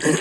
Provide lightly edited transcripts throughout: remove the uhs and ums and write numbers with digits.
Poor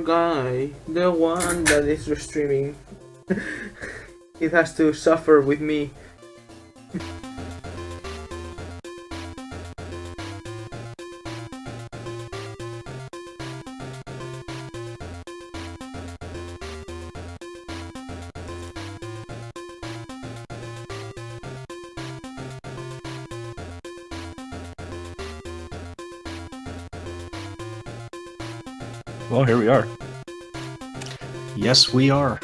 guy, the one that is restreaming. It has to suffer with me. Well, here we are. Yes, we are.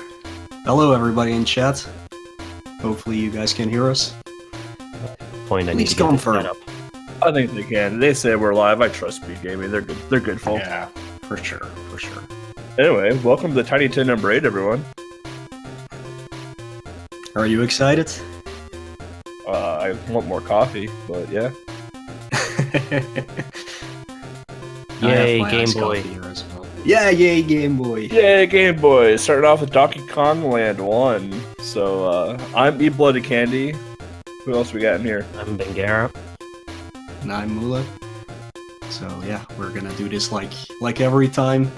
Hello, everybody in chat. Hopefully, you guys can hear us. Point I need Please to get this confirm. set up. I think they can. They say we're live. I trust Speed Gaming. They're good. They're good folks. Yeah, for sure, for sure. Anyway, welcome to the Tiny Tin number 8, everyone. Are you excited? I want more coffee, but yeah. Yay, Game Boy. Yeah, yay, Game Boy. Yay, Game Boy! Starting off with Donkey Kong Land 1. So, I'm Eat Blooded Candy. Who else we got in here? I'm Bengara. And I'm Mula. So yeah, we're gonna do this like every time.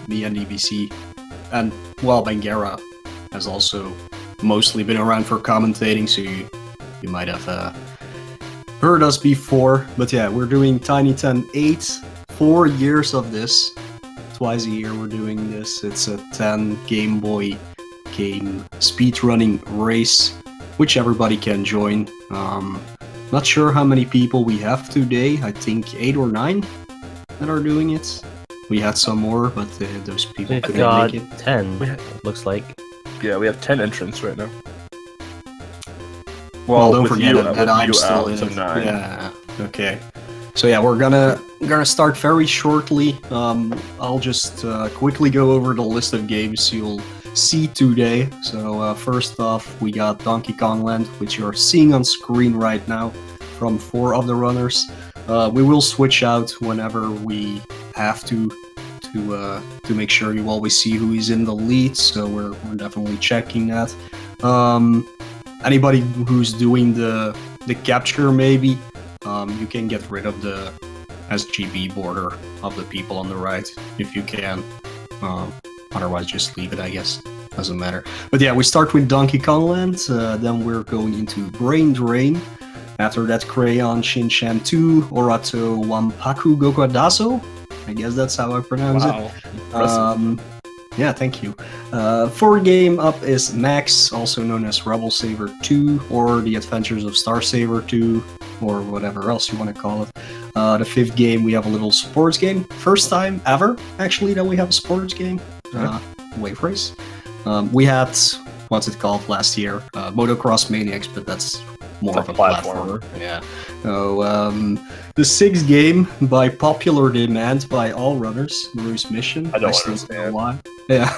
Me and EBC, and well, Bengara has also mostly been around for commentating, so you might have heard us before. But yeah, we're doing Tiny Tin 8. 4 years of this. Twice a year we're doing this. It's a 10 Game Boy game speedrunning race, which everybody can join. Not sure how many people we have today. I think 8 or 9 that are doing it. We had some more, but those people We've couldn't got make it. 10, looks like. Yeah, we have 10 entrants right now. Well, don't with forget you, that with I'm you still out, in so it. 9. Yeah, okay. So yeah, we're gonna start very shortly. I'll just quickly go over the list of games you'll see today. So first off, we got Donkey Kong Land, which you're seeing on screen right now from 4 of the runners. We will switch out whenever we have to make sure you always see who is in the lead. So we're definitely checking that. Anybody who's doing the capture, maybe. You can get rid of the SGB border of the people on the right if you can. Otherwise, just leave it, I guess. Doesn't matter. But yeah, we start with Donkey Kong Land. Then we're going into Brain Drain. After that, Crayon Shinchan 2, Orato Wampaku Gokwadaso. I guess that's how I pronounce it. Yeah, thank you. For game up is Max, also known as Rebel Saver 2, or The Adventures of Star Saver 2, or whatever else you want to call it. The 5th game, we have a little sports game. First time ever, actually, that we have a sports game. Wave Race. We had, what's it called, last year? Motocross Maniacs, but that's more of a platformer. Yeah. So, the 6th game, by popular demand by all runners, Bruce Mission. I don't still understand. know why. Yeah.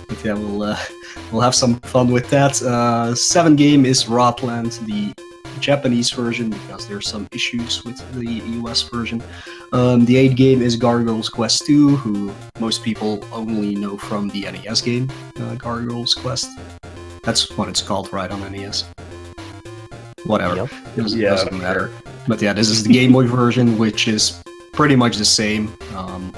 But yeah, we'll have some fun with that. 7th game is Rotland, the Japanese version, because there's some issues with the US version. The 8th game is Gargoyle's Quest 2, who most people only know from the NES game, Gargoyle's Quest. That's what it's called, right, on NES. whatever. Yep. Doesn't matter. But yeah, this is the Game Boy version, which is pretty much the same.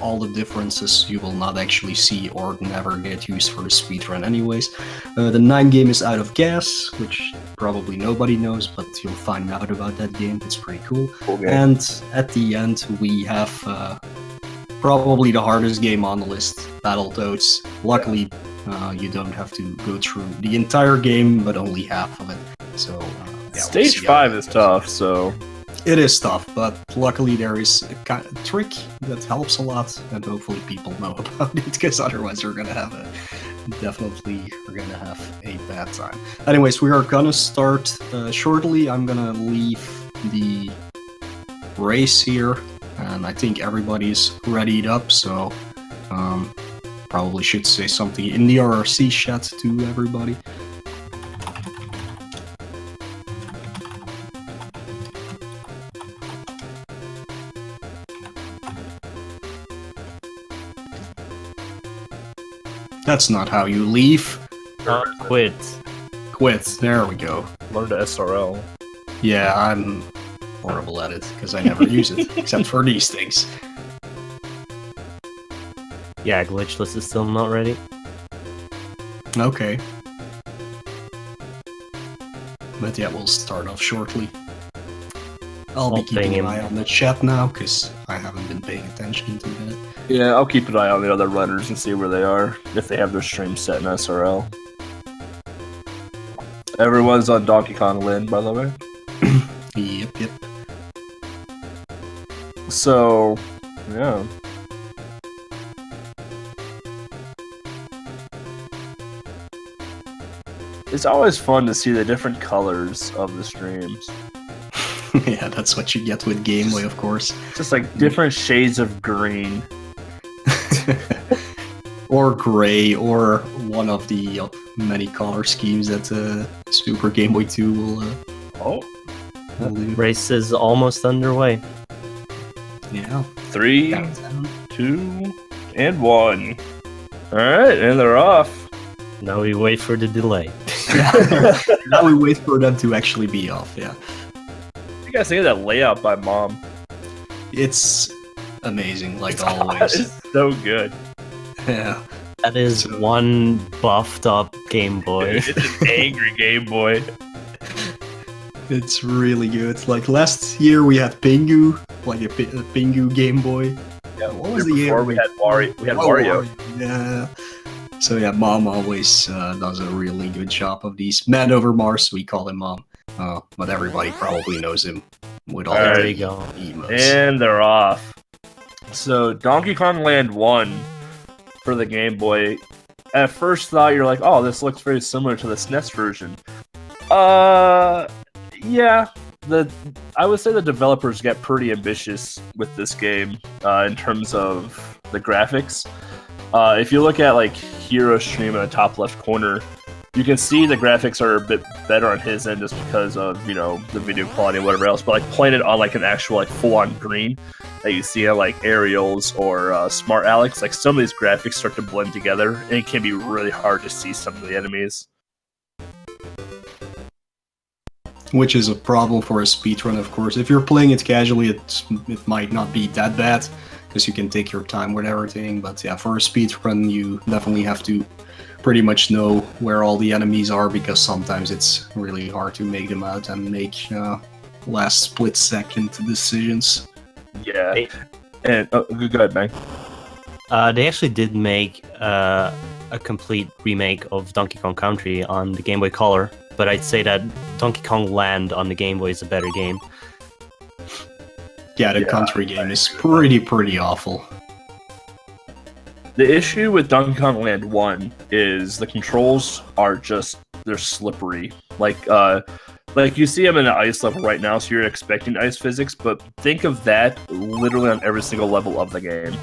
All the differences you will not actually see or never get used for the speedrun anyways. The 9 game is Out of Gas, which probably nobody knows, but you'll find out about that game. It's pretty cool. Okay. And at the end, we have probably the hardest game on the list, Battletoads. Luckily, you don't have to go through the entire game, but only half of it. So Stage 5 is tough, so... It is tough, but luckily there is a kind of trick that helps a lot, and hopefully people know about it, because otherwise we're gonna have a bad time. Anyways, we are gonna start shortly. I'm gonna leave the race here, and I think everybody's readied up, so probably should say something in the RRC chat to everybody. That's not how you leave. Quit. Quit. There we go. Learn to SRL. Yeah, I'm horrible at it because I never use it except for these things. Yeah, glitchless is still not ready. Okay. But yeah, we'll start off shortly. I'll be keeping an eye on the chat now because I haven't been paying attention to that. Yeah, I'll keep an eye on the other runners and see where they are, if they have their stream set in SRL. Everyone's on Donkey Kong Land, by the way. Yep. So, yeah. It's always fun to see the different colors of the streams. Yeah, that's what you get with Game Boy, of course. Just like different shades of green. Or gray, or one of the many color schemes that Super Game Boy 2 will do. Race is almost underway. Yeah. 3, Countdown. 2, and 1. Alright, and they're off. Now we wait for the delay. Now we wait for them to actually be off, yeah. You guys think of that layout by Mom? It's amazing, like It's always. so good. Yeah. That is one buffed up Game Boy. It's an angry Game Boy. It's really good. Like last year we had Pingu, like a Pingu Game Boy. Yeah, What was year the year before we had Wario? We had Wario. Yeah. So yeah, Mom always does a really good job of these. Man Over Mars, we call him Mom. But everybody probably knows him with all There the you go. emotes. And they're off. So Donkey Kong Land 1 for the Game Boy. At first thought, you're like, oh, this looks very similar to the SNES version. Yeah. I would say the developers get pretty ambitious with this game in terms of the graphics. If you look at like Restream in the top left corner, you can see the graphics are a bit better on his end just because of, you know, the video quality and whatever else. But like playing it on like an actual like full-on green that you see on like Aerials or Smart Alex, like some of these graphics start to blend together, and it can be really hard to see some of the enemies. Which is a problem for a speedrun, of course. If you're playing it casually, it might not be that bad, because you can take your time with everything. But yeah, for a speedrun, you definitely have to pretty much know where all the enemies are, because sometimes it's really hard to make them out and make last split-second decisions. Yeah. Hey. And go ahead, man. They actually did make a complete remake of Donkey Kong Country on the Game Boy Color, but I'd say that Donkey Kong Land on the Game Boy is a better game. Yeah, the country game is pretty awful. The issue with Donkey Kong Land 1 is the controls are just, they're slippery. Like you see them in an ice level right now, so you're expecting ice physics, but think of that literally on every single level of the game.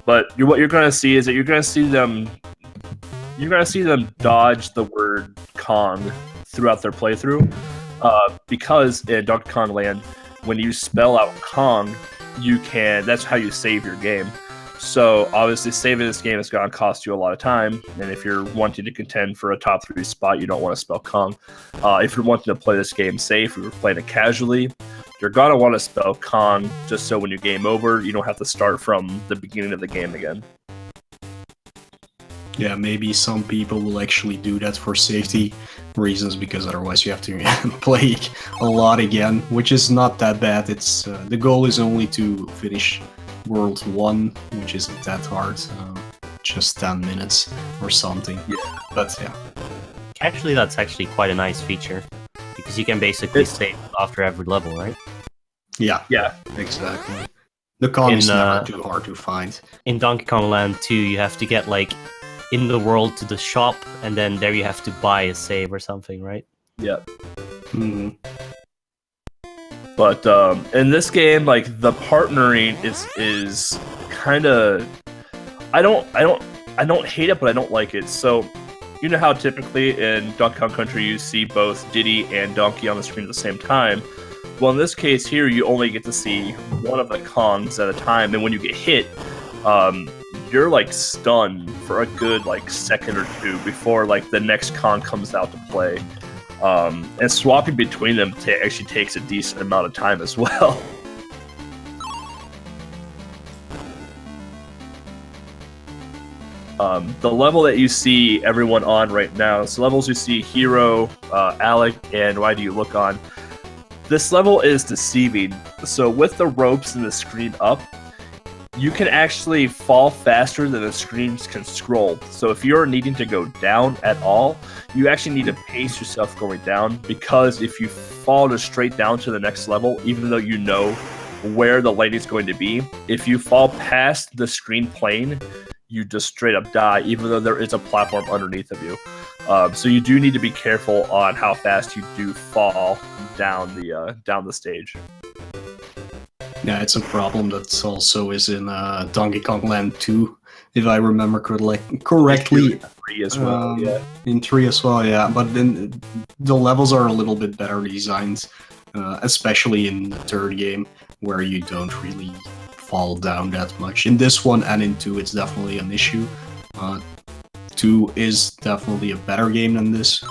But what you're gonna see is that you're gonna see them dodge the word Kong throughout their playthrough, because in Donkey Kong Land, when you spell out Kong, that's how you save your game. So obviously saving this game is going to cost you a lot of time, and if you're wanting to contend for a top 3 spot, you don't want to spell Kong. If you're wanting to play this game safe, if you're playing it casually, you're going to want to spell Kong just so when you game over, you don't have to start from the beginning of the game again. Yeah, maybe some people will actually do that for safety reasons, because otherwise you have to play a lot again, which is not that bad. It's the goal is only to finish World 1, which isn't that hard, just 10 minutes or something. Yeah. But yeah. Actually, that's actually quite a nice feature, because you can basically save after every level, right? Yeah, Yeah. exactly. The Kong is never too hard to find. In Donkey Kong Land 2, you have to get, like, in the world to the shop, and then there you have to buy a save or something, right? Yeah. Mm-hmm. But in this game, like, the partnering is kind of, I don't hate it, but I don't like it. So, you know how typically in Donkey Kong Country you see both Diddy and Donkey on the screen at the same time? Well, in this case here, you only get to see one of the Kongs at a time, and when you get hit, you're like stunned for a good like second or two before like the next Kong comes out to play. And swapping between them actually takes a decent amount of time as well. The level that you see everyone on right now, so levels you see Hero, Alec, and Why Do You Look on. This level is deceiving. So with the ropes and the screen up, you can actually fall faster than the screens can scroll. So if you're needing to go down at all, you actually need to pace yourself going down, because if you fall just straight down to the next level, even though you know where the light is going to be, if you fall past the screen plane, you just straight up die, even though there is a platform underneath of you. So you do need to be careful on how fast you do fall down the stage. Yeah, it's a problem that also is in Donkey Kong Land 2, if I remember correctly. 3 as well, yeah. In 3 as well, yeah. But then the levels are a little bit better designed, especially in the third game, where you don't really fall down that much. In this one and in 2, it's definitely an issue. 2 is definitely a better game than this,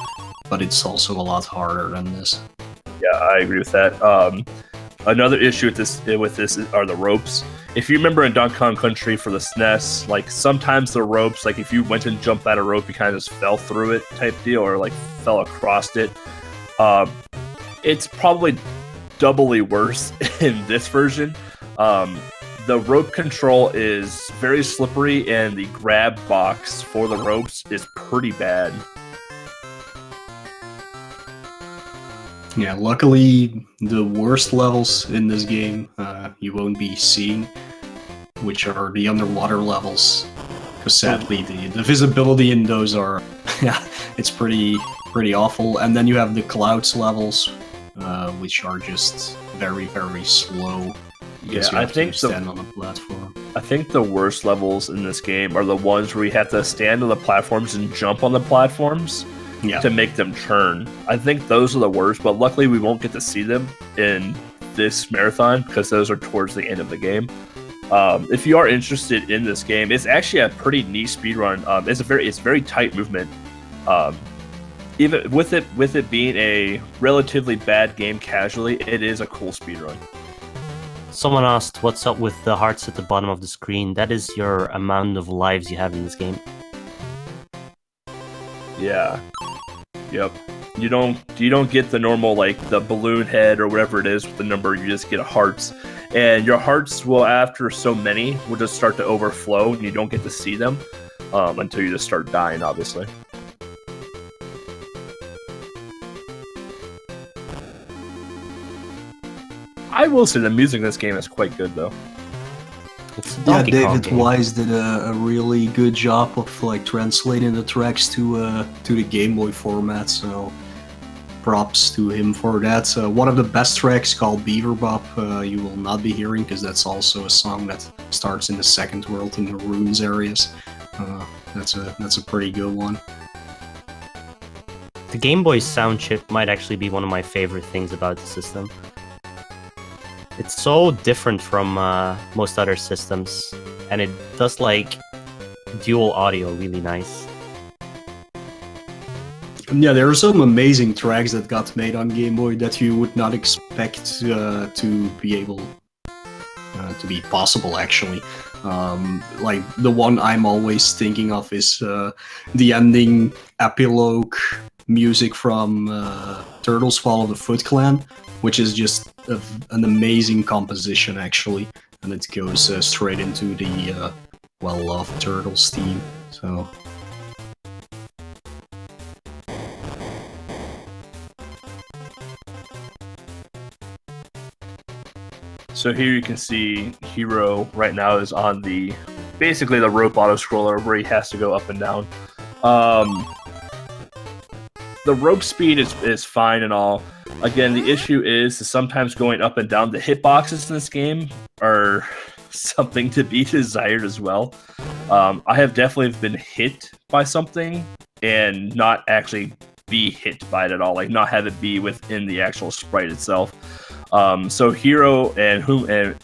but it's also a lot harder than this. Yeah, I agree with that. Another issue with this are the ropes. If you remember in Donkey Kong Country for the SNES, like sometimes the ropes, like if you went and jumped that a rope, you kind of just fell through it type deal, or like fell across it. It's probably doubly worse in this version. The rope control is very slippery, and the grab box for the ropes is pretty bad. Yeah, luckily the worst levels in this game you won't be seeing, which are the underwater levels, because sadly the visibility in those are, yeah, it's pretty awful. And then you have the clouds levels, which are just very, very slow. Yeah, You have to stand on the platform. I think the worst levels in this game are the ones where you have to stand on the platforms and jump on the platforms. Yeah. To make them turn. I think those are the worst, but luckily we won't get to see them in this marathon, because those are towards the end of the game. If you are interested in this game, it's actually a pretty neat speedrun. It's very tight movement. Even with it being a relatively bad game casually, it is a cool speedrun. Someone asked, what's up with the hearts at the bottom of the screen? That is your amount of lives you have in this game. Yeah. Yep. You don't get the normal, like, the balloon head or whatever it is with the number. You just get hearts. And your hearts will, after so many, will just start to overflow, and you don't get to see them until you just start dying, obviously. I will say the music in this game is quite good, though. It's a Yeah, Donkey Kong David game. Wise did a really good job of like translating the tracks to the Game Boy format, so props to him for that. One of the best tracks, called Beaver Bop, you will not be hearing, because that's also a song that starts in the second world in the ruins areas. That's a pretty good one. The Game Boy sound chip might actually be one of my favorite things about the system. It's so different from most other systems. and it does like dual audio really nice. Yeah, there are some amazing tracks that got made on Game Boy that you would not expect to be able to be possible, actually. Like the one I'm always thinking of is the ending epilogue music from Turtles Follow the Foot Clan, which is just an amazing composition, actually, and it goes straight into the well-loved Turtles theme. So. So here you can see Hero right now is on basically the rope auto scroller where he has to go up and down. The rope speed is fine and all. Again, the issue is sometimes going up and down. The hitboxes in this game are something to be desired as well. I have definitely been hit by something and not actually be hit by it at all, like not have it be within the actual sprite itself. So Hero and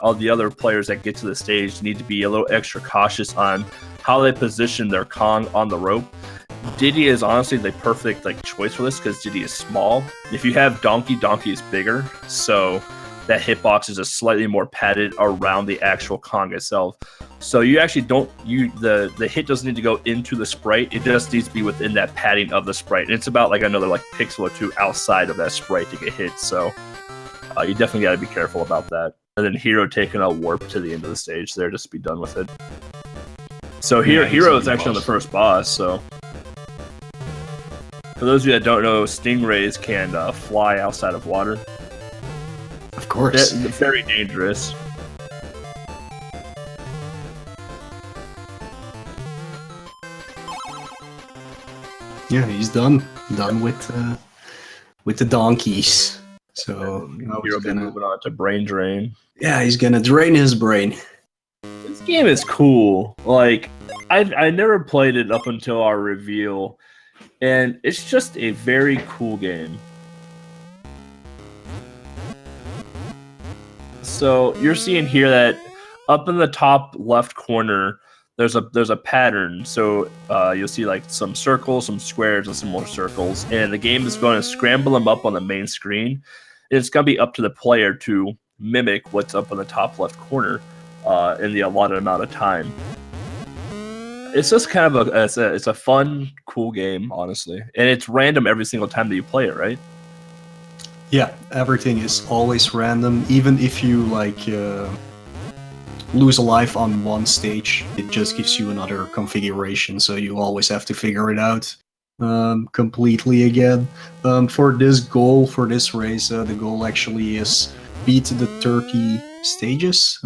all the other players that get to the stage need to be a little extra cautious on how they position their Kong on the rope. Diddy is honestly the perfect choice for this because Diddy is small. If you have Donkey, Donkey is bigger, so that hitbox is just slightly more padded around the actual Kong itself. So you actually the hit doesn't need to go into the sprite. It just needs to be within that padding of the sprite. And it's about another pixel or two outside of that sprite to get hit. So you definitely got to be careful about that. And then Hero taking a warp to the end of the stage there, just to be done with it. So Hero is actually on the first boss. So for those of you that don't know, stingrays can fly outside of water. Of course. They're very dangerous. Yeah, he's done with the donkeys. So Hero been moving on to Brain Drain. Yeah, he's gonna drain his brain. This game is cool. I never played it up until our reveal, and it's just a very cool game. So you're seeing here that up in the top left corner, there's a pattern. So you'll see some circles, some squares, and some more circles. And the game is going to scramble them up on the main screen. It's going to be up to the player to mimic what's up in the top left corner in the allotted amount of time. It's just kind of it's a fun, cool game, honestly. And it's random every single time that you play it, right? Yeah, everything is always random. Even if you lose a life on one stage, it just gives you another configuration, so you always have to figure it out completely again. For this race, the goal actually is beat the 30 stages.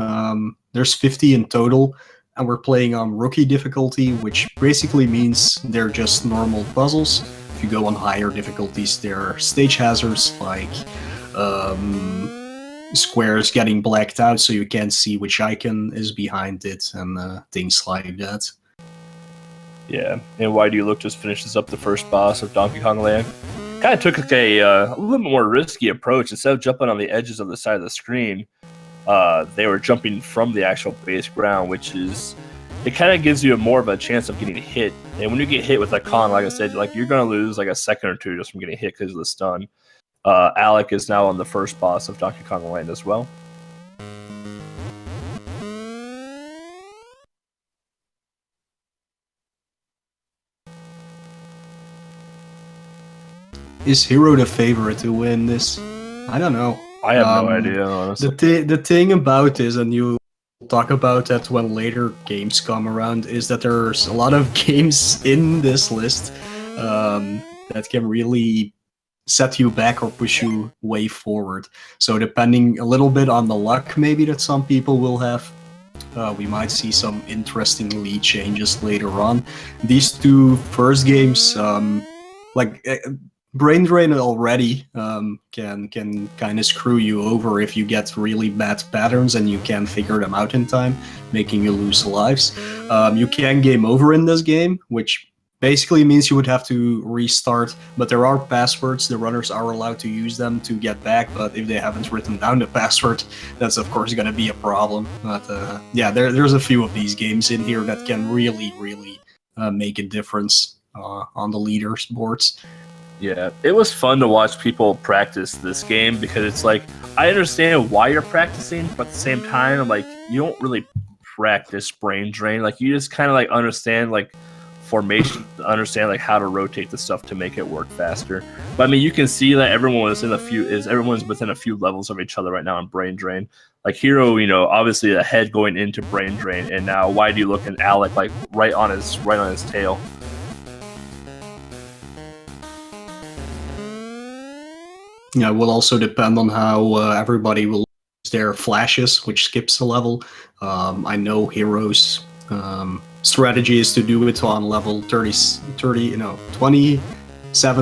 There's 50 in total, and we're playing on rookie difficulty, which basically means they're just normal puzzles. If you go on higher difficulties, there are stage hazards like squares getting blacked out so you can't see which icon is behind it and things like that. Yeah, and Why Do You Look just finishes up the first boss of Donkey Kong Land. Kind of took a little bit more risky approach. Instead of jumping on the edges of the side of the screen, they were jumping from the actual base ground, which is... It kind of gives you more of a chance of getting hit. And when you get hit with a Kong, like I said, you're going to lose a second or two just from getting hit because of the stun. Alec is now on the first boss of Donkey Kong Land as well. Is Hero the favorite to win this? I don't know. I have no idea, honestly. The thing about this, and you talk about that when later games come around, is that there's a lot of games in this list that can really set you back or push you way forward. So depending a little bit on the luck maybe that some people will have, we might see some interesting lead changes later on. These two first games, Brain Drain already can kind of screw you over if you get really bad patterns and you can't figure them out in time, making you lose lives. You can game over in this game, which Basically means you would have to restart, but there are passwords. The runners are allowed to use them to get back, but if they haven't written down the password, that's of course going to be a problem. But yeah, there's a few of these games in here that can really make a difference on the leaders boards. Yeah, it was fun to watch people practice this game because it's like, I understand why you're practicing, but at the same time, like, you don't really practice brain drain. Like, you just kind of like understand like formation, understand like how to rotate the stuff to make it work faster. But I mean, you can see that everyone's within a few levels of each other right now in brain drain. Like Hero, you know, obviously ahead going into brain drain, and now why do you look at Alec like right on his tail? Yeah, it will also depend on how everybody will use their flashes, which skips a level. I know Heroes strategy is to do it on level 27,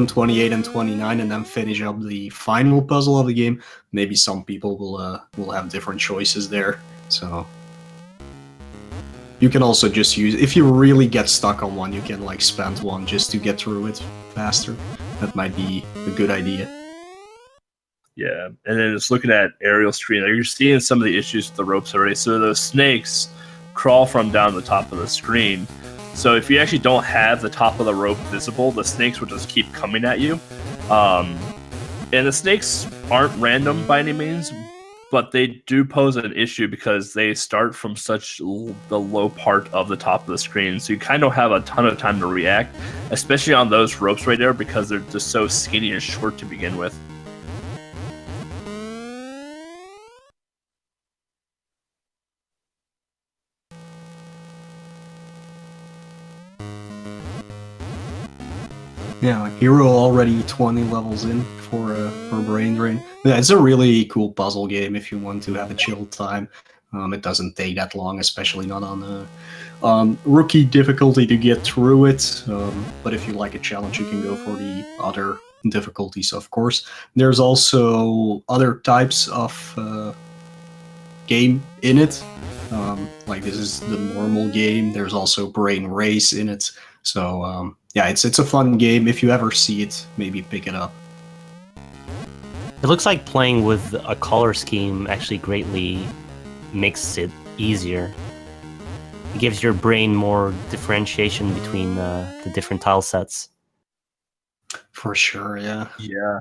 28, and 29, and then finish up the final puzzle of the game. Maybe some people will have different choices there. So you can also just use, if you really get stuck on one, you can like spend one just to get through it faster. That might be a good idea. Yeah, and then just looking at aerial stream, like you're seeing some of the issues with the ropes already. So those snakes crawl from down the top of the screen. So if you actually don't have the top of the rope visible, the snakes will just keep coming at you. And the snakes aren't random by any means, but they do pose an issue because they start from such the low part of the top of the screen. So you kind of have a ton of time to react, especially on those ropes right there because they're just so skinny and short to begin with. Yeah, Hero already 20 levels in for Brain Drain. Yeah, it's a really cool puzzle game if you want to have a chill time. It doesn't take that long, especially not on rookie difficulty to get through it. But if you like a challenge, you can go for the other difficulties, of course. There's also other types of game in it. Like this is the normal game. There's also Brain Race in it. So yeah, it's a fun game. If you ever see it, maybe pick it up. It looks like playing with a color scheme actually greatly makes it easier. It gives your brain more differentiation between the different tile sets. For sure, yeah. Yeah.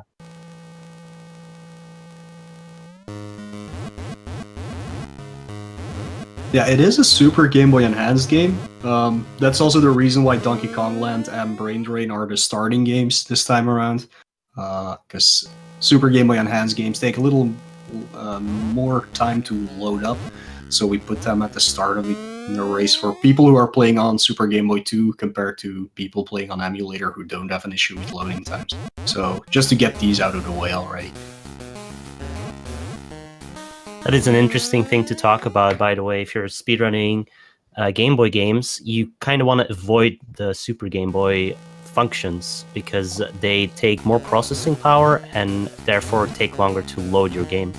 Yeah, it is a Super Game Boy Enhanced game. That's also the reason why Donkey Kong Land and Brain Drain are the starting games this time around. Because Super Game Boy Enhanced games take a little more time to load up. So we put them at the start of the race for people who are playing on Super Game Boy 2 compared to people playing on emulator who don't have an issue with loading times. So just to get these out of the way already. That is an interesting thing to talk about, by the way. If you're speedrunning Game Boy games, you kind of want to avoid the Super Game Boy functions because they take more processing power and therefore take longer to load your game.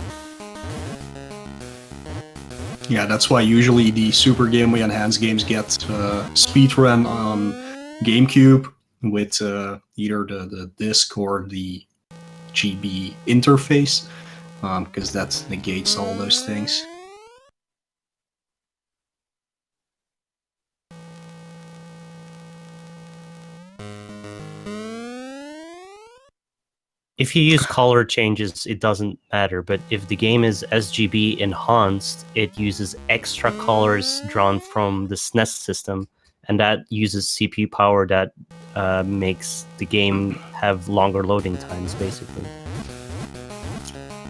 Yeah, that's why usually the Super Game Boy Enhanced games get speedrun on GameCube with either the disc or the GB interface. Because that negates all those things. If you use color changes, it doesn't matter, but if the game is SGB enhanced, it uses extra colors drawn from the SNES system, and that uses CPU power that makes the game have longer loading times, basically.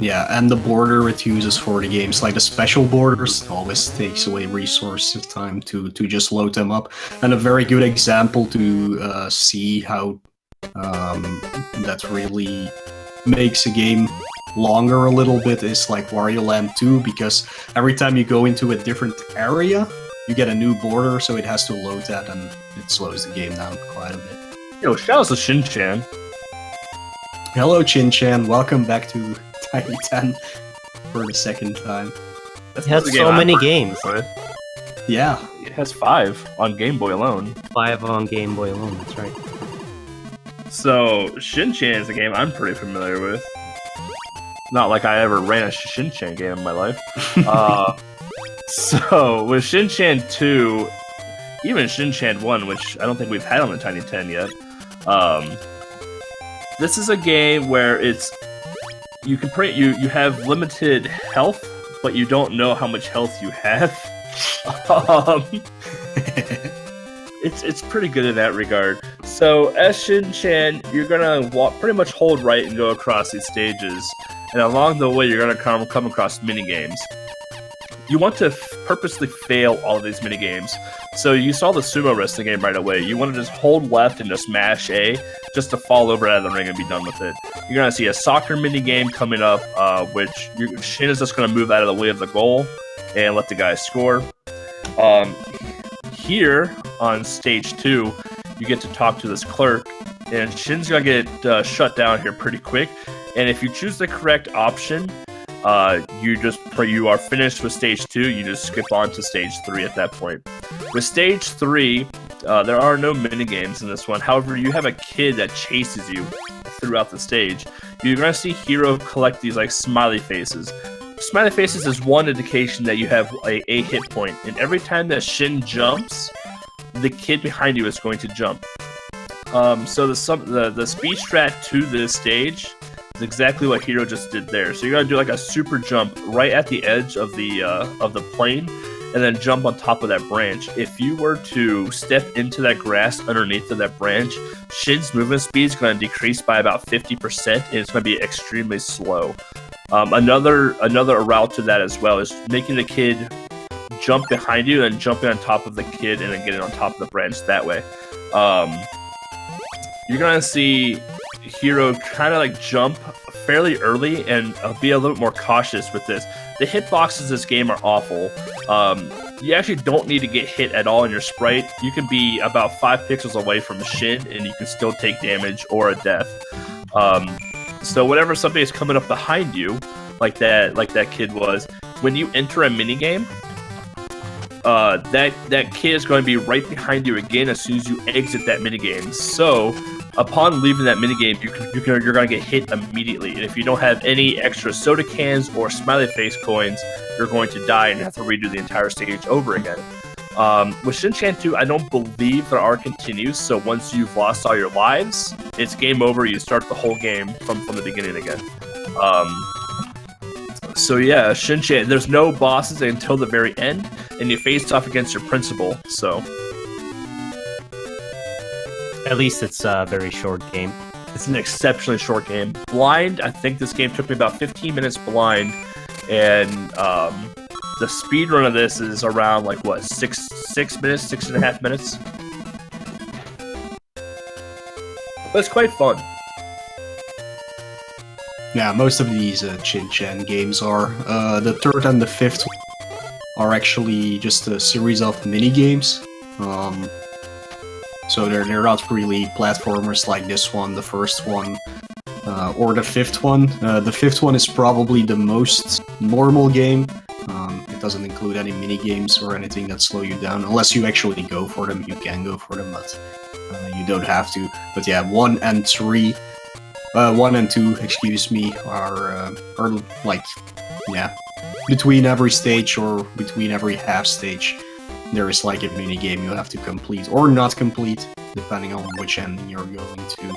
Yeah, and the border it uses for the games, like the special borders, always takes away resources time to just load them up. And a very good example to see how that really makes a game longer a little bit is like Wario Land 2, because every time you go into a different area, you get a new border, so it has to load that, and it slows the game down quite a bit. Yo, shout out to Shin-chan. Hello, Chin-chan. Welcome back to Tiny 10 for the second time. That's He has the game so I'm many pretty games. with. Yeah, it has 5 on Game Boy alone. 5 on Game Boy alone, that's right. So, Shin-Chan is a game I'm pretty familiar with. Not like I ever ran a Shin-Chan game in my life. So, with Shin-Chan 2, even Shin-Chan 1, which I don't think we've had on the Tiny 10 yet, this is a game where you have limited health, but you don't know how much health you have. It's pretty good in that regard. So as Shin-Chan, you're gonna pretty much hold right and go across these stages, and along the way you're gonna come across mini games. You want to purposely fail all of these mini games. So you saw the sumo wrestling game right away. You want to just hold left and just mash A, just to fall over out of the ring and be done with it. You're gonna see a soccer mini game coming up, which Shin is just gonna move out of the way of the goal and let the guy score. Here on stage 2, you get to talk to this clerk, and Shin's gonna get shut down here pretty quick. And if you choose the correct option, you are finished with stage 2. You just skip on to stage 3 at that point. With stage 3, there are no mini games in this one. However, you have a kid that chases you throughout the stage. You're gonna see Hiro collect these like smiley faces. Smiley faces is one indication that you have a hit point, and every time that Shin jumps, the kid behind you is going to jump. So the speed strat to this stage is exactly what Hiro just did there. So you're gonna do like a super jump right at the edge of the plane, and then jump on top of that branch. If you were to step into that grass underneath of that branch, Shin's movement speed is going to decrease by about 50%, and it's going to be extremely slow. Another route to that as well is making the kid jump behind you and jumping on top of the kid and then getting on top of the branch that way. You're going to see Hiro kind of like jump fairly early and be a little more cautious with this. The hitboxes in this game are awful. You actually don't need to get hit at all in your sprite. You can be about 5 pixels away from Shin and you can still take damage or a death. So whenever somebody is coming up behind you, like that kid was, when you enter a minigame, that kid is going to be right behind you again as soon as you exit that minigame. So upon leaving that minigame, you're going to get hit immediately. And if you don't have any extra soda cans or smiley face coins, you're going to die and have to redo the entire stage over again. With Shin-Chan 2, I don't believe there are continues, so once you've lost all your lives, it's game over. You start the whole game from the beginning again. So yeah, Shin-Chan, there's no bosses until the very end, and you face off against your principal, so... At least it's a very short game. It's an exceptionally short game. Blind, I think this game took me about 15 minutes blind, and the speed run of this is around like what, 6 minutes, 6.5 minutes. But it's quite fun. Yeah, most of these Shin-Chan games are. The third and the fifth are actually just a series of mini games. So they're not really platformers like this one, the first one, or the fifth one. The fifth one is probably the most normal game. It doesn't include any mini games or anything that slow you down. Unless you actually go for them, you can go for them, but you don't have to. But yeah, 1 and 2, excuse me, are like, yeah, between every stage or between every half stage, there is like a mini game you have to complete or not complete, depending on which ending you're going to.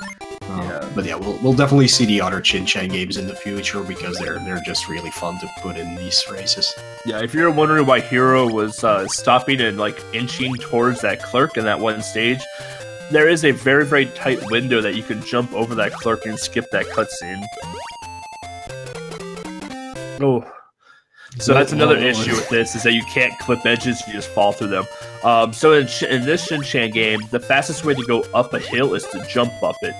But yeah, we'll definitely see the other Shin-Chan games in the future because they're just really fun to put in these races. Yeah, if you're wondering why Hiro was stopping and like inching towards that clerk in that one stage, there is a very, very tight window that you can jump over that clerk and skip that cutscene. Oh. So that's another issue with this, is that you can't clip edges, you just fall through them. So in this Shin-Chan game, the fastest way to go up a hill is to jump up it.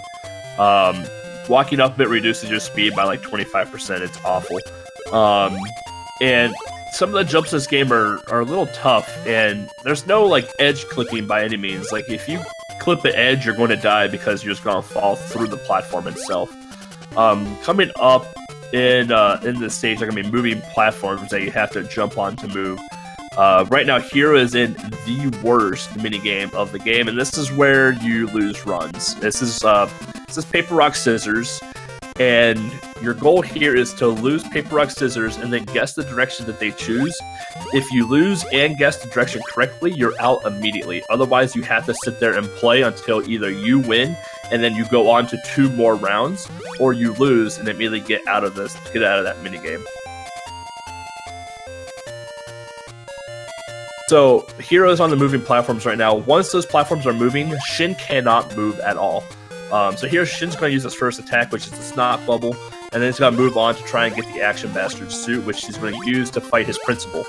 Walking up it reduces your speed by like 25%, it's awful. And some of the jumps in this game are a little tough, and there's no like edge clipping by any means. Like if you clip an edge, you're going to die because you're just going to fall through the platform itself. Coming up in the stage, there are going to be moving platforms that you have to jump on to move. Right now, Hero is in the worst minigame of the game, and this is where you lose runs. This is paper, rock, scissors, and your goal here is to lose paper, rock, scissors, and then guess the direction that they choose. If you lose and guess the direction correctly, you're out immediately. Otherwise, you have to sit there and play until either you win, and then you go on to 2 more rounds, or you lose and immediately get out of that minigame. So, Hero's on the moving platforms right now. Once those platforms are moving, Shin cannot move at all. So here, Shin's going to use his first attack, which is the Snot Bubble, and then he's going to move on to try and get the Action Bastard suit, which he's going to use to fight his principal.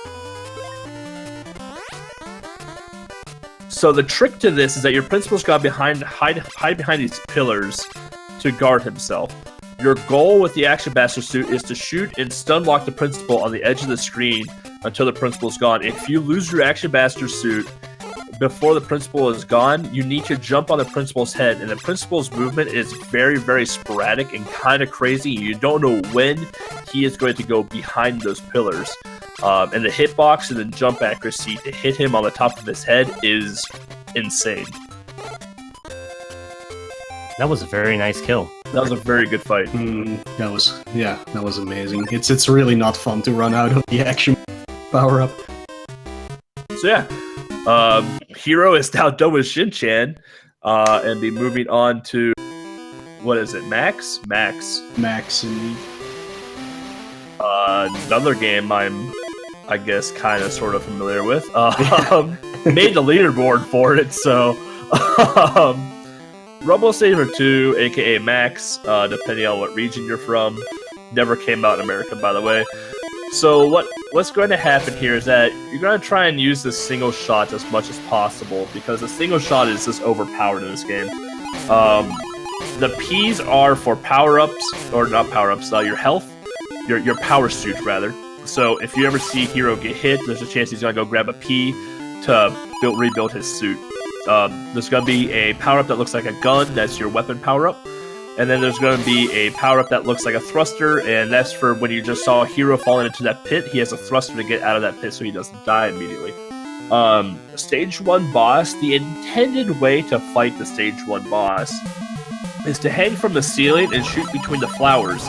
So the trick to this is that your principal's got to hide behind these pillars to guard himself. Your goal with the Action Bastard suit is to shoot and stun lock the principal on the edge of the screen until the principal's gone. If you lose your Action Bastard suit before the principal is gone, you need to jump on the principal's head, and the principal's movement is very, very sporadic and kind of crazy. You don't know when he is going to go behind those pillars. And the hitbox and the jump accuracy to hit him on the top of his head is insane. That was a very nice kill. That was a very good fight. That was amazing. It's really not fun to run out of the action power-up. So yeah, Hero is now done with Shin-chan, and be moving on to, what is it, Max, indeed. Another game I guess, kind of sort of familiar with. Made the leaderboard for it, so Rumble Saber 2, aka Max, depending on what region you're from. Never came out in America, by the way. So what's going to happen here is that you're going to try and use this single shot as much as possible, because the single shot is just overpowered in this game. The P's are for power-ups, or not power-ups, your health, your power suit, rather. So if you ever see Hero get hit, there's a chance he's going to go grab a P to rebuild his suit. There's going to be a power-up that looks like a gun, that's your weapon power-up. And then there's going to be a power-up that looks like a thruster, and that's for when you just saw Hero falling into that pit, he has a thruster to get out of that pit so he doesn't die immediately. Stage 1 boss, the intended way to fight the Stage 1 boss is to hang from the ceiling and shoot between the flowers.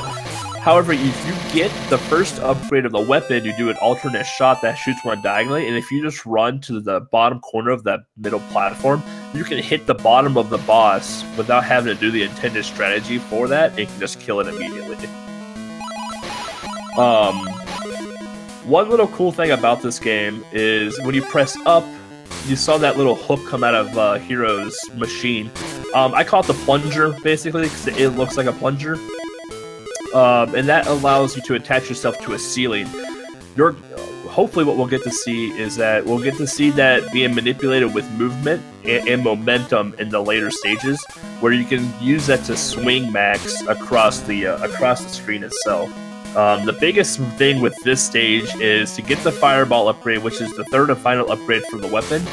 However, if you get the first upgrade of the weapon, you do an alternate shot that shoots one diagonally, and if you just run to the bottom corner of that middle platform, you can hit the bottom of the boss without having to do the intended strategy for that, and you can just kill it immediately. One little cool thing about this game is when you press up, you saw that little hook come out of Hero's machine. I call it the plunger, basically, because it looks like a plunger. And that allows you to attach yourself to a ceiling. Hopefully what we'll get to see is that we'll get to see that being manipulated with movement and momentum in the later stages, where you can use that to swing Max across the screen itself. The biggest thing with this stage is to get the Fireball upgrade, which is the third and final upgrade for the weapon.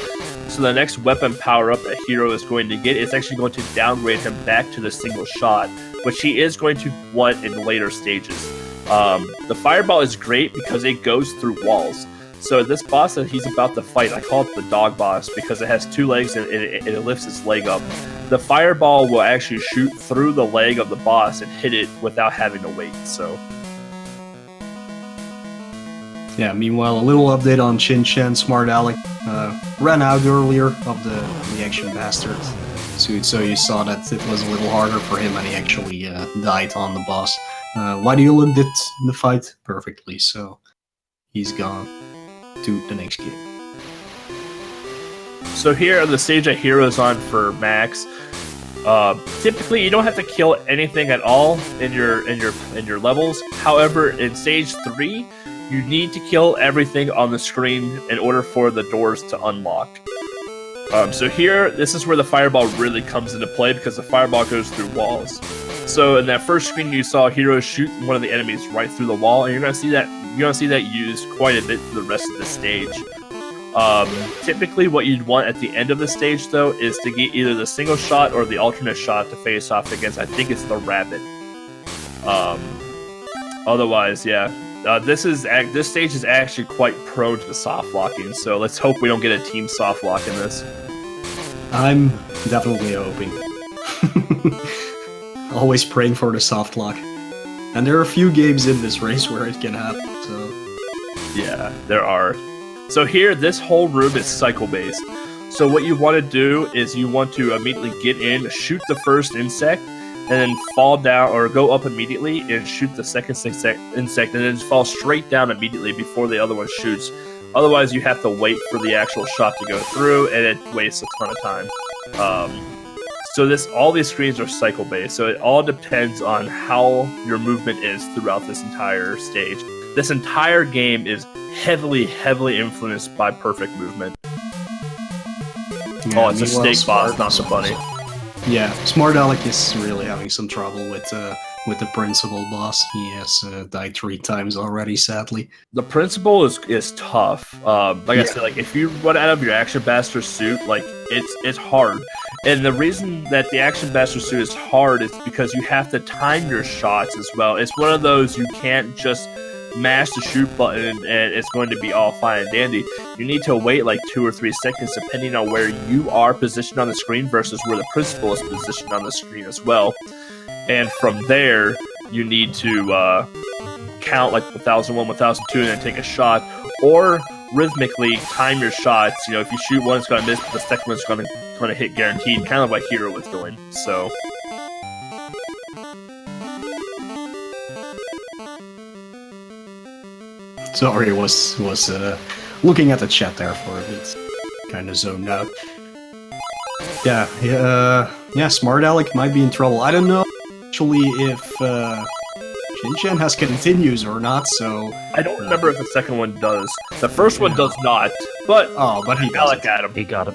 So the next weapon power-up that Hero is going to get is actually going to downgrade him back to the single shot, which he is going to want in later stages. The Fireball is great because it goes through walls. So this boss that he's about to fight, I call it the dog boss because it has 2 legs and it lifts its leg up. The Fireball will actually shoot through the leg of the boss and hit it without having to wait, so... Yeah, meanwhile, a little update on Shin-chan. Smart Alec ran out earlier of the Action Bastard suit, so you saw that it was a little harder for him, and he actually died on the boss. Wadiola did the fight perfectly, so he's gone to the next game. So here on the stage that Hero's on for Max, typically you don't have to kill anything at all in your levels. However, in stage 3, you need to kill everything on the screen in order for the doors to unlock. So here, this is where the Fireball really comes into play because the Fireball goes through walls. So in that first screen, you saw Hero shoot one of the enemies right through the wall, and you're gonna see that used quite a bit for the rest of the stage. Typically, what you'd want at the end of the stage, though, is to get either the single shot or the alternate shot to face off against. I think it's the rabbit. Otherwise, yeah. this stage is actually quite prone to soft locking. So let's hope we don't get a team soft lock in this. I'm definitely hoping. Always praying for the soft lock. And there are a few games in this race where it can happen, so... Yeah, there are. So here, this whole room is cycle-based. So what you want to do is you want to immediately get in, shoot the first insect, and then fall down, or go up immediately and shoot the second insect, and then fall straight down immediately before the other one shoots. Otherwise, you have to wait for the actual shot to go through, and it wastes a ton of time. So all these screens are cycle-based, so it all depends on how your movement is throughout this entire stage. This entire game is heavily influenced by perfect movement. Yeah, it's a steak boss, not so funny. Yeah, Smart Alec is really having some trouble with the principal boss. He has died 3 times already, sadly. The principal is tough. I said, like if you run out of your Action Bastard suit, like it's hard. And the reason that the Action Bastard suit is hard is because you have to time your shots as well. It's one of those you can't just mash the shoot button and it's going to be all fine and dandy. You need to wait like 2 or 3 seconds depending on where you are positioned on the screen versus where the principal is positioned on the screen as well. And from there, you need to count like 1001, 1002, and then take a shot, or rhythmically time your shots. You know, if you shoot one, it's going to miss, but the second one's going to hit guaranteed, kind of like Hero was doing. So. Sorry, was looking at the chat there for a bit, kind of zoned out. Yeah, Smart Alec might be in trouble. I don't know actually if Shin-Chan has continues or not. So I don't remember if the second one does. The first one does not, but he does. Alec had him. He got it.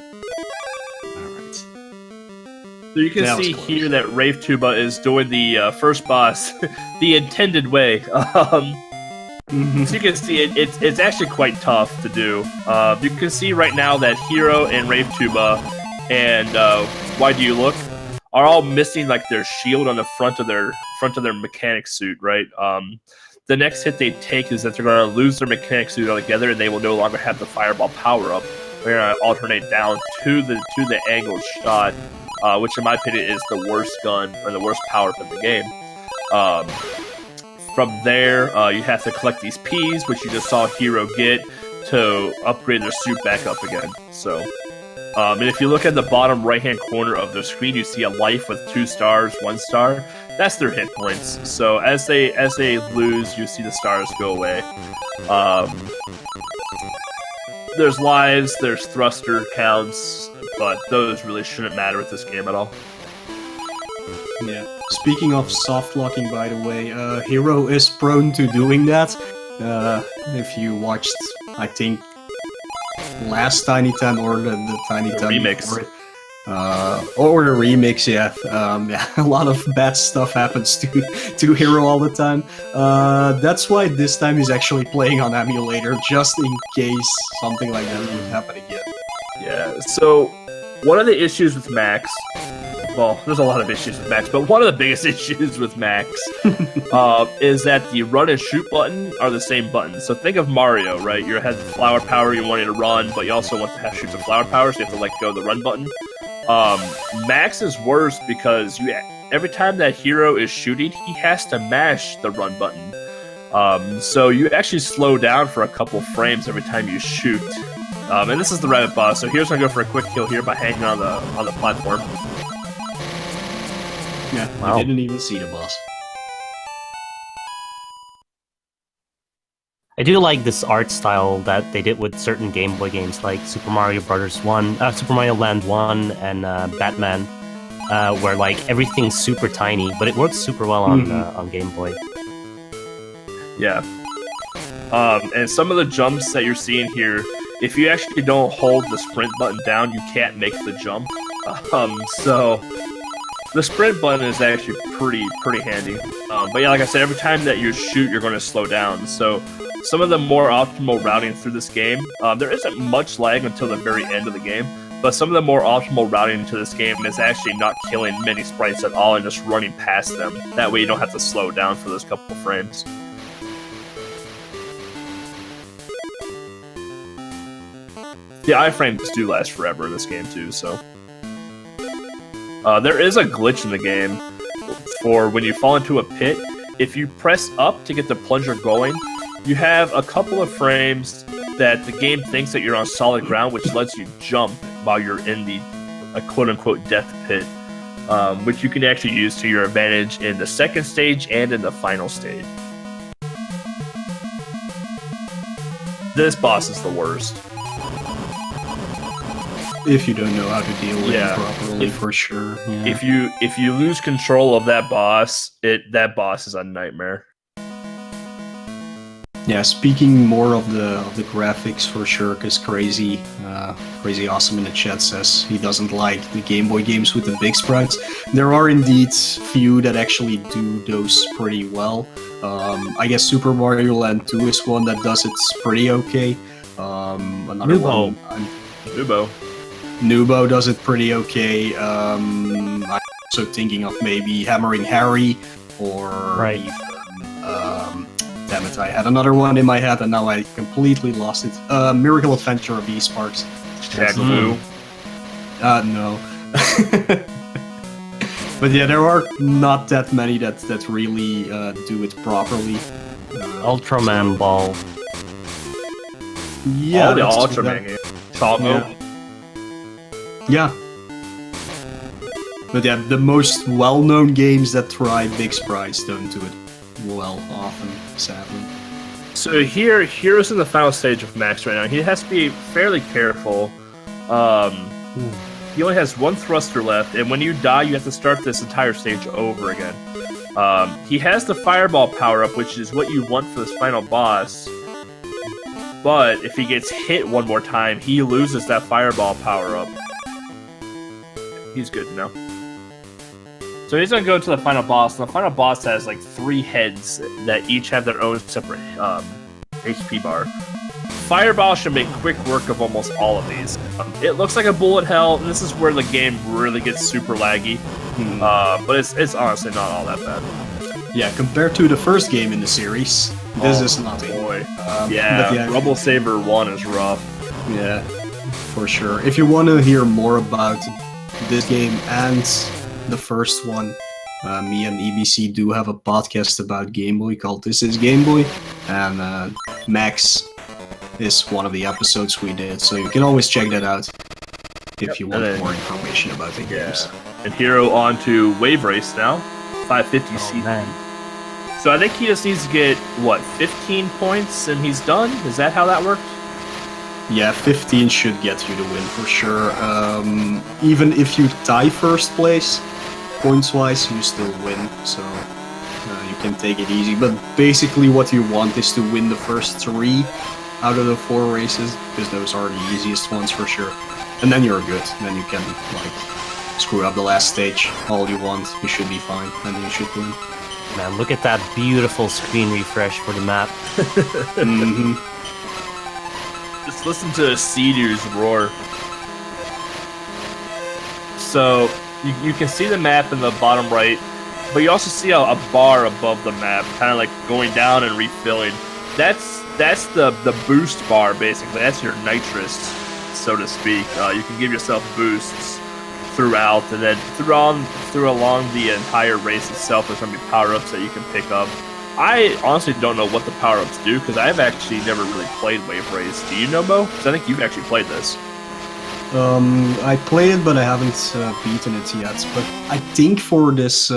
Alright. So you can see here that Rave Tuba is doing the first boss the intended way. So you can see it's actually quite tough to do. You can see right now that Hero and Rave Tuba and Why Do You Look are all missing like their shield on the front of their mechanic suit, right? The next hit they take is that they're going to lose their mechanic suit altogether, and they will no longer have the fireball power up. We're going to alternate down to the angled shot, which in my opinion is the worst gun or the worst power up in the game. From there, you have to collect these Ps, which you just saw Hero get to upgrade their suit back up again. So, and if you look at the bottom right-hand corner of the screen, you see a life with 2 stars, 1 star. That's their hit points. So as they lose, you see the stars go away. There's lives, there's thruster counts, but those really shouldn't matter with this game at all. Yeah. Speaking of soft locking, by the way, Hero is prone to doing that. If you watched, I think, last Tiny Tan or the Tiny Tan remix. Or the remix, yeah. A lot of bad stuff happens to Hero all the time. That's why this time he's actually playing on emulator, just in case something like that would happen again. Yeah, so one of the issues with Max, well, there's a lot of issues with Max, but one of the biggest issues with Max is that the run and shoot button are the same button. So think of Mario, right? You have the flower power, you want to run, but you also want to have shoots of flower power, so you have to let go of the run button. Max is worse because every time that Hero is shooting, he has to mash the run button. So you actually slow down for a couple frames every time you shoot. And this is the rabbit boss, so Hero's gonna go for a quick kill here by hanging on the platform. Yeah, wow. I didn't even see the boss. I do like this art style that they did with certain Game Boy games like Super Mario Brothers 1, Super Mario Land 1, and Batman, where like everything's super tiny, but it works super well on Game Boy. Yeah. And some of the jumps that you're seeing here, if you actually don't hold the sprint button down, you can't make the jump. So the sprint button is actually pretty handy. But yeah, like I said, every time that you shoot, you're going to slow down. So some of the more optimal routing through this game, there isn't much lag until the very end of the game, but some of the more optimal routing into this game is actually not killing many sprites at all and just running past them. That way you don't have to slow down for those couple of frames. The iframes do last forever in this game too, so. There is a glitch in the game for when you fall into a pit. If you press up to get the plunger going, you have a couple of frames that the game thinks that you're on solid ground, which lets you jump while you're in the quote-unquote death pit, which you can actually use to your advantage in the second stage and in the final stage. This boss is the worst. If you don't know how to deal with Yeah. it properly, for sure. Yeah. If you lose control of that boss, that boss is a nightmare. Yeah, speaking more of the graphics for sure, because Crazy Awesome in the chat says he doesn't like the Game Boy games with the big sprites. There are indeed few that actually do those pretty well. I guess Super Mario Land 2 is one that does it pretty okay. Another Nubo. one, Nubo. Nubo does it pretty okay. I'm also thinking of maybe Hammering Harry or Right. even, damn it, I had another one in my head and now I completely lost it. Miracle Adventure of E-Sparks. Jack Blue. No. But yeah, there are not that many that really do it properly. Ultraman Ball. Yeah, All the that's- Ultraman games. Choco. Yeah. But yeah, the most well-known games that try big sprites don't do it well often, sadly. So Hero's in the final stage of Max right now. He has to be fairly careful. He only has one thruster left, and when you die, you have to start this entire stage over again. He has the Fireball power-up, which is what you want for this final boss. But if he gets hit one more time, he loses that Fireball power-up. He's good now. So he's gonna go to the final boss, and the final boss has like 3 heads that each have their own separate HP bar. Fireball should make quick work of almost all of these. It looks like a bullet hell, and this is where the game really gets super laggy. But it's honestly not all that bad. Yeah, compared to the first game in the series, this Oh, is nothing. Boy. But Yeah, Rumble Saber 1 is rough. Yeah, for sure. If you want to hear more about this game and the first one, me and EBC do have a podcast about Game Boy called This Is Game Boy, and Max is one of the episodes we did, so you can always check that out if you want and then- more information about the games. And Hero on to Wave Race now. 550 Oh, CP. man. So I think he just needs to get, 15 points and he's done? Is that how that worked? Yeah, 15 should get you the win for sure. Even if you tie first place, points-wise, you still win, so you can take it easy. But basically what you want is to win the first 3 out of the 4 races, because those are the easiest ones for sure. And then you're good. Then you can, screw up the last stage all you want. You should be fine, and you should win. Man, look at that beautiful screen refresh for the map. Mhm. Just listen to Sea-Doo's roar. So, you can see the map in the bottom right, but you also see a bar above the map, kind of like going down and refilling. That's the boost bar, basically. That's your nitrous, so to speak. You can give yourself boosts throughout, and then along the entire race itself, there's going to be power-ups that you can pick up. I honestly don't know what the power-ups do, because I've actually never really played Wave Race. Do you know, Mo? Because I think you've actually played this. I played it, but I haven't beaten it yet. But I think for this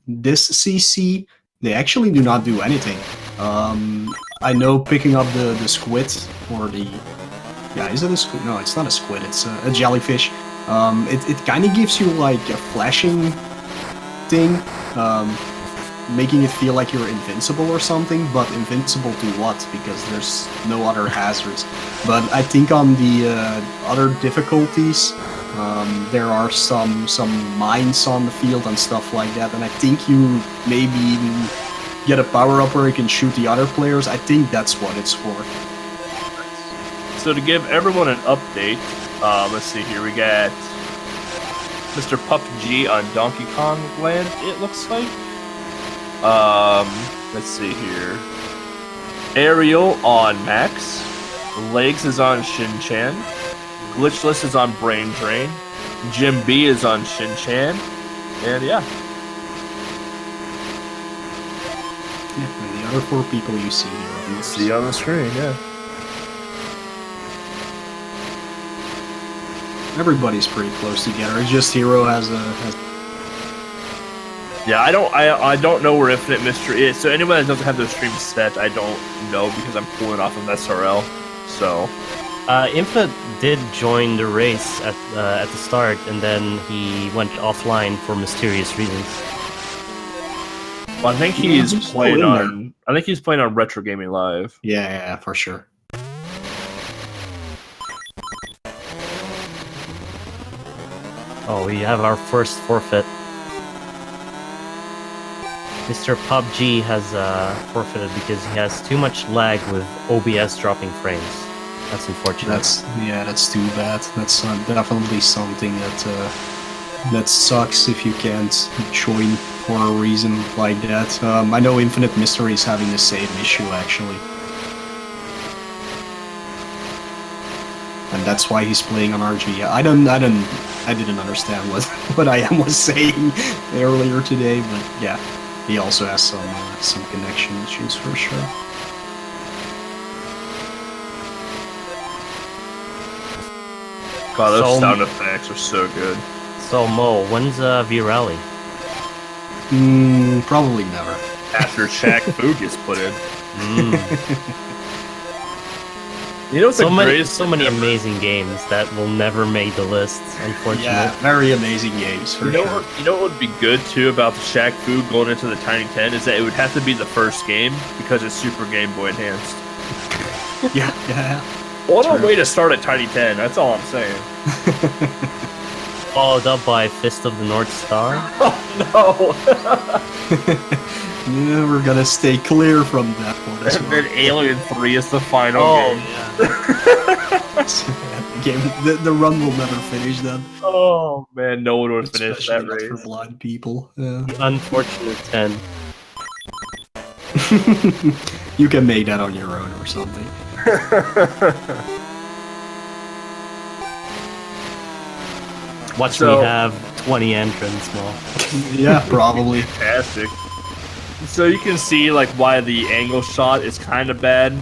CC, they actually do not do anything. I know picking up the squid, or the... Yeah, is it a squid? No, it's not a squid, it's a jellyfish. It kind of gives you like a flashing thing, making it feel like you're invincible or something, but invincible to what? Because there's no other hazards. But I think on the other difficulties, there are some mines on the field and stuff like that, and I think you maybe even get a power-up where you can shoot the other players. I think that's what it's for. So to give everyone an update, let's see here, we got Mr. Pup G on Donkey Kong Land, it looks like. Let's see here. Ariel on Max. Legs is on Shin Chan. Glitchless is on Brain Drain. Jim B is on Shin Chan. And yeah. And the other 4 people you see here. You see on the screen, yeah. Everybody's pretty close together. It's just Hero has a. Yeah, I don't know where Infinite Mystery is. So anyone that doesn't have those streams set, I don't know because I'm pulling off of SRL. So Infinite did join the race at the start, and then he went offline for mysterious reasons. well, I think he's playing on. I think he's playing on Retro Gaming Live. Yeah, for sure. Oh, we have our first forfeit. Mr. PUBG has forfeited because he has too much lag with OBS dropping frames. That's unfortunate. That's too bad. That's definitely something that sucks if you can't join for a reason like that. I know Infinite Mystery is having the same issue actually, and that's why he's playing on RG. I didn't understand what I was saying earlier today, but yeah. He also has some connection issues for sure. God, those sound effects are so good. So Mo, when's V-Rally? Probably never. After Shaq Fu gets put in. You know what's so many amazing games that will never make the list, unfortunately. Yeah, very amazing games for sure. You know what would be good too about the Shaq Fu going into the Tiny 10 is that it would have to be the first game because it's Super Game Boy enhanced. yeah. What a way to start a Tiny 10, that's all I'm saying. Followed up by Fist of the North Star. Oh no! Yeah, we're gonna stay clear from that one as And well. then Alien 3 is the final game. Yeah. The run will never finish then. Oh man, no one would finish Especially that not race. for blind people. Yeah. The unfortunate 10. You can make that on your own or something. Watch me have 20 entrants, Mo. Yeah, probably. Fantastic. So you can see like why the angle shot is kind of bad.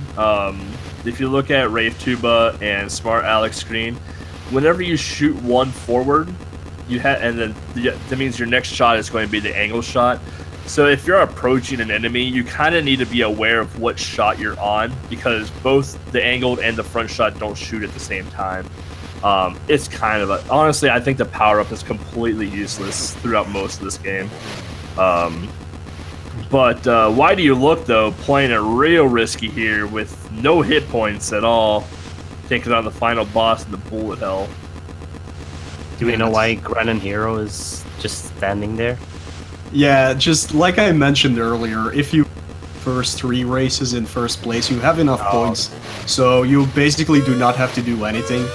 If you look at Rave Tuba and Smart Alex screen, whenever you shoot one forward, and then that means your next shot is going to be the angle shot. So if you're approaching an enemy, you kind of need to be aware of what shot you're on because both the angled and the front shot don't shoot at the same time. It's kind of honestly, I think the power up is completely useless throughout most of this game. But why do you look though playing it real risky here with no hit points at all, taking on the final boss in the bullet hell? Do we know why Grennan Hero is just standing there? Yeah, just like I mentioned earlier, if you first 3 races in first place, you have enough points, so you basically do not have to do anything.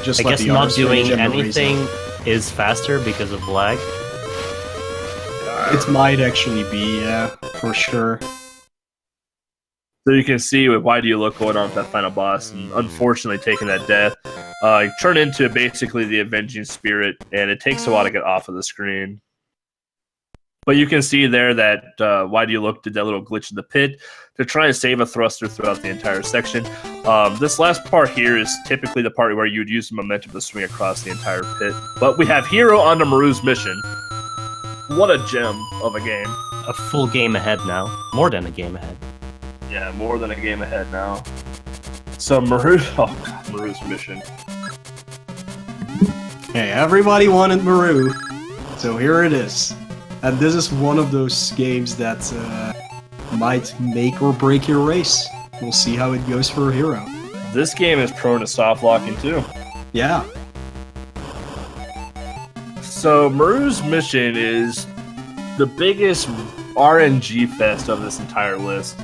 Just I let guess the not others finish doing and the race anything out. is faster because of lag. It might actually be, yeah, for sure. So you can see with why do you look going on with that final boss, and unfortunately taking that death, turn into basically the Avenging Spirit, and it takes a while to get off of the screen. But you can see there that Why Do You Look did that little glitch in the pit to try and save a thruster throughout the entire section. This last part here is typically the part where you would use the momentum to swing across the entire pit. But we have Hero on the Maru's mission. What a gem of a game. A full game ahead now. More than a game ahead. Yeah, more than a game ahead now. So Maru's mission. Hey, everybody wanted Maru, so here it is. And this is one of those games that might make or break your race. We'll see how it goes for Hero. This game is prone to soft locking too. Yeah. So Maru's mission is the biggest RNG fest of this entire list.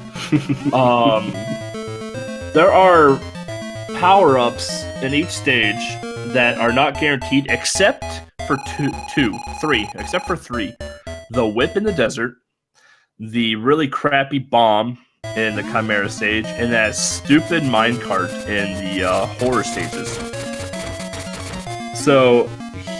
There are power-ups in each stage that are not guaranteed except for three. The whip in the desert, the really crappy bomb in the Chimera stage, and that stupid minecart in the horror stages. So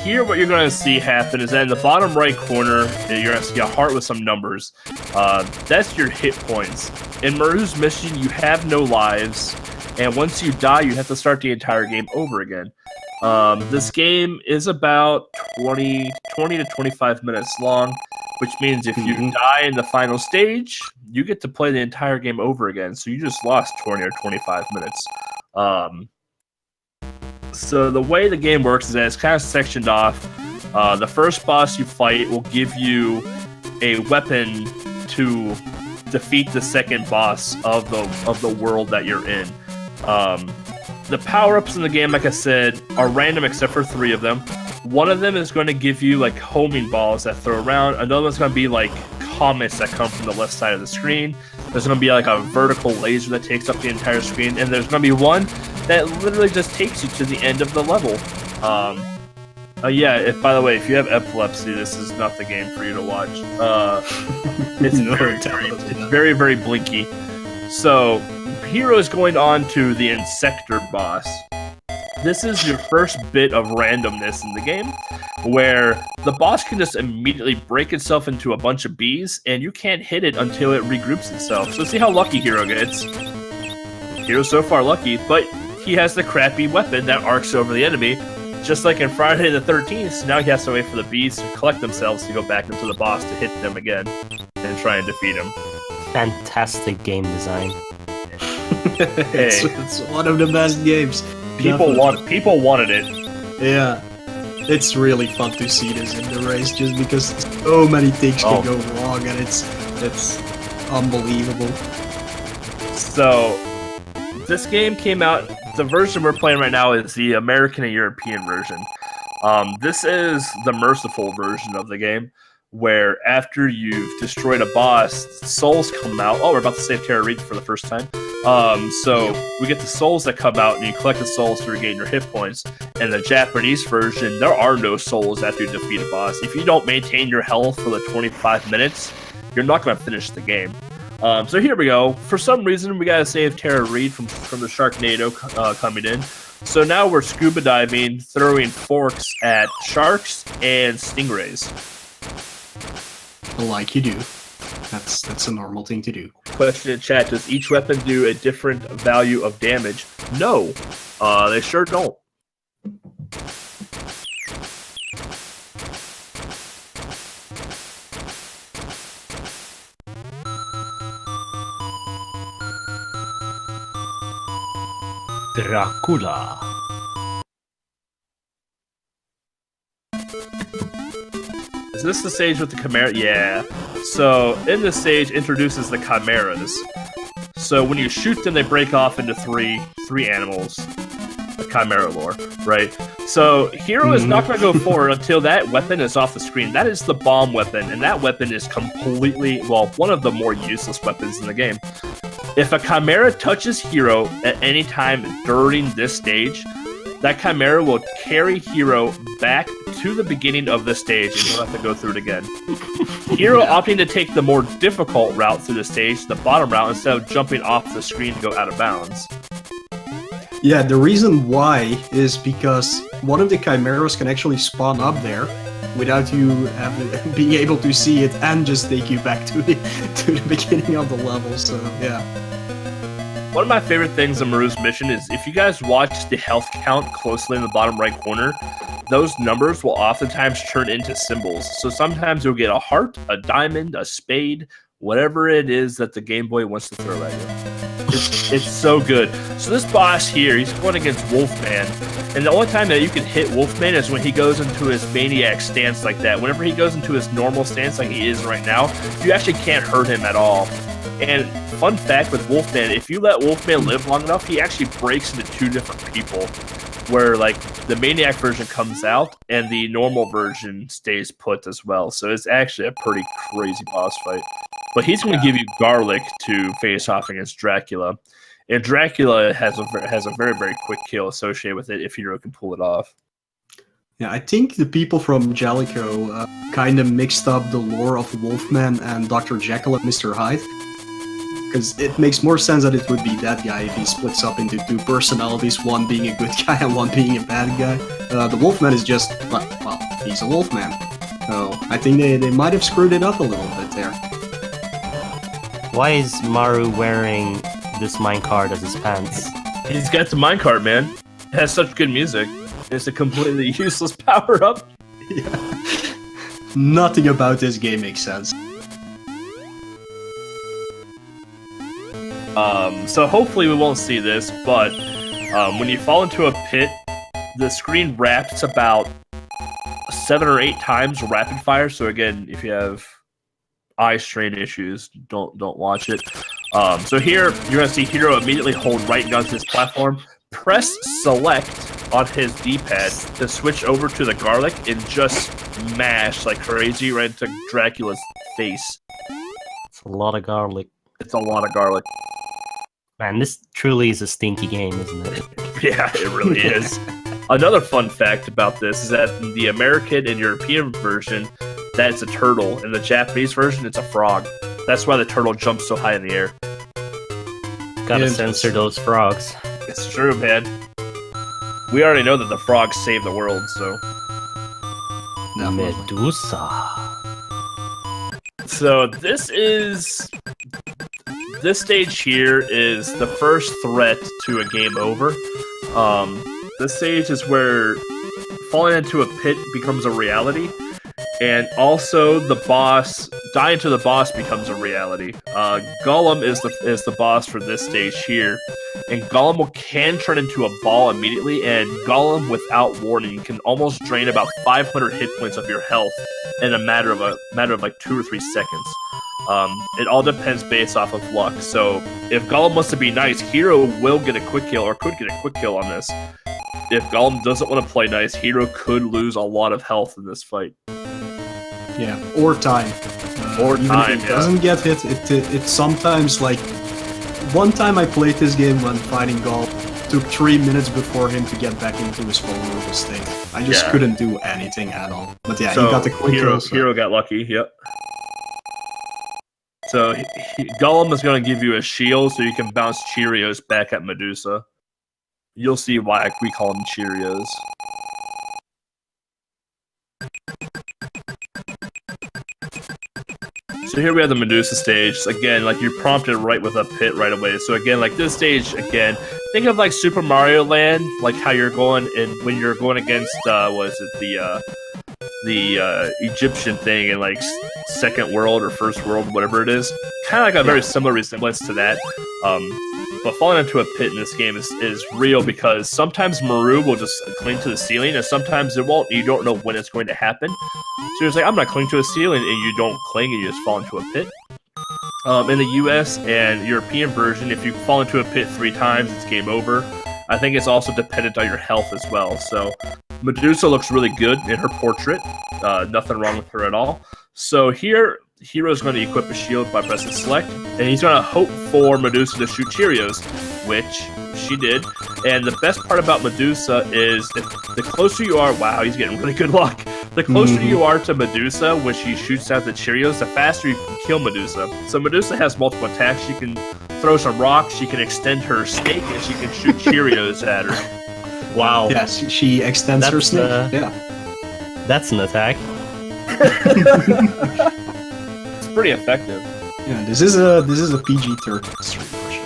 here what you're going to see happen is that in the bottom right corner, you're going to see a heart with some numbers. That's your hit points. In Maru's mission, you have no lives, and once you die, you have to start the entire game over again. This game is about 20 to 25 minutes long, which means if you die in the final stage, you get to play the entire game over again. So you just lost 20 or 25 minutes. So the way the game works is that it's kind of sectioned off. The first boss you fight will give you a weapon to defeat the second boss of the world that you're in. The power-ups in the game, like I said, are random except for 3 of them. One of them is going to give you like homing balls that throw around. Another one's going to be like comets that come from the left side of the screen. There's going to be like a vertical laser that takes up the entire screen, and there's going to be one that literally just takes you to the end of the level. Yeah, by the way, if you have epilepsy, this is not the game for you to watch. It's very, very blinky. So, Hero is going on to the Insector boss. This is your first bit of randomness in the game, where the boss can just immediately break itself into a bunch of bees, and you can't hit it until it regroups itself. So see how lucky Hero gets. Hero's so far lucky, but he has the crappy weapon that arcs over the enemy. Just like in Friday the 13th, now he has to wait for the bees to collect themselves to go back into the boss to hit them again and try and defeat him. Fantastic game design. Hey, it's one of the best games. People wanted it. Yeah. It's really fun to see this in the race just because so many things can go wrong and it's unbelievable. So, this game came out, the version we're playing right now is the American and European version. This is the merciful version of the game, where after you've destroyed a boss, souls come out. Oh, we're about to save Tara Reid for the first time. So we get the souls that come out, and you collect the souls to regain your hit points. In the Japanese version, there are no souls after you defeat a boss. If you don't maintain your health for the 25 minutes, you're not going to finish the game. So here we go. For some reason, we gotta save Tara Reid from the Sharknado coming in. So now we're scuba diving, throwing forks at sharks and stingrays. Like you do. That's a normal thing to do. Question in chat: does each weapon do a different value of damage? No, they sure don't. Dracula. Is this the stage with the Chimera? Yeah. So, in this stage, introduces the Chimeras. So, when you shoot them, they break off into three animals. The Chimera lore, right? So, Hero is not going to go forward until that weapon is off the screen. That is the bomb weapon, and that weapon is completely, well, one of the more useless weapons in the game. If a Chimera touches Hero at any time during this stage, that Chimera will carry Hero back to the beginning of the stage, and you'll have to go through it again. Hero opting to take the more difficult route through the stage, the bottom route, instead of jumping off the screen to go out of bounds. Yeah, the reason why is because one of the Chimeras can actually spawn up there without you being able to see it and just take you back to the beginning of the level, so yeah. One of my favorite things in Maru's mission is if you guys watch the health count closely in the bottom right corner, those numbers will oftentimes turn into symbols. So sometimes you'll get a heart, a diamond, a spade, whatever it is that the Game Boy wants to throw at you. It's so good. So this boss here, he's going against Wolfman. And the only time that you can hit Wolfman is when he goes into his maniac stance like that. Whenever he goes into his normal stance like he is right now, you actually can't hurt him at all. And fun fact with Wolfman, if you let Wolfman live long enough, he actually breaks into 2 different people. Where like the Maniac version comes out and the normal version stays put as well. So it's actually a pretty crazy boss fight. But he's going to give you garlic to face off against Dracula. And Dracula has a very, very quick kill associated with it if Hero can pull it off. Yeah, I think the people from Jellicoe kind of mixed up the lore of Wolfman and Dr. Jekyll and Mr. Hyde. Because it makes more sense that it would be that guy if he splits up into two personalities, one being a good guy and one being a bad guy. The Wolfman is just, well, he's a Wolfman. So I think they might have screwed it up a little bit there. Why is Maru wearing this minecart as his pants? He's got the minecart, man. It has such good music. It's a completely useless power-up. Yeah. Nothing about this game makes sense. So hopefully we won't see this, but when you fall into a pit, the screen wraps about 7 or 8 times rapid fire. So again, if you have eye strain issues, don't watch it. So here you're gonna see Hero immediately hold right down to this platform, press select on his D-pad to switch over to the garlic and just mash like crazy right into Dracula's face. It's a lot of garlic. It's a lot of garlic. Man, this truly is a stinky game, isn't it? Yeah, it really is. Another fun fact about this is that in the American and European version, that's a turtle. In the Japanese version, it's a frog. That's why the turtle jumps so high in the air. Gotta censor those frogs. It's true, man. We already know that the frogs save the world, so... Medusa. So this stage here is the first threat to a game over. This stage is where falling into a pit becomes a reality, and also the boss, dying to the boss becomes a reality. Gollum is the boss for this stage here, and Gollum can turn into a ball immediately, and Gollum, without warning, can almost drain about 500 hit points of your health in a matter of like 2 or 3 seconds. It all depends based off of luck. So if Gollum wants to be nice, Hero will get a quick kill or could get a quick kill on this. If Gollum doesn't want to play nice, Hero could lose a lot of health in this fight. Yeah, or time. Or even time, if it doesn't get hit, it sometimes, like... One time I played this game when fighting Gollum, took 3 minutes before him to get back into his vulnerable state. I just couldn't do anything at all. But yeah, so he got the quick kill. So. Hero got lucky, yep. So Gollum is going to give you a shield so you can bounce Cheerios back at Medusa. You'll see why we call them Cheerios. So here we have the Medusa stage. Again, like you're prompted right with a pit right away. So again, like this stage, again, think of like Super Mario Land, like how you're going and when you're going against the Egyptian thing in like Second World or First World, whatever it is. Kind of like a very similar resemblance to that. But falling into a pit in this game is real because sometimes Maru will just cling to the ceiling and sometimes it won't. You don't know when it's going to happen. So you're just like, I'm not clinging to a ceiling, and you don't cling and you just fall into a pit. In the US and European version, if you fall into a pit 3 times, it's game over. I think it's also dependent on your health as well. So Medusa looks really good in her portrait. Nothing wrong with her at all. So here, Hero's going to equip a shield by pressing select, and he's going to hope for Medusa to shoot Cheerios, which she did. And the best part about Medusa is if the closer you are, wow, he's getting really good luck. The closer you are to Medusa when she shoots out the Cheerios, the faster you can kill Medusa. So Medusa has multiple attacks. She can throw some rocks, she can extend her snake, and she can shoot Cheerios at her. Wow. Yes, she extends her snake. Yeah. That's an attack. It's pretty effective. Yeah, this is a PG-13 stream version.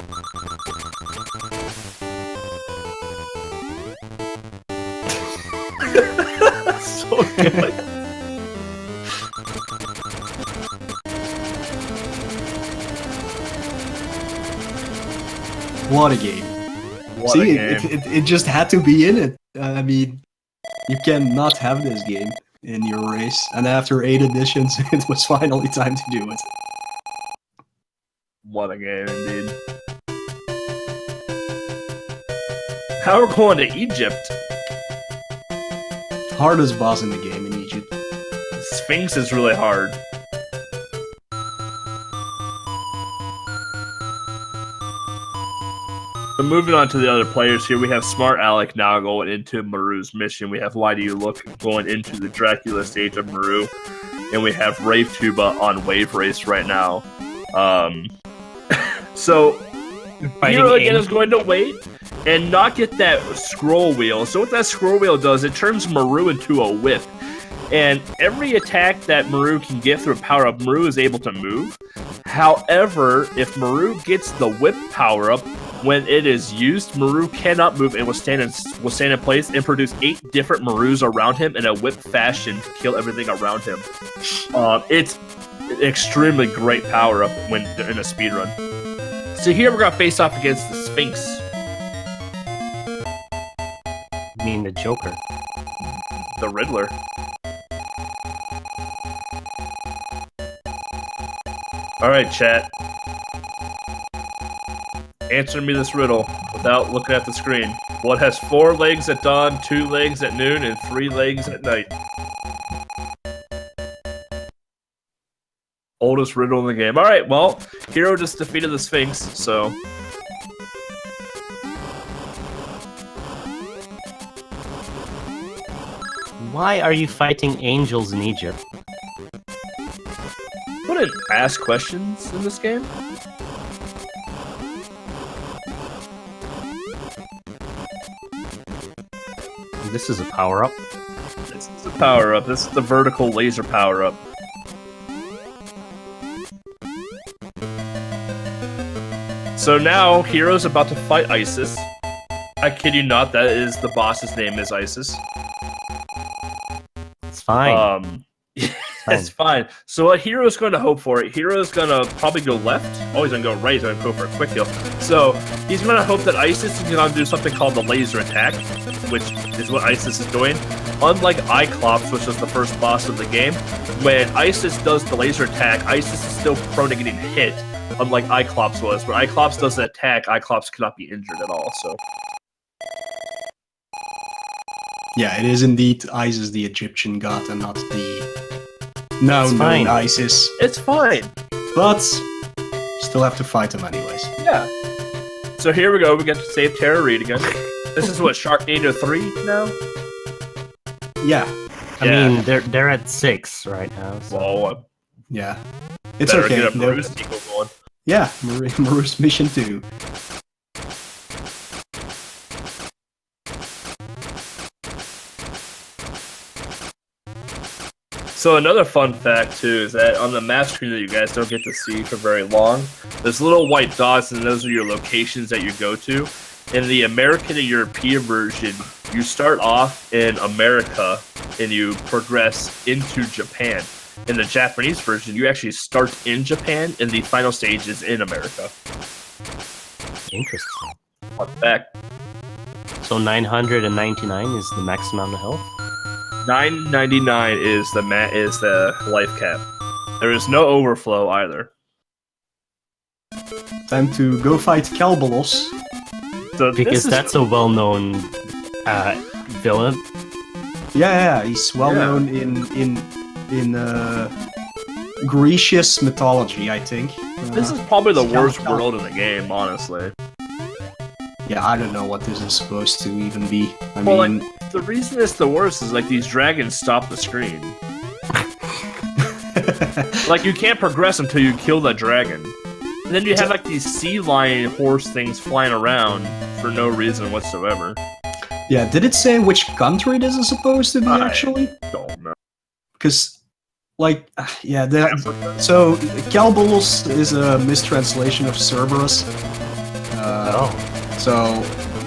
So good. What a game. What See, a game. it just had to be in it. I mean, you cannot have this game in your race. And after 8 editions, it was finally time to do it. What a game, indeed. How we're going to Egypt? Hardest boss in the game in Egypt. Sphinx is really hard. So moving on to the other players here, we have Smart Alec now going into Maru's mission. We have Why Do You Look going into the Dracula stage of Maru. And we have Rave Tuba on Wave Race right now. So Fighting Hero again Angel. is going to wait and not get that scroll wheel. So what that scroll wheel does, it turns Maru into a whip. And every attack that Maru can get through a power-up, Maru is able to move. However, if Maru gets the whip power-up, when it is used, Maru cannot move and will stand in place and produce 8 different Marus around him in a whip fashion to kill everything around him. It's an extremely great power-up when in a speedrun. So here we're gonna face off against the Sphinx. I mean the Joker. The Riddler. Alright, chat. Answer me this riddle without looking at the screen. What has 4 legs at dawn, 2 legs at noon, and 3 legs at night? Oldest riddle in the game. Alright, well, Hero just defeated the Sphinx, so... Why are you fighting angels in Egypt? Wouldn't ask questions in this game? This is a power-up. This is a power-up. This is the vertical laser power-up. So now, Hero's about to fight Isis. I kid you not, that is the boss's name is Isis. It's fine. It's fine. So what Hero's going to hope for, Hero's going to probably go left. Oh, he's going to go right. He's going to go for a quick kill. So he's going to hope that Isis is going to do something called the laser attack, which is what Isis is doing. Unlike Iclops, which was the first boss of the game, when Isis does the laser attack, Isis is still prone to getting hit, unlike Iclops was. When Iclops does an attack, Iclops cannot be injured at all. So Yeah, it is indeed Isis the Egyptian god and not the known Isis. it's fine. But still have to fight him anyways. Yeah. So here we go. We get to save Tara Reid again. This is what, Sharknado 3 now? Yeah. I mean, they're at 6 right now. So. Well, Yeah. It's better okay. get a No- Maru's sequel going. Yeah, Maru's mission 2. So another fun fact too is that on the map screen that you guys don't get to see for very long, there's little white dots and those are your locations that you go to. In the American and European version, you start off in America and you progress into Japan. In the Japanese version, you actually start in Japan and the final stage is in America. Interesting. Fun fact. So 999 is the max amount of health? 999 is the life cap. There is no overflow either. Time to go fight Calbalos. So Because that's a well-known villain. Yeah, he's well known in Grecian mythology, I think. This is probably the Cal- worst Cal- world in the game, honestly. Yeah, I don't know what this is supposed to even be. I Well, mean, like, the reason it's the worst is, like, these dragons stop the screen. Like, you can't progress until you kill that dragon. And then you have, like, these sea lion horse things flying around for no reason whatsoever. yeah, did it say which country this is supposed to be, actually? Don't know. Because, like, yeah, so Calbalos is a mistranslation of Cerberus. So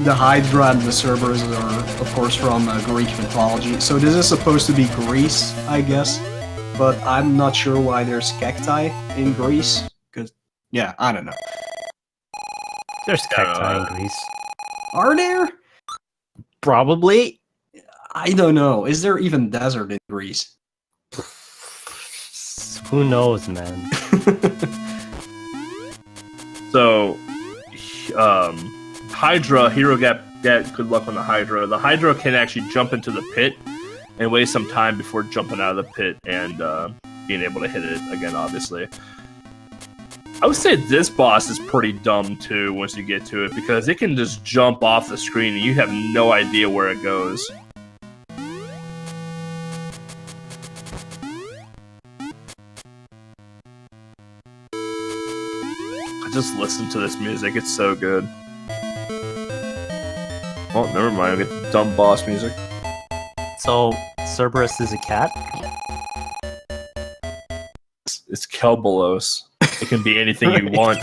the Hydra and the Cerberus are, of course, from Greek mythology. So this is supposed to be Greece, I guess. But I'm not sure why there's cacti in Greece. Because, yeah, I don't know. There's cacti in Greece. Are there? Probably. I don't know. Is there even desert in Greece? Who knows, man? So, Hydra, Hero get good luck on the Hydra. The Hydra can actually jump into the pit and waste some time before jumping out of the pit and being able to hit it again, obviously. I would say this boss is pretty dumb too once you get to it because it can just jump off the screen and you have no idea where it goes. just listen to this music. It's so good. Oh, never mind. I get the dumb boss music. So Cerberus is a cat? It's Kelbolos. It can be anything you want.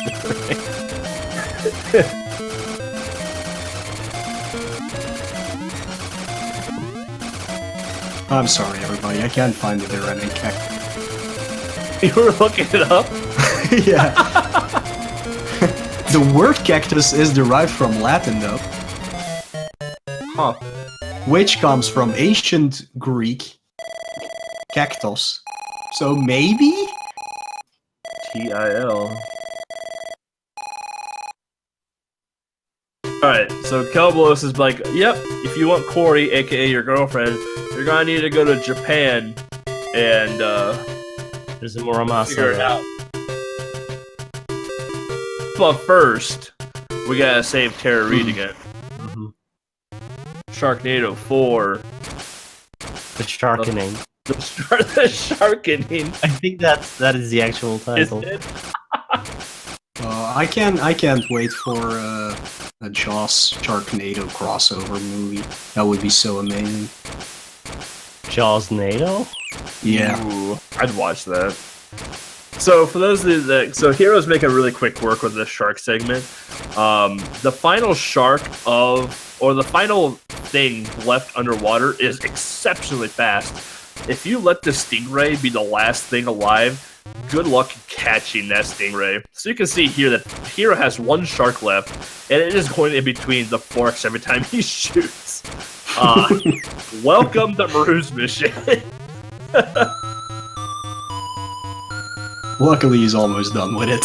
I'm sorry, everybody. I can't find the Iranian cactus. You were looking it up? Yeah. The word cactus is derived from Latin, though. Huh. Which comes from ancient Greek cactus. So maybe? T-I-L. Alright, so Kelbolos is like, yep, if you want Corey, aka your girlfriend, you're gonna need to go to Japan and There's a Muramasa. figure it out. But first, we gotta save Tara Reid again. Mhm. Sharknado 4. The Sharkening. The Sharkening. I think that is the actual Is title. it? I can't wait for a Jaws Sharknado crossover movie. That would be so amazing. Jaws NATO? Yeah. Ooh, I'd watch that. So for those of you that, so Heroes making really quick work with this shark segment. The final shark or the final thing left underwater is exceptionally fast. If you let the stingray be the last thing alive, good luck catching that stingray. So you can see here that Hero has one shark left, and it is going in between the forks every time he shoots. Welcome to Maru's mission. Luckily, he's almost done with it.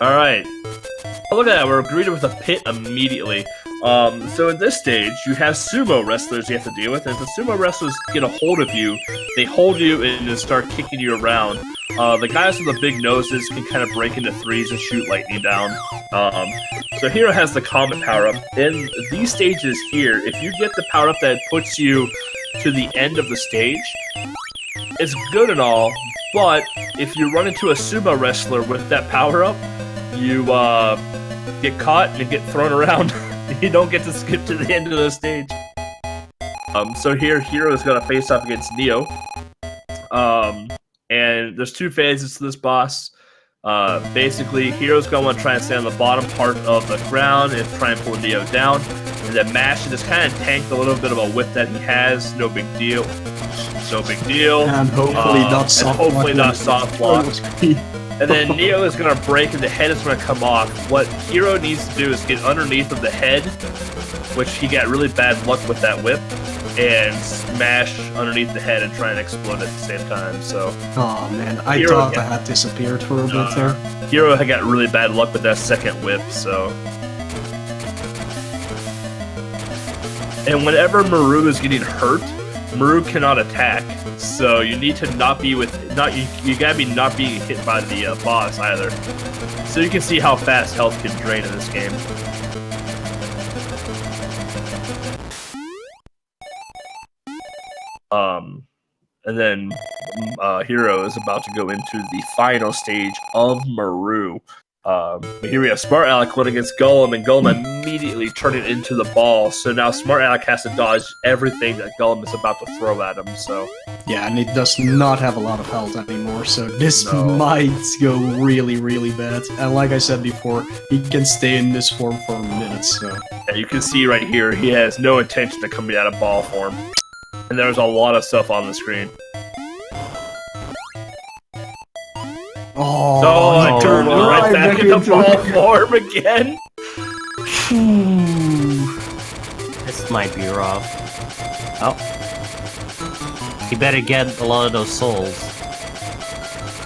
Alright. Oh, look at that, we're greeted with a pit immediately. So at this stage, you have sumo wrestlers you have to deal with, and if the sumo wrestlers get a hold of you, they hold you and then start kicking you around. The guys with the big noses can kind of break into threes and shoot lightning down. So Hero has the Comet power-up. In these stages here, if you get the power-up that puts you to the end of the stage, it's good and all, but if you run into a sumo wrestler with that power-up, you get caught and get thrown around. You don't get to skip to the end of the stage. So here, Hero is going to face off against Neo. And there's two phases to this boss. Basically, Hero's going to want to try and stay on the bottom part of the ground and try and pull Neo down. And then Mash and just kind of tank a little bit of a whip that he has. No big deal. No big deal. And hopefully not soft and hopefully block. not soft block. And then Neo is going to break and the head is going to come off. What Hero needs to do is get underneath of the head, which he got really bad luck with that whip, and smash underneath the head and try and explode at the same time. So Oh man, I Hero, thought yeah. I had disappeared for a bit there. Hero had got really bad luck with that second whip, so. And whenever Maru is getting hurt, Maru cannot attack. So you need to not be with you gotta be not being hit by the boss either. So you can see how fast health can drain in this game. And then Hero is about to go into the final stage of Maru. Here we have Smart Alec going against Gollum, and Gollum immediately turned it into the ball. So now Smart Alec has to dodge everything that Gollum is about to throw at him. So Yeah, and it does not have a lot of health anymore, so this No. might go really, really bad. And like I said before, he can stay in this form for minutes, so... yeah, you can see right here, he has no intention of coming out of ball form. And there's a lot of stuff on the screen. Oh, he turned right back into ball form again. This might be rough. Oh. He better get a lot of those souls.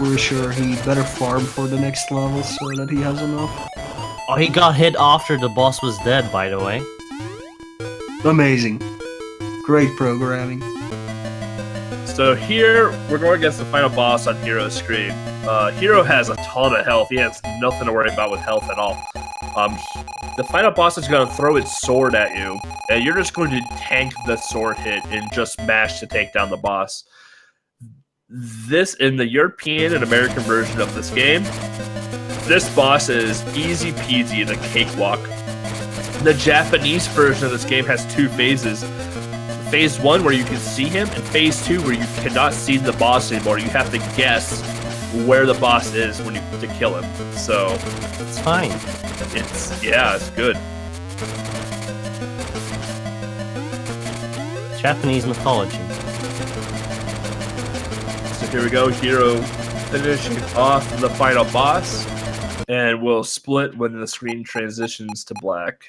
We're sure he better farm for the next level so that he has enough. Oh, he got hit after the boss was dead, by the way. Amazing. Great programming. So here, we're going against the final boss on Hero's screen. Hero has a ton of health. He has nothing to worry about with health at all. The final boss is going to throw its sword at you, and you're just going to tank the sword hit and just mash to take down the boss. this in the European and American version of this game, this boss is easy peasy, the cakewalk. The Japanese version of this game has 2 phases. Phase 1 where you can see him, and Phase 2 where you cannot see the boss anymore. You have to guess where the boss is when you to kill him. So It's fine. it's good. Japanese mythology. So here we go, Hero finishing off the final boss, and we'll split when the screen transitions to black.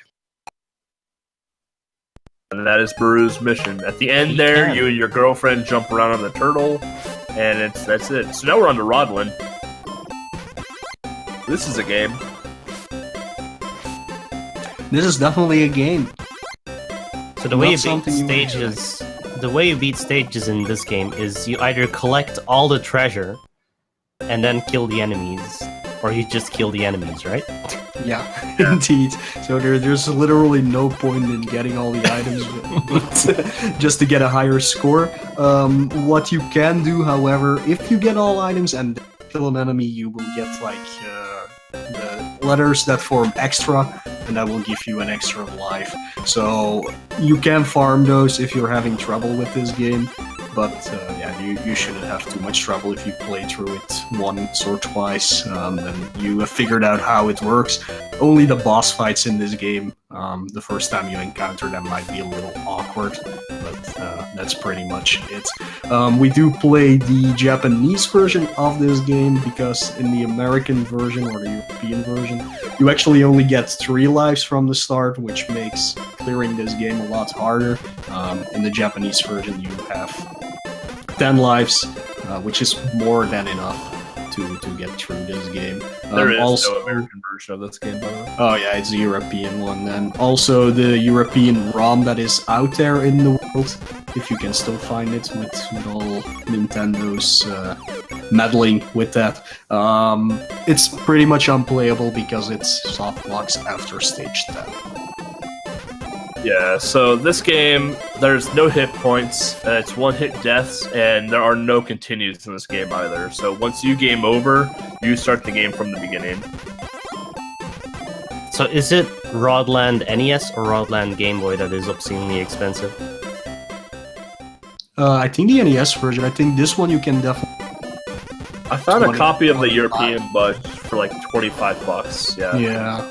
And that is Baru's mission. At the end there, you and your girlfriend jump around on the turtle, and that's it. So now we're on to Rodland. This is a game. This is definitely a game. So the way you Not beat something you would stages in this game is you either collect all the treasure and then kill the enemies, or you just kill the enemies, right? Yeah, indeed. So there's literally no point in getting all the items but just to get a higher score. What you can do, however, if you get all items and kill an enemy, you will get like the letters that form extra, and that will give you an extra life. So you can farm those if you're having trouble with this game. But yeah, you shouldn't have too much trouble if you play through it once or twice. Then you have figured out how it works. Only the boss fights in this game, the first time you encounter them, might be a little awkward, but that's pretty much it. We do play the Japanese version of this game because in the American version or the European version, you actually only get 3 lives from the start, which makes clearing this game a lot harder. In the Japanese version, you have 10 lives, which is more than enough to get through this game. There is also, no American version of this game, by the way. Oh yeah, it's a European one. And also the European ROM that is out there in the world, if you can still find it with all Nintendo's meddling with that. It's pretty much unplayable because it's soft blocks after stage 10. Yeah, so this game, there's no hit points, it's 1-hit deaths, and there are no continues in this game either. So once you game over, you start the game from the beginning. So is it Rodland NES or Rodland Game Boy that is obscenely expensive? I think the NES version, I think this one you can definitely... I found a 20, copy of the 25. European bud for like $25. Yeah. Yeah.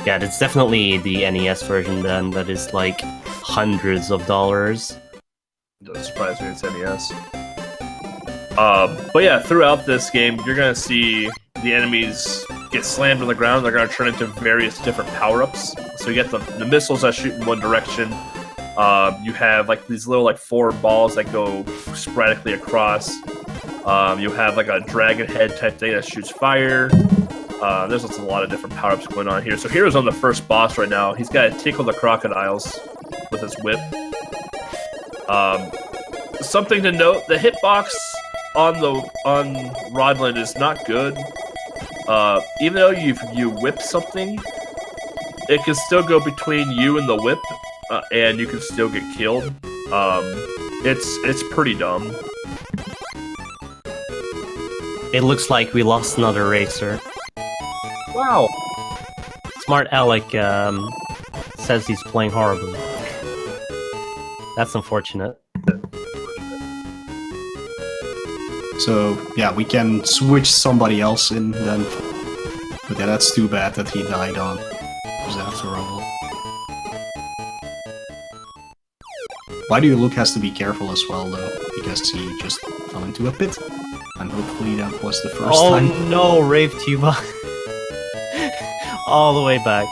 Yeah, it's definitely the NES version then that is like hundreds of dollars. Doesn't surprise me, it's NES. But yeah, throughout this game, you're gonna see the enemies get slammed on the ground. They're gonna turn into various different power-ups. So you get the missiles that shoot in one direction. You have like these little like 4 balls that go sporadically across. You have like a dragon head type thing that shoots fire. There's a lot of different power-ups going on here. So Hero's on the first boss right now. He's got to tickle the crocodiles with his whip. Something to note, the hitbox on Rodland is not good. Even though you whip something, it can still go between you and the whip, and you can still get killed. It's pretty dumb. It looks like we lost another racer. Wow. Smart Alec says he's playing horribly. That's unfortunate. So, yeah, we can switch somebody else in then. But yeah, that's too bad that he died on. Because after all... Why do you look has to be careful as well, though? Because he just fell into a pit. And hopefully that was the first time. Oh no, Rave Tuba! All the way back.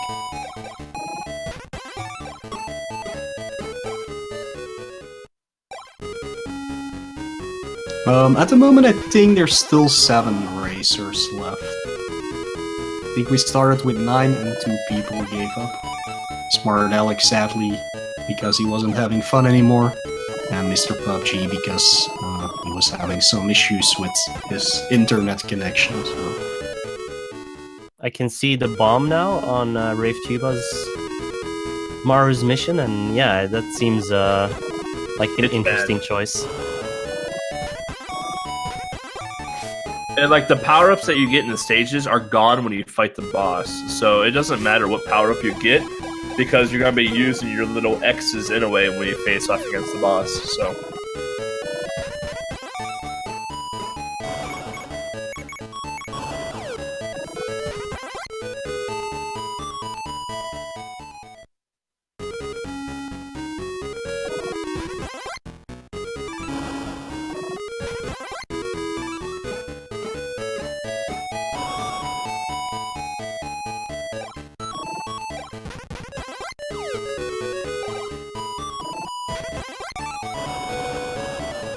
At the moment, I think there's still 7 racers left. I think we started with 9 and 2 people gave up. Smart Alex, sadly, because he wasn't having fun anymore. And Mr. PUBG because he was having some issues with his internet connection. So. I can see the bomb now on Rave Tuba's Maru's mission, and yeah, that seems like an interesting choice. And like the power-ups that you get in the stages are gone when you fight the boss. So it doesn't matter what power-up you get because you're gonna be using your little X's anyway when you face off against the boss. So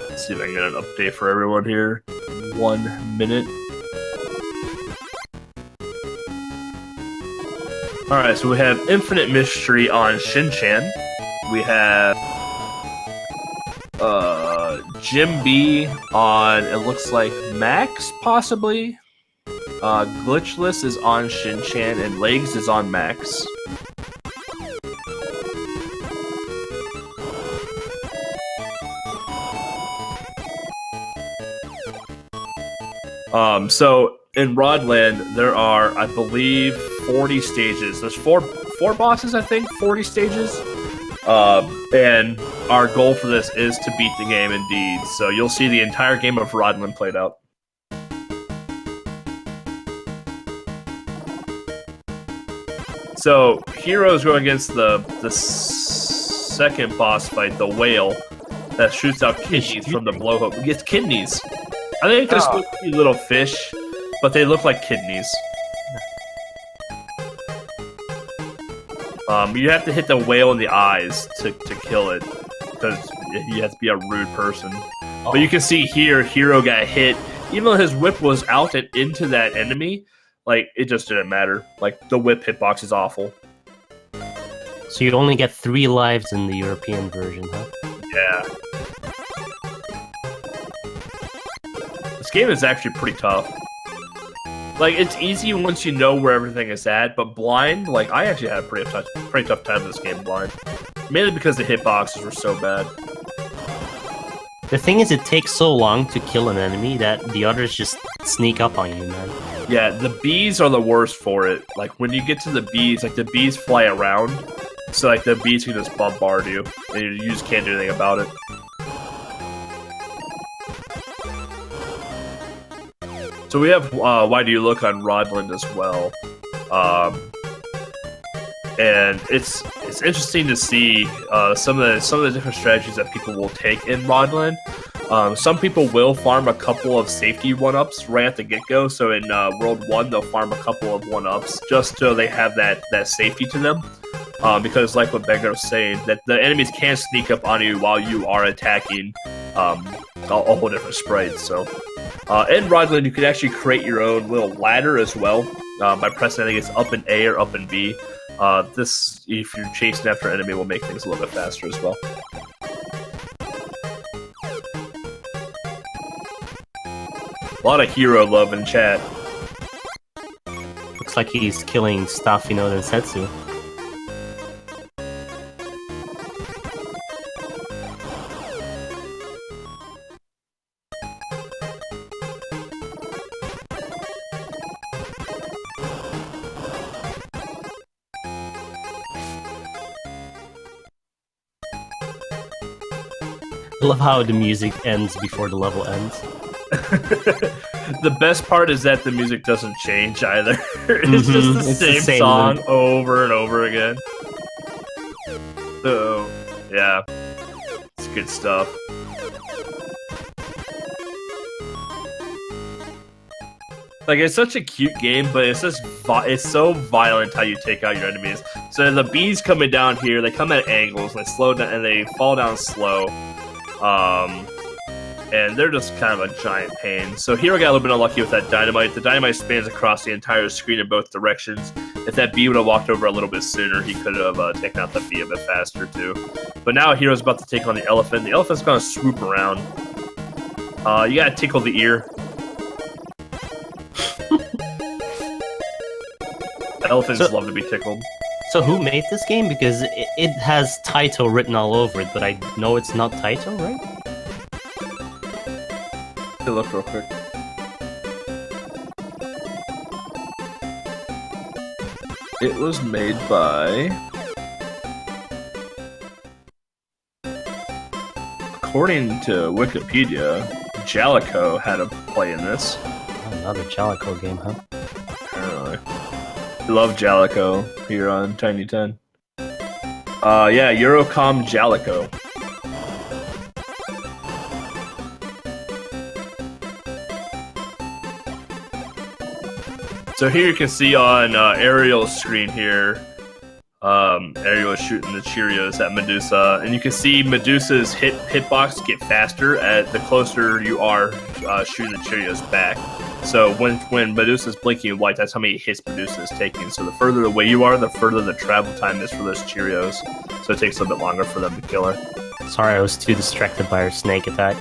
let's see if I can get an update for everyone here. 1 minute. Alright, so we have Infinite Mystery on Shinchan. We have Jim B on, it looks like Max, possibly. Glitchless is on Shinchan, and Legs is on Max. So in Rodland, there are, I believe, 40 stages. There's four bosses, I think, 40 stages. And our goal for this is to beat the game indeed. So you'll see the entire game of Rodland played out. So Hero's going against the second boss fight, the whale, that shoots out kidneys from the blowhole. It gets kidneys. I think they're supposed to be little fish, but they look like kidneys. You have to hit the whale in the eyes to kill it, because you have to be a rude person. Oh. But you can see here, Hero got hit. Even though his whip was out and into that enemy, like, it just didn't matter. Like, the whip hitbox is awful. So you only get 3 lives in the European version, huh? Yeah. This game is actually pretty tough. Like, it's easy once you know where everything is at, but blind, like, I actually had a pretty tough time with this game blind. Mainly because the hitboxes were so bad. The thing is, it takes so long to kill an enemy that the others just sneak up on you, man. Yeah, the bees are the worst for it. Like, when you get to the bees, like, the bees fly around, so, like, the bees can just bombard you, and you just can't do anything about it. So we have Why Do You Look on Rodland as well. And it's interesting to see some of the different strategies that people will take in Rodland. Some people will farm a couple of safety 1-ups right at the get-go. So in World 1, they'll farm a couple of 1-ups just so they have that safety to them. Because like what Beggar was saying, that the enemies can sneak up on you while you are attacking a whole different sprites. So in Rodland, you can actually create your own little ladder as well by pressing, I think it's up and A or up and B. This, if you're chasing after an enemy, will make things a little bit faster as well. A lot of Hero love in chat. Looks like he's killing Stafino and Setsu. I love how the music ends before the level ends. The best part is that the music doesn't change either. It's just the same song over and over again. So, yeah. It's good stuff. Like, it's such a cute game, but it's just it's so violent how you take out your enemies. So the bees coming down here, they come at angles, and they slow down, and they fall down slow. And they're just kind of a giant pain. So Hero got a little bit unlucky with that dynamite. The dynamite spans across the entire screen in both directions. If that bee would have walked over a little bit sooner, he could have taken out the bee a bit faster too. But now Hero's about to take on the elephant. The elephant's gonna swoop around. You gotta tickle the ear. Elephants love to be tickled. So who made this game? Because it has Taito written all over it, but I know it's not Taito, right? Look real quick. It was made by... According to Wikipedia, Jalico had a play in this. Another Jalico game, huh? Apparently. Love Jalico here on Tiny 10. Yeah, Eurocom Jalico. So here you can see on Ariel's screen here, Ariel is shooting the Cheerios at Medusa, and you can see Medusa's hitbox get faster the closer you are shooting the Cheerios back. So when Medusa's blinking white, that's how many hits Medusa is taking. So the further away you are, the further the travel time is for those Cheerios. So it takes a little bit longer for them to kill her. Sorry, I was too distracted by her snake attack.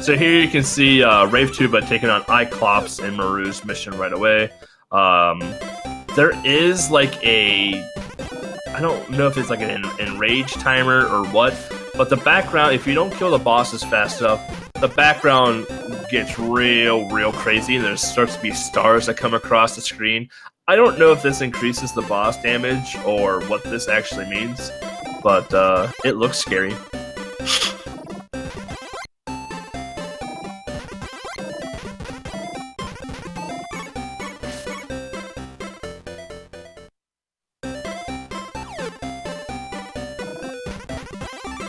So here you can see Rave Tuba taking on Iclops in Maru's mission right away. There is like I don't know if it's like an enrage timer or what, but the background, if you don't kill the bosses fast enough, the background gets real crazy and there starts to be stars that come across the screen. I don't know if this increases the boss damage or what this actually means, but it looks scary.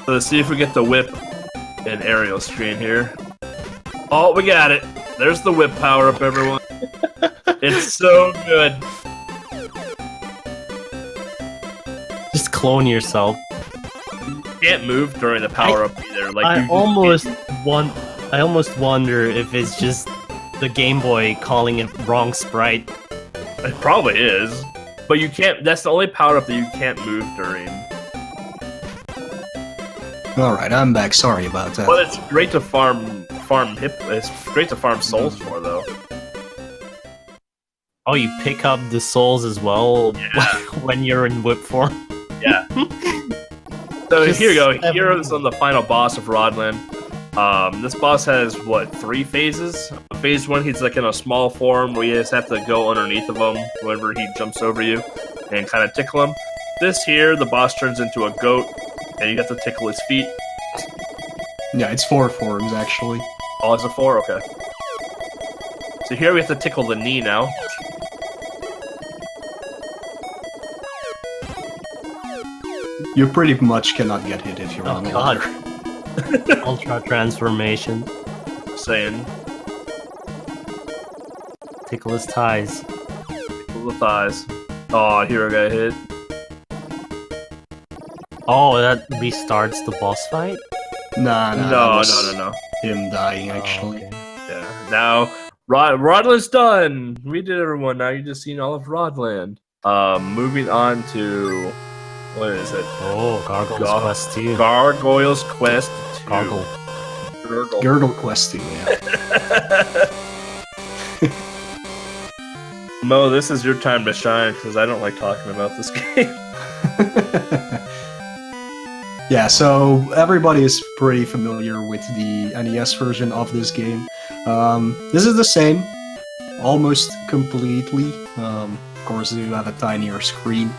So let's see if we get the whip in Ariel's screen here. Oh, we got it. There's the whip power up, everyone. It's so good. Just clone yourself. You can't move during the power up either. Like I almost wonder if it's just the Game Boy calling it wrong sprite. It probably is, but you can't. That's the only power up that you can't move during. Alright, I'm back. Sorry about that. But it's great to farm It's great to farm souls for, though. Oh, you pick up the souls as well when you're in whip form? Yeah. So Just here you go. Here's on the final boss of Rodland. This boss has, what, 3 phases? Phase 1, he's like in a small form where you just have to go underneath of him whenever he jumps over you and kind of tickle him. This here, the boss turns into a goat, and you have to tickle his feet. Yeah, it's 4 forms, actually. Oh, it's a 4? Okay. So here we have to tickle the knee now. You pretty much cannot get hit if you're on the God. ladder. Ultra transformation. Saying, Tickle his ties. tickle the thighs. Oh, here I got hit. Oh, that restarts the boss fight? Nah, No, that was no. him dying, actually. Oh, okay. Yeah. Now, Rodland's done. We did everyone. Now you just seen all of Rodland. Moving on to what is it? Oh, Gargoyle's Quest 2. Gargoyle's Quest 2. Gargle. Girdle questing, yeah. Mo, this is your time to shine because I don't like talking about this game. Yeah, so everybody is pretty familiar with the NES version of this game. This is the same, almost completely. Of course, you have a tinier screen,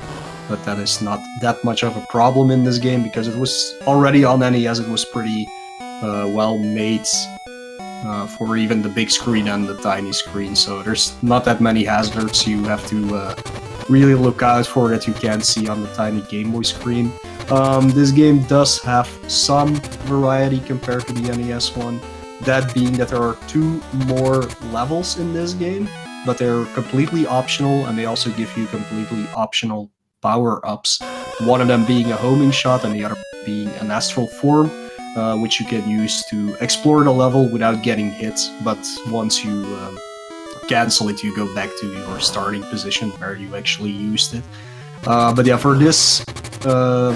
but that is not that much of a problem in this game because it was already on NES. It was pretty well made for even the big screen and the tiny screen. So there's not that many hazards you have to really look out for that you can't see on the tiny Game Boy screen. This game does have some variety compared to the NES one. That being that there are 2 more levels in this game, but they're completely optional, and they also give you completely optional power-ups. One of them being a homing shot, and the other being an astral form, which you can use to explore the level without getting hit. But once you cancel it, you go back to your starting position where you actually used it. But yeah, for this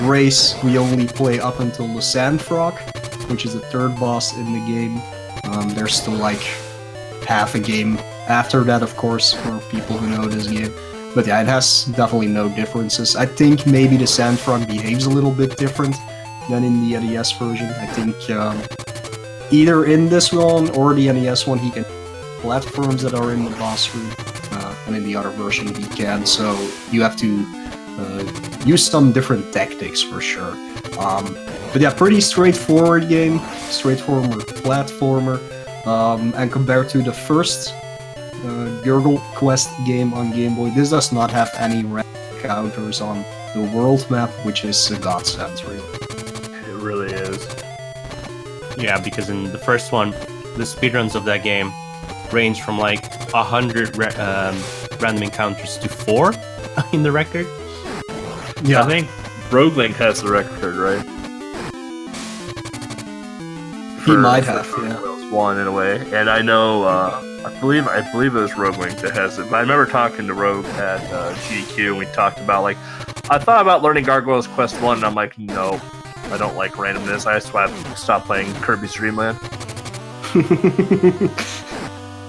race, we only play up until the Sand Frog, which is the 3rd boss in the game. There's still like half a game after that, of course, for people who know this game. But yeah, it has definitely no differences. I think maybe the Sand Frog behaves a little bit different than in the NES version. I think either in this one or the NES one, he can platforms that are in the boss room. and in the other version he can. So you have to use some different tactics for sure. But yeah, pretty straightforward game, straightforward platformer. And compared to the first Gurgle Quest game on Game Boy, this does not have any random counters on the world map, which is a godsend, really. It really is. Yeah, because in the first one, the speedruns of that game range from like 100 random encounters to 4 in the record. Yeah, I think Roguelink has the record, right? He might have, yeah. One in a way, and I know, I believe it was Roguelink that has it. But I remember talking to Rogue at GQ, and we talked about like, I thought about learning Gargoyles Quest 1, and I'm like, no, I don't like randomness. I just want to stop playing Kirby's Dream Land.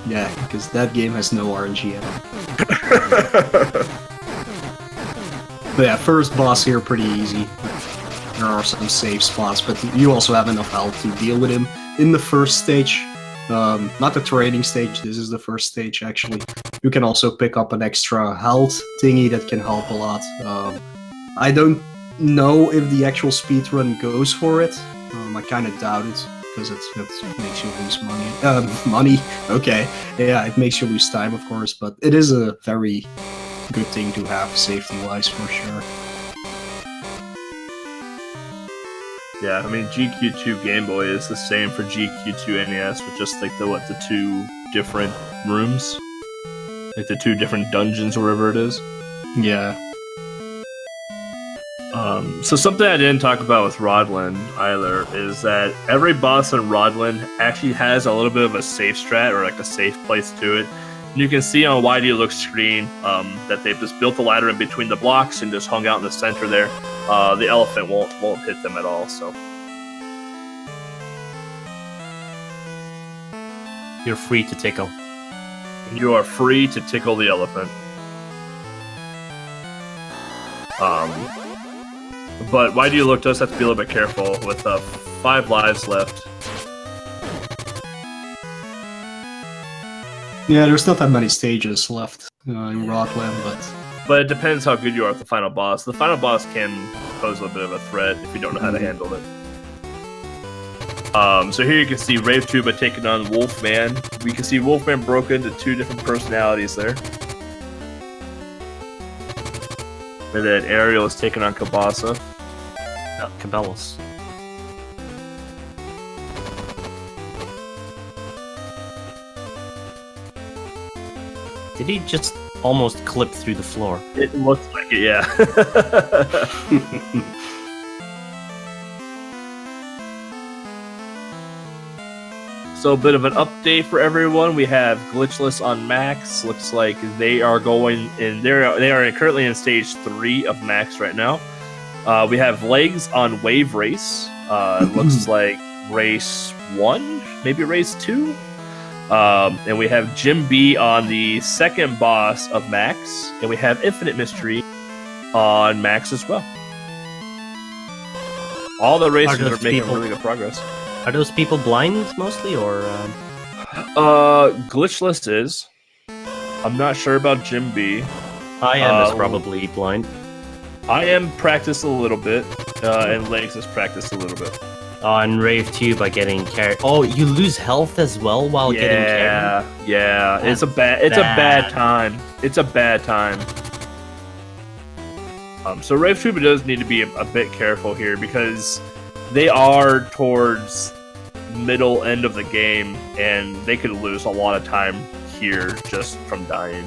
Yeah, because that game has no RNG at all. But yeah, first boss here pretty easy. There are some safe spots, but you also have enough health to deal with him in the first stage. Not the training stage, this is the first stage actually. You can also pick up an extra health thingy that can help a lot. I don't know if the actual speedrun goes for it. I kind of doubt it, because it makes you lose money. Money, okay. Yeah, it makes you lose time, of course, but it is a very good thing to have safety-wise for sure. Yeah, I mean GQ2 Game Boy is the same for GQ2 NES, with just like the 2 different rooms, like the 2 different dungeons or whatever it is. Yeah. So something I didn't talk about with Rodland either is that every boss in Rodland actually has a little bit of a safe strat, or like a safe place to it. And you can see on a wide look screen that they've just built a ladder in between the blocks and just hung out in the center there. The elephant won't hit them at all. So You're free to tickle. you are free to tickle the elephant. But why do you look? Does have to be a little bit careful with 5 lives left. Yeah, there's not that many stages left in Rockland, But it depends how good you are at the final boss. The final boss can pose a little bit of a threat if you don't know how to handle it. So here you can see Rave Tuba taking on Wolfman. We can see Wolfman broke into 2 different personalities there. And then Ariel is taking on Kabasa. Cabellos. Did he just almost clip through the floor? It looks like it, yeah. So a bit of an update for everyone. We have Glitchless on Max. Looks like they are going in. They are currently in stage 3 of Max right now. We have Legs on Wave Race. Looks like Race 1, maybe Race 2. And we have Jim B on the second boss of Max. And we have Infinite Mystery on Max as well. All the races are making really good progress. Are those people blind mostly, or? Glitchless is. I'm not sure about Jim B. I am is probably blind. I am practiced a little bit, and Legs has practiced a little bit. On Rave 2 by getting carried. Oh, you lose health as well while getting carried? Yeah. It's a bad time. It's a bad time. So Rave Tuba does need to be a bit careful here, because they are towards middle end of the game, and they could lose a lot of time here just from dying.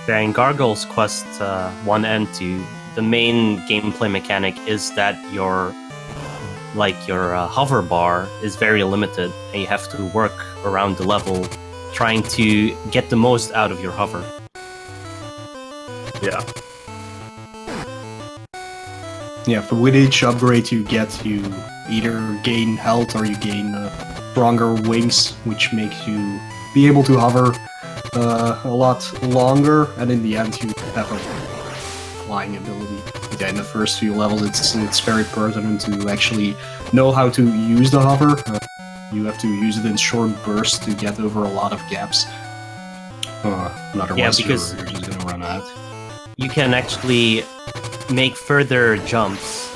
In Gargoyles Quest 1 and 2, the main gameplay mechanic is that your hover bar is very limited, and you have to work around the level trying to get the most out of your hover. Yeah. yeah, for with each upgrade you either gain health or you gain stronger wings, which makes you be able to hover a lot longer, and in the end you have a flying ability. But yeah, in the first few levels it's very pertinent to actually know how to use the hover. You have to use it in short bursts to get over a lot of gaps. Otherwise because you're just gonna run out. you can actually make further jumps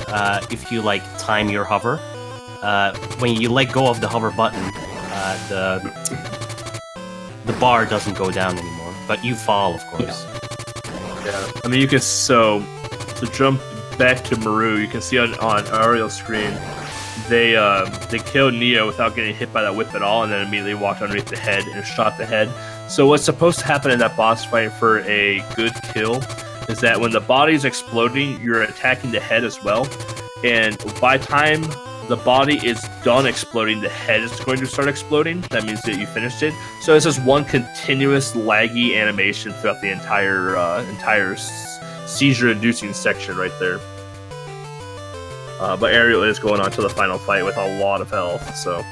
if you like time your hover. When you let go of the hover button, the bar doesn't go down anymore, but you fall, of course. Yeah, I mean, you can to jump back to Maru. You can see on Ariel's screen, they killed Neo without getting hit by that whip at all, and then immediately walked underneath the head and shot the head. So what's supposed to happen in that boss fight for a good kill is that when the body's exploding, you're attacking the head as well, and by time the body is done exploding, the head is going to start exploding. That means that you finished it. So it's just one continuous laggy animation throughout the entire seizure-inducing section right there. But Ariel is going on to the final fight with a lot of health, so...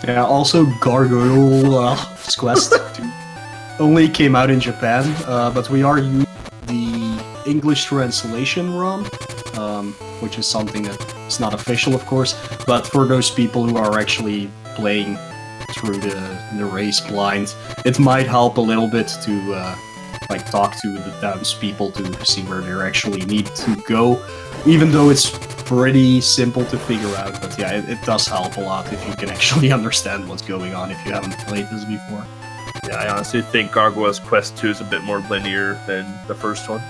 Yeah, also Gargoyle's Quest 2 only came out in Japan, but we are using the English translation ROM, which is something that is not official, of course, but for those people who are actually playing through the race blind, it might help a little bit to talk to the townspeople to see where they actually need to go, even though it's pretty simple to figure out. But yeah, it does help a lot if you can actually understand what's going on if you haven't played this before. Yeah, I honestly think Gargoyle's Quest 2 is a bit more linear than the first one.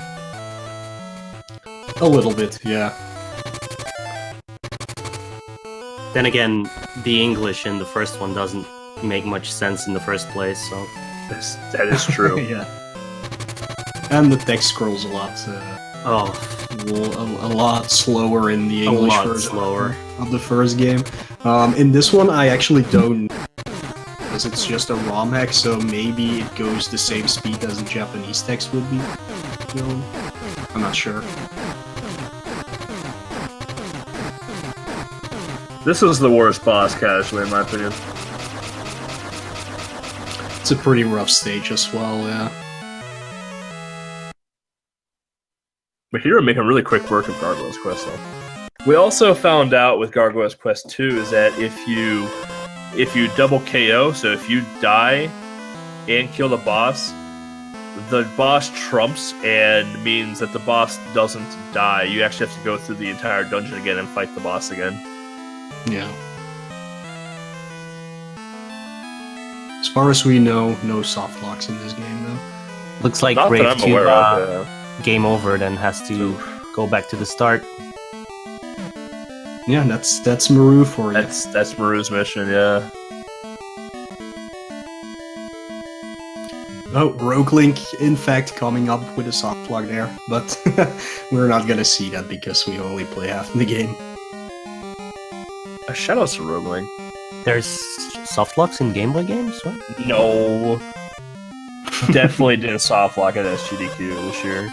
A little bit, yeah. Then again, the English in the first one doesn't make much sense in the first place, so... That is true. Yeah. And the text scrolls a lot. A lot slower in the English version of the first game. In this one, I actually don't, because it's just a ROM hack, so maybe it goes the same speed as the Japanese text would be. I'm not sure. This is the worst boss, casually, in my opinion. It's a pretty rough stage as well, yeah. But here we're making really quick work of Gargoyle's Quest, though. We also found out with Gargoyle's Quest 2 is that if you double KO, so if you die and kill the boss trumps and means that the boss doesn't die. You actually have to go through the entire dungeon again and fight the boss again. Yeah. As far as we know, no soft locks in this game, though. Looks like Not that Brave I'm 2 aware of, game over, then has to go back to the start. Yeah, that's Maru for you. That's Maru's mission, yeah. Oh, Rogue Link, in fact, coming up with a soft lock there, but we're not gonna see that because we only play half the game. Shoutouts to Rogue Link. There's soft locks in Game Boy games? What? No. Definitely didn't soft lock at SGDQ this year.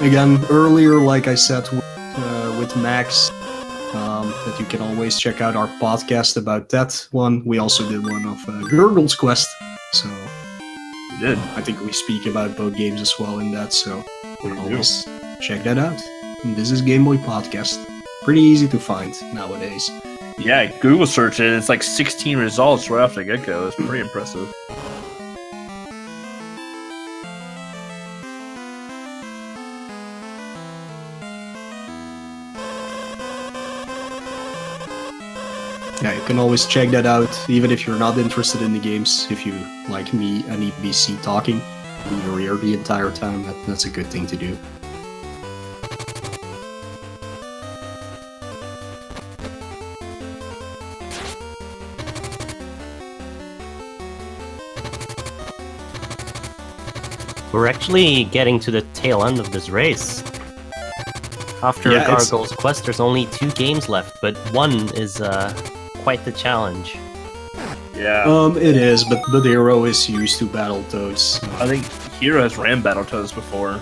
Again, earlier, like I said, with Max, that you can always check out our podcast about that one. We also did one of Gurgle's Quest, so We did. I think we speak about both games as well in that, so you can always check that out. And this is Game Boy Podcast. Pretty easy to find nowadays. Yeah, Google search it, it's like 16 results right off the get-go. It's pretty impressive. Yeah, you can always check that out, even if you're not interested in the games. If you, like me, an EBC talking, in your ear the entire time, that's a good thing to do. We're actually getting to the tail end of this race. After Yeah, it's- Gargoyle's Quest, there's only 2 games left, but one is quite the challenge. Yeah. It is, but Hero is used to Battletoads. I think Hero has ran Battletoads before.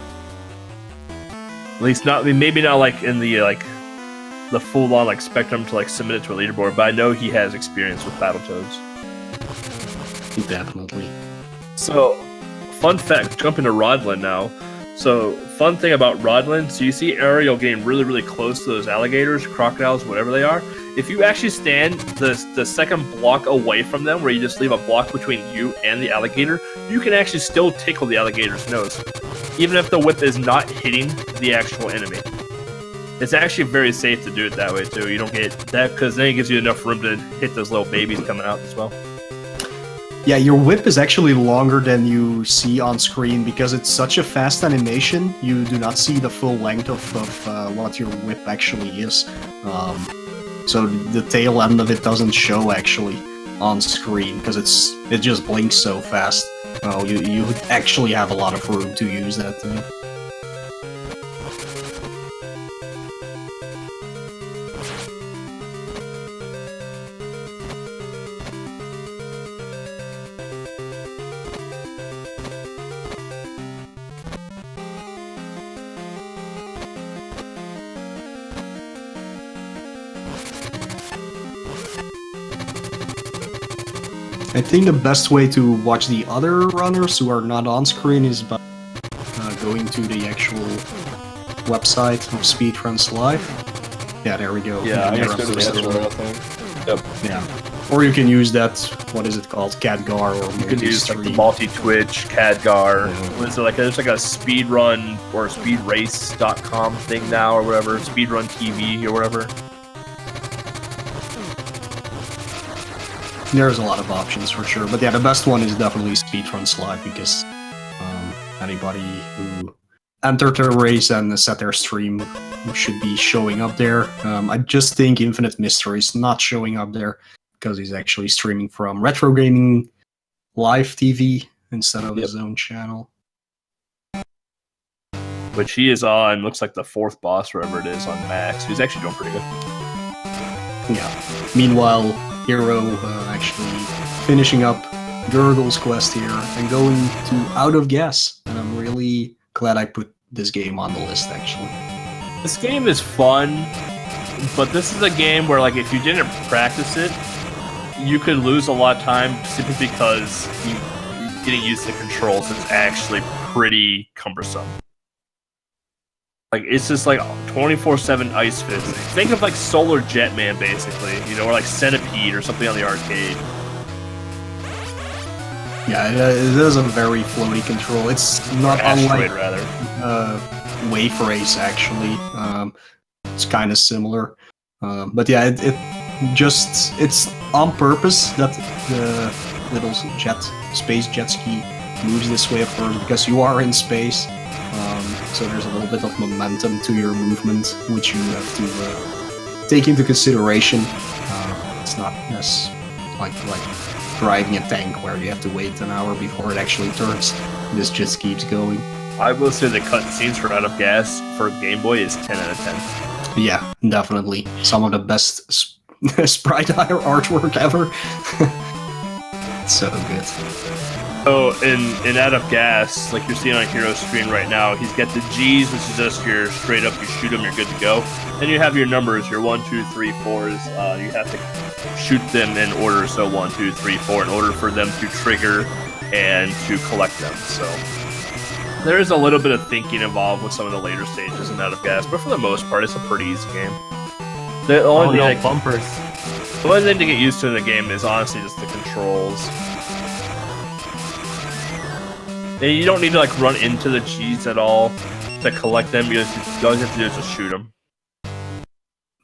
At least not. I mean, maybe not like in the full-on like spectrum to like submit it to a leaderboard, but I know he has experience with Battletoads. Definitely. So, fun fact, jumping to Rodland now. So, fun thing about Rodland, so you see Ariel getting really, really close to those alligators, crocodiles, whatever they are. If you actually stand the second block away from them, where you just leave a block between you and the alligator, you can actually still tickle the alligator's nose, even if the whip is not hitting the actual enemy. It's actually very safe to do it that way, too. You don't get that, because then it gives you enough room to hit those little babies coming out as well. Yeah, your whip is actually longer than you see on screen because it's such a fast animation. You do not see the full length of what your whip actually is. So the tail end of it doesn't show actually on screen because it just blinks so fast. You actually have a lot of room to use that thing. I think the best way to watch the other runners who are not on screen is by going to the actual website of Speedruns Live. Yeah, there we go. Yeah, And I there guess are that's those the little- thing. Yep. Yeah. Or you can use that, what is it called, Cadgar or You can use like the Multistream. multi-twitch, Cadgar. Yeah. What is it, like there's like a speedrun or speedrace.com thing now or whatever, speedrun TV or whatever. There's a lot of options for sure, but yeah, the best one is definitely Speedruns Live because anybody who entered a race and set their stream should be showing up there. I just think Infinite Mystery is not showing up there because he's actually streaming from Retro Gaming Live TV instead of his own channel. Which he is on, looks like the 4th boss, wherever it is, on Max. He's actually doing pretty good. Yeah. Meanwhile, Hero actually finishing up Gurgle's quest here and going to Out of Gas. And I'm really glad I put this game on the list, actually. This game is fun, but this is a game where, like, if you didn't practice it, you could lose a lot of time simply because you getting used to the controls is actually pretty cumbersome. Like, it's just like 24/7 ice fist. Think of like Solar Jetman, basically, you know, or like Centipede or something on the arcade. Yeah, it is a very floaty control. It's not Asteroid, unlike rather. Wave Race, actually. It's kind of similar. But yeah, it's on purpose that the little space jet ski moves this way at first because you are in space. So there's a little bit of momentum to your movement, which you have to take into consideration. It's not as like driving a tank where you have to wait an hour before it actually turns. This just keeps going. I will say the cutscenes for Out of Gas for Game Boy is 10 out of 10. Yeah, definitely. Some of the best sprite artwork ever. It's so good. So in Out of Gas, like you're seeing on Hero's screen right now, he's got the G's, which is just your straight up, you shoot them, you're good to go. Then you have your numbers, your 1, 2, 3, 4s. You have to shoot them in order, so 1, 2, 3, 4, in order for them to trigger and to collect them. So there is a little bit of thinking involved with some of the later stages in Out of Gas, but for the most part, it's a pretty easy game. The only thing bumpers. The only thing to get used to in the game is honestly just the controls. And you don't need to like run into the G's at all to collect them. All you have to do is just shoot them.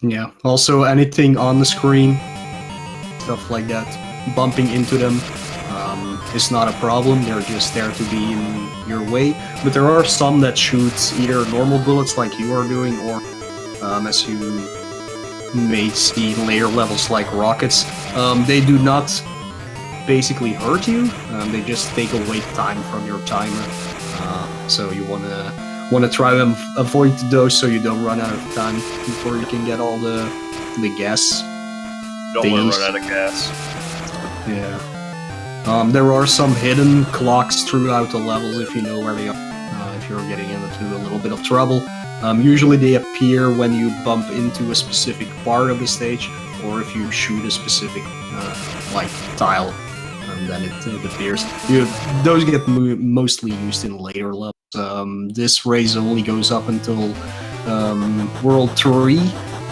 Yeah. Also, anything on the screen, stuff like that, bumping into them is not a problem. They're just there to be in your way. But there are some that shoot either normal bullets like you are doing, or as you may see later levels like rockets. They do not basically hurt you. They just take away time from your timer. So you wanna try and avoid those so you don't run out of time before you can get all the gas. Don't want to run out of gas. Yeah. There are some hidden clocks throughout the levels if you know where they are. If you're getting into a little bit of trouble. Usually they appear when you bump into a specific part of the stage, or if you shoot a specific like tile, and then it appears. Those get mostly used in later levels. This race only goes up until World 3,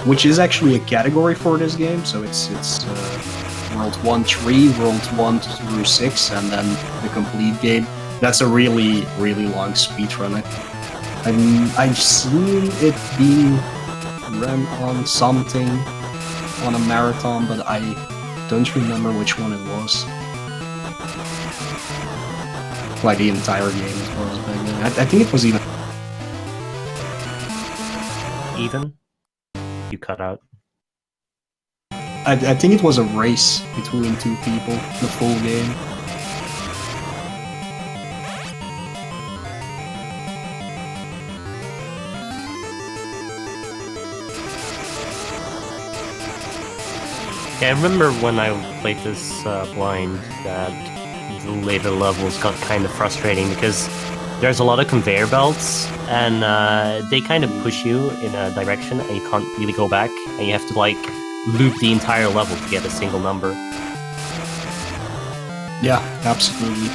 which is actually a category for this game. So it's World 1, 3, World 1 through 6, and then the complete game. That's a really, really long speedrun. I've seen it being run on something on a marathon, but I don't remember which one it was. Like the entire game as well as back then. I think it was even. Even? You cut out. I think it was a race between two people, the full game. Yeah, I remember when I played this blind that the later levels got kind of frustrating because there's a lot of conveyor belts and they kind of push you in a direction and you can't really go back and you have to like loop the entire level to get a single number. Yeah, absolutely.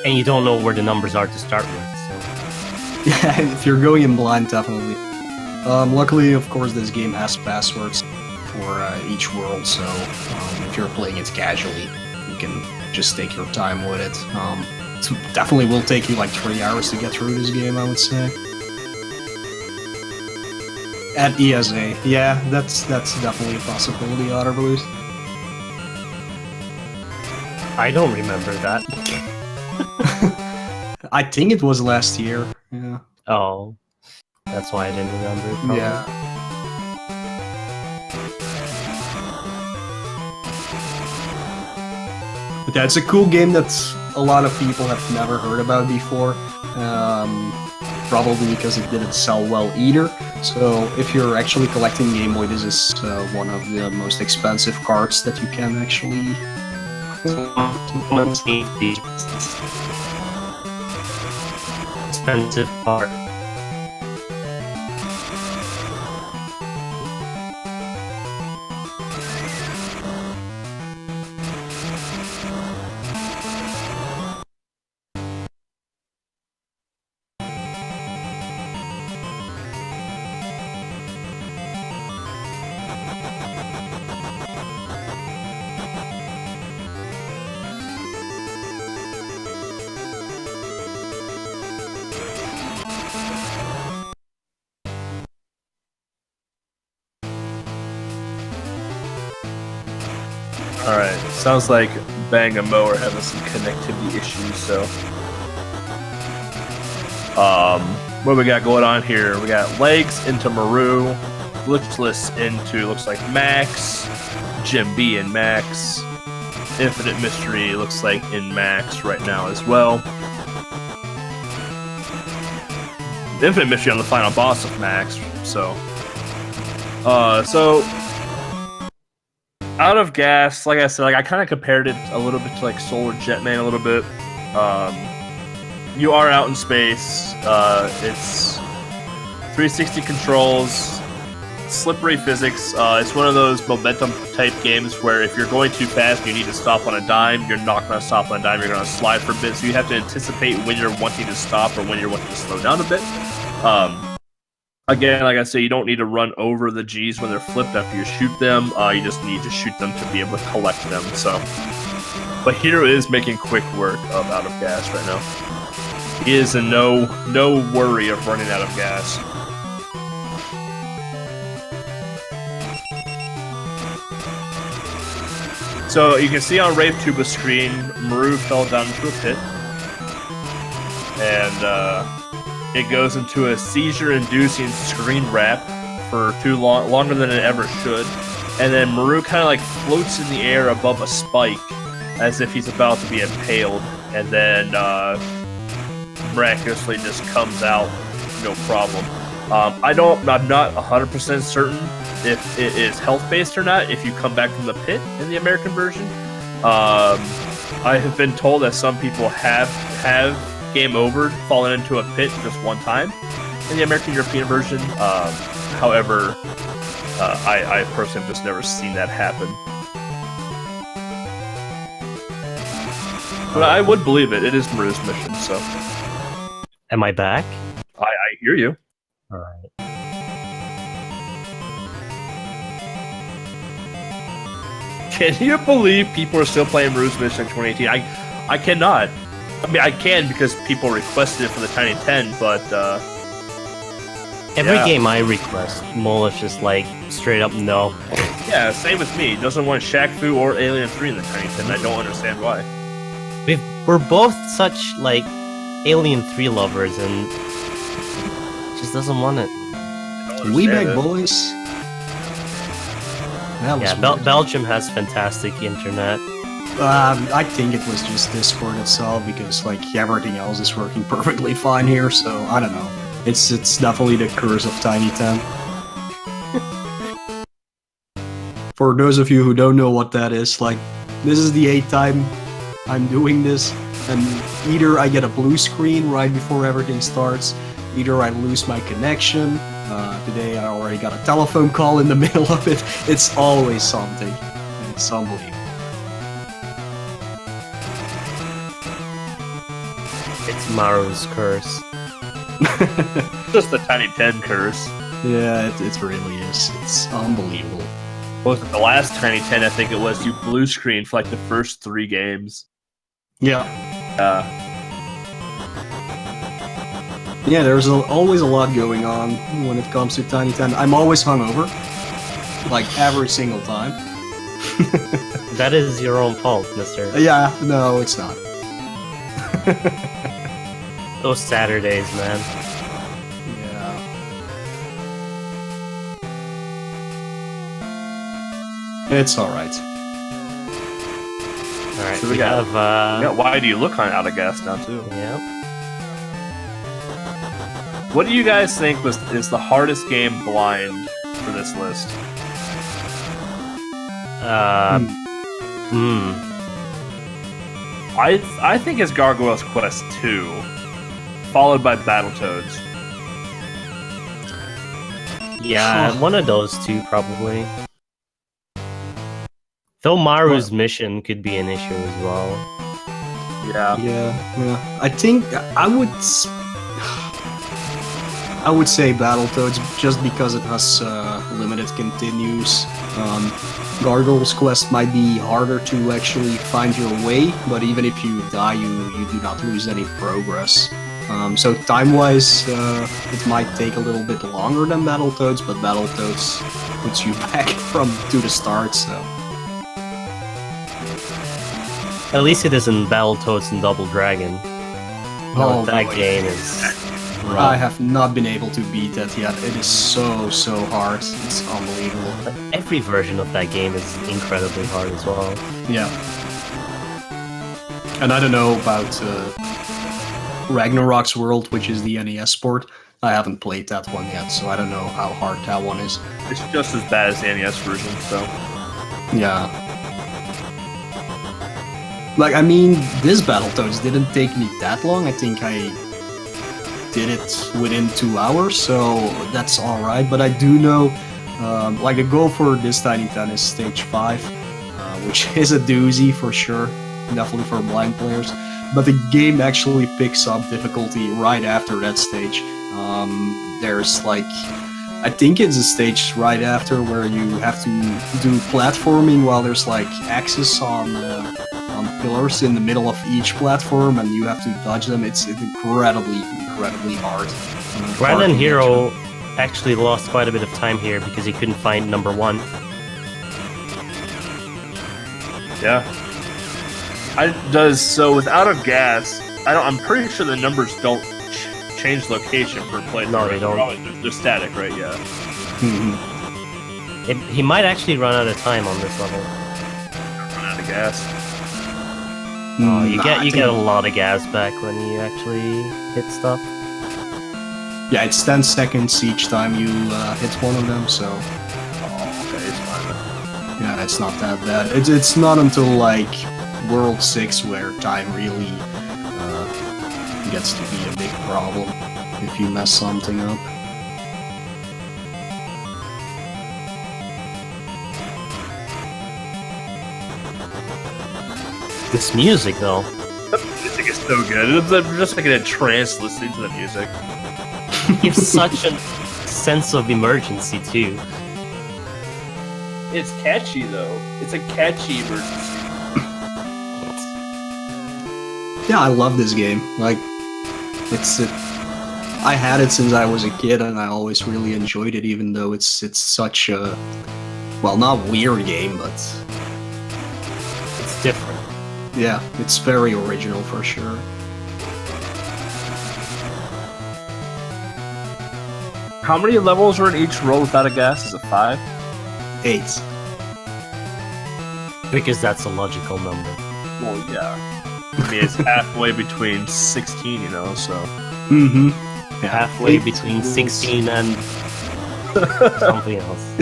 And you don't know where the numbers are to start with, so... Yeah, if you're going in blind, definitely. Luckily, of course, this game has passwords for each world, so if you're playing it casually, you can just take your time with it. It definitely will take you like 3 hours to get through this game, I would say. At ESA, yeah, that's definitely a possibility, Otter Blues. I don't remember that. I think it was last year, yeah. Oh, that's why I didn't remember it. Probably. Yeah. But yeah, it's a cool game that a lot of people have never heard about before. Probably because it didn't sell well either. So if you're actually collecting Game Boy, this is one of the most expensive cards that you can actually... Expensive part. Alright, sounds like Bang and Mo are having some connectivity issues, so... what do we got going on here? We got Legs into Maru, Glitchless into, looks like Max, Jim B and Max, Infinite Mystery looks like in Max right now as well. The Infinite Mystery on the final boss of Max, so... Out of Gas, like I said, like I kind of compared it a little bit to like Solar Jetman a little bit. You are out in space. It's 360 controls, slippery physics. It's one of those momentum type games where if you're going too fast, you need to stop on a dime. You're not going to stop on a dime. You're going to slide for a bit. So you have to anticipate when you're wanting to stop or when you're wanting to slow down a bit. Again, like I say, you don't need to run over the G's when they're flipped after you shoot them. You just need to shoot them to be able to collect them. So, but Hero is making quick work of Out of Gas right now. He is in no worry of running out of gas. So you can see on Rave Tuba's screen, Maru fell down into a pit, and it goes into a seizure-inducing screen wrap for longer than it ever should. and then Maru kind of like floats in the air above a spike, as if he's about to be impaled, and then miraculously just comes out, no problem. I'm not 100% certain if it is health based or not. If you come back from the pit in the American version, I have been told that some people have game over, fallen into a pit just one time in the American European version. However, I personally have just never seen that happen. But I would believe it. It is Maru's mission, so. Am I back? I hear you. All right. Can you believe people are still playing Maru's mission in 2018? I cannot. I mean, I can because people requested it for the Tiny 10, but Every yeah. game I request, Molish is like straight up no. Yeah, same with me. Doesn't want Shaq Fu or Alien 3 in the Tiny 10. I don't understand why. We're both such like Alien 3 lovers, and just doesn't want it. We big boys. That was Yeah, weird. Belgium has fantastic internet. I think it was just Discord itself because like everything else is working perfectly fine here. So I don't know. It's definitely the curse of Tiny 10. For those of you who don't know what that is, like this is the 8th time I'm doing this, and either I get a blue screen right before everything starts, either I lose my connection. Today I already got a telephone call in the middle of it. It's always something. It's unbelievable. It's Maru's curse. Just the Tiny 10 curse. Yeah, it really is. It's unbelievable. What was it, the last Tiny 10, I think it was, you blue screen for like the first 3 games. Yeah. Uh, Yeah, there's always a lot going on when it comes to Tiny 10. I'm always hungover. Like, every single time. That is your own fault, mister. Yeah, no, it's not. Those Saturdays, man. Yeah. It's alright. Alright, So we we got- have, yeah, why do you look kind of out of gas now, too? yeah. What do you guys think is the hardest game blind for this list? I think it's Gargoyle's Quest 2, followed by Battletoads. Yeah, one of those two, probably. Though Maru's mission could be an issue as well. Yeah. Yeah. I think I would say Battletoads just because it has limited continues. Gargoyle's Quest might be harder to actually find your way, but even if you die, you do not lose any progress. So time-wise, it might take a little bit longer than Battletoads, but Battletoads puts you back to the start, so... At least it isn't Battletoads and Double Dragon. Oh, That boy. game is... I have not been able to beat that yet. It is so hard. It's unbelievable. But every version of that game is incredibly hard as well. Yeah. And I don't know about Ragnarok's World, which is the NES port. I haven't played that one yet, so I don't know how hard that one is. It's just as bad as the NES version, so... Yeah. Like, I mean, this Battletoads didn't take me that long. I think I did it within 2 hours, so that's alright. But I do know, like, the goal for this Tiny 10 is stage 5, which is a doozy for sure, definitely for blind players. But the game actually picks up difficulty right after that stage. There's like, I think it's a stage right after where you have to do platforming while there's like axes on pillars in the middle of each platform, and you have to dodge them. It's incredibly hard. Ryland Hero actually lost quite a bit of time here because he couldn't find number 1. Yeah. So without a gas, I'm pretty sure the numbers don't change location per play. No, they don't. They're static, right? Yeah. Mhm. He might actually run out of time on this level. Run out of gas. Oh, you Nah, get a lot of gas back when you actually hit stuff. Yeah, it's 10 seconds each time you hit one of them, so Oh, okay, it's fine. yeah, it's not that bad. It's not until like World 6 where time really gets to be a big problem if you mess something up. This music, though. The music is so good. I'm just like in a trance listening to the music. Gives such a sense of emergency, too. It's catchy though. It's a catchy emergency. Yeah, I love this game. Like, I had it since I was a kid, and I always really enjoyed it, even though it's such a, well, not weird game, but It's different. yeah, it's very original for sure. How many levels are in each roll without a gas? Is it 5? 8. Because that's a logical number. Well, yeah. I mean, it's halfway between 16, you know, so. Mm-hmm. Yeah, Halfway 8 between rules. 16 and something else.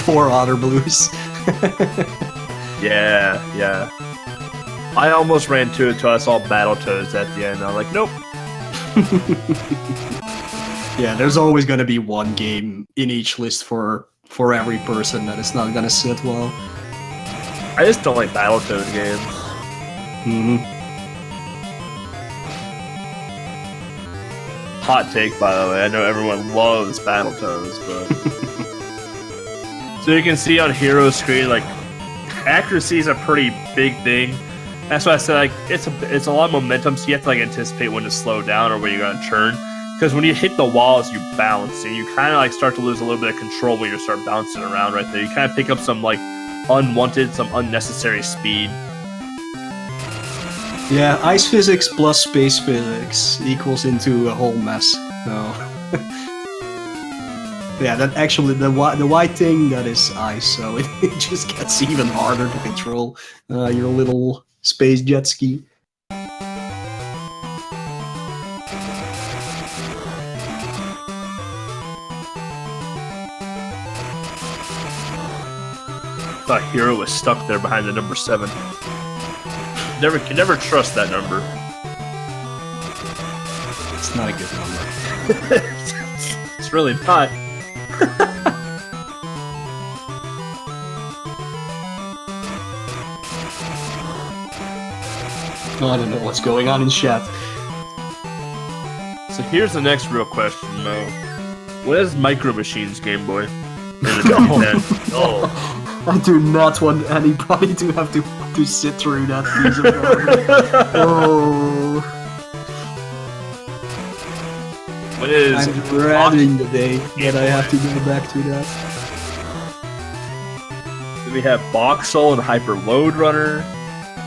Poor Otter Blues. Yeah. I almost ran to it until I saw Battletoads at the end. I'm like, nope. Yeah, there's always gonna be one game in each list for every person that is not gonna sit well. I just don't like Battletoad games. Mm-hmm. Hot take, by the way. I know everyone loves Battletoads, but... So you can see on Hero screen, like, accuracy is a pretty big thing. That's why I said, like, it's a lot of momentum, so you have to, like, anticipate when to slow down or when you're gonna turn. Because when you hit the walls, you bounce, and you kind of, like, start to lose a little bit of control when you start bouncing around right there. You kind of pick up some, like, unwanted, some unnecessary speed. Yeah, ice physics plus space physics equals into a whole mess. So yeah, that actually the white thing that is ice, so it just gets even harder to control your little space jet ski. Thought Hero was stuck there behind the number 7. Can never trust that number. It's not a good number. It's really not. I don't know what's going on in chat. So here's the next real question, Mo. When is Micro Machines Game Boy? In the 2010? Oh, I do not want anybody to have to sit through that season. Oh, When is I'm dreading the day that I have to go back to that. Do we have Boxel and Hyper Load Runner?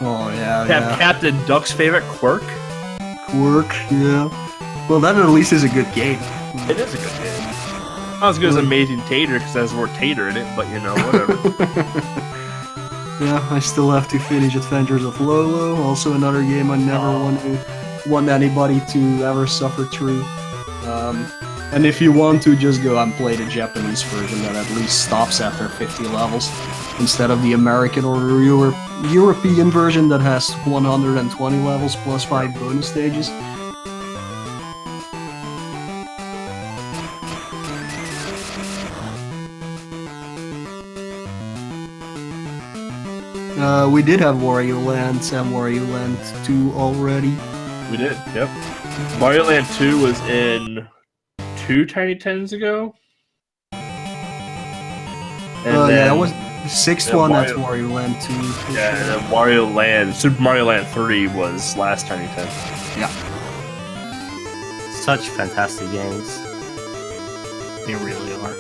Oh yeah, We have yeah. Captain Duck's favorite Quirk? Quirk, yeah. Well, that at least is a good game. It is a good game. Not as good as Amazing Tater because it has the word tater in it, but you know, whatever. Yeah, I still have to finish Adventures of Lolo. Also another game I never want anybody to ever suffer through. And if you want to, just go and play the Japanese version that at least stops after 50 levels, instead of the American or European version that has 120 levels plus 5 bonus stages. We did have Wario Land and Wario Land 2 already. We did, yep. Mario Land 2 was in 2 Tiny Tens ago. And Yeah, then, that was the sixth yeah, one. That's Wario- Wario Land 2. for yeah, and sure. then Wario Land, Super Mario Land 3 was last Tiny Ten. such fantastic games. They really are.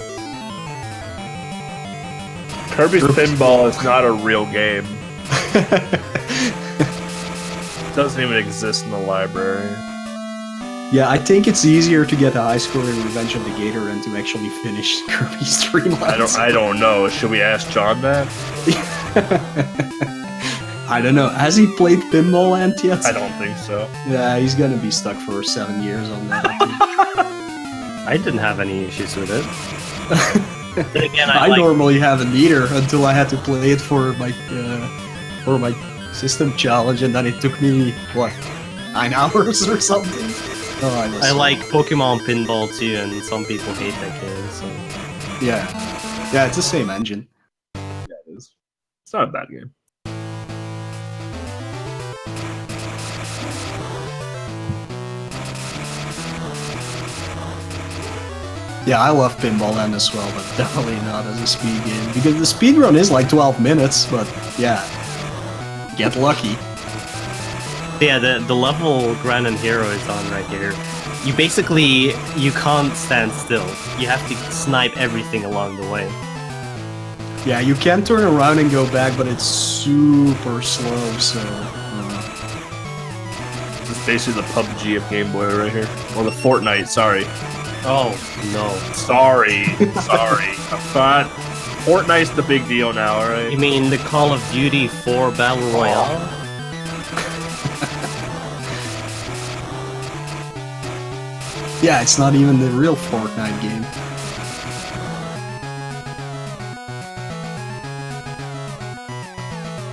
Kirby's Pinball is not a real game. doesn't even exist in the library. Yeah, I think it's easier to get a high score in Revenge of the Gator than to actually finish Kirby's Dream Land. I don't know. Should we ask John that? I don't know. Has he played Pinball Land yet? I don't think so. Yeah, he's gonna be stuck for 7 years on that. I didn't have any issues with it. Then again, I like, normally haven't either until I had to play it for my system challenge, and then it took me what 9 hours or something. Oh, I like Pokemon Pinball too, and some people hate that game. So yeah, it's the same engine. Yeah, it is. It's not a bad game. Yeah, I love Pinball Land as well, but definitely not as a speed game because the speed run is like 12 minutes. But yeah, get lucky. yeah, the level Gran and Hero is on right here. You can't stand still. You have to snipe everything along the way. Yeah, you can turn around and go back, but it's super slow. So This is basically the PUBG of Game Boy right here. Or the Fortnite, sorry. Oh no! Sorry. But Fortnite's the big deal now, alright? You mean the Call of Duty 4 Battle Royale? yeah, it's not even the real Fortnite game.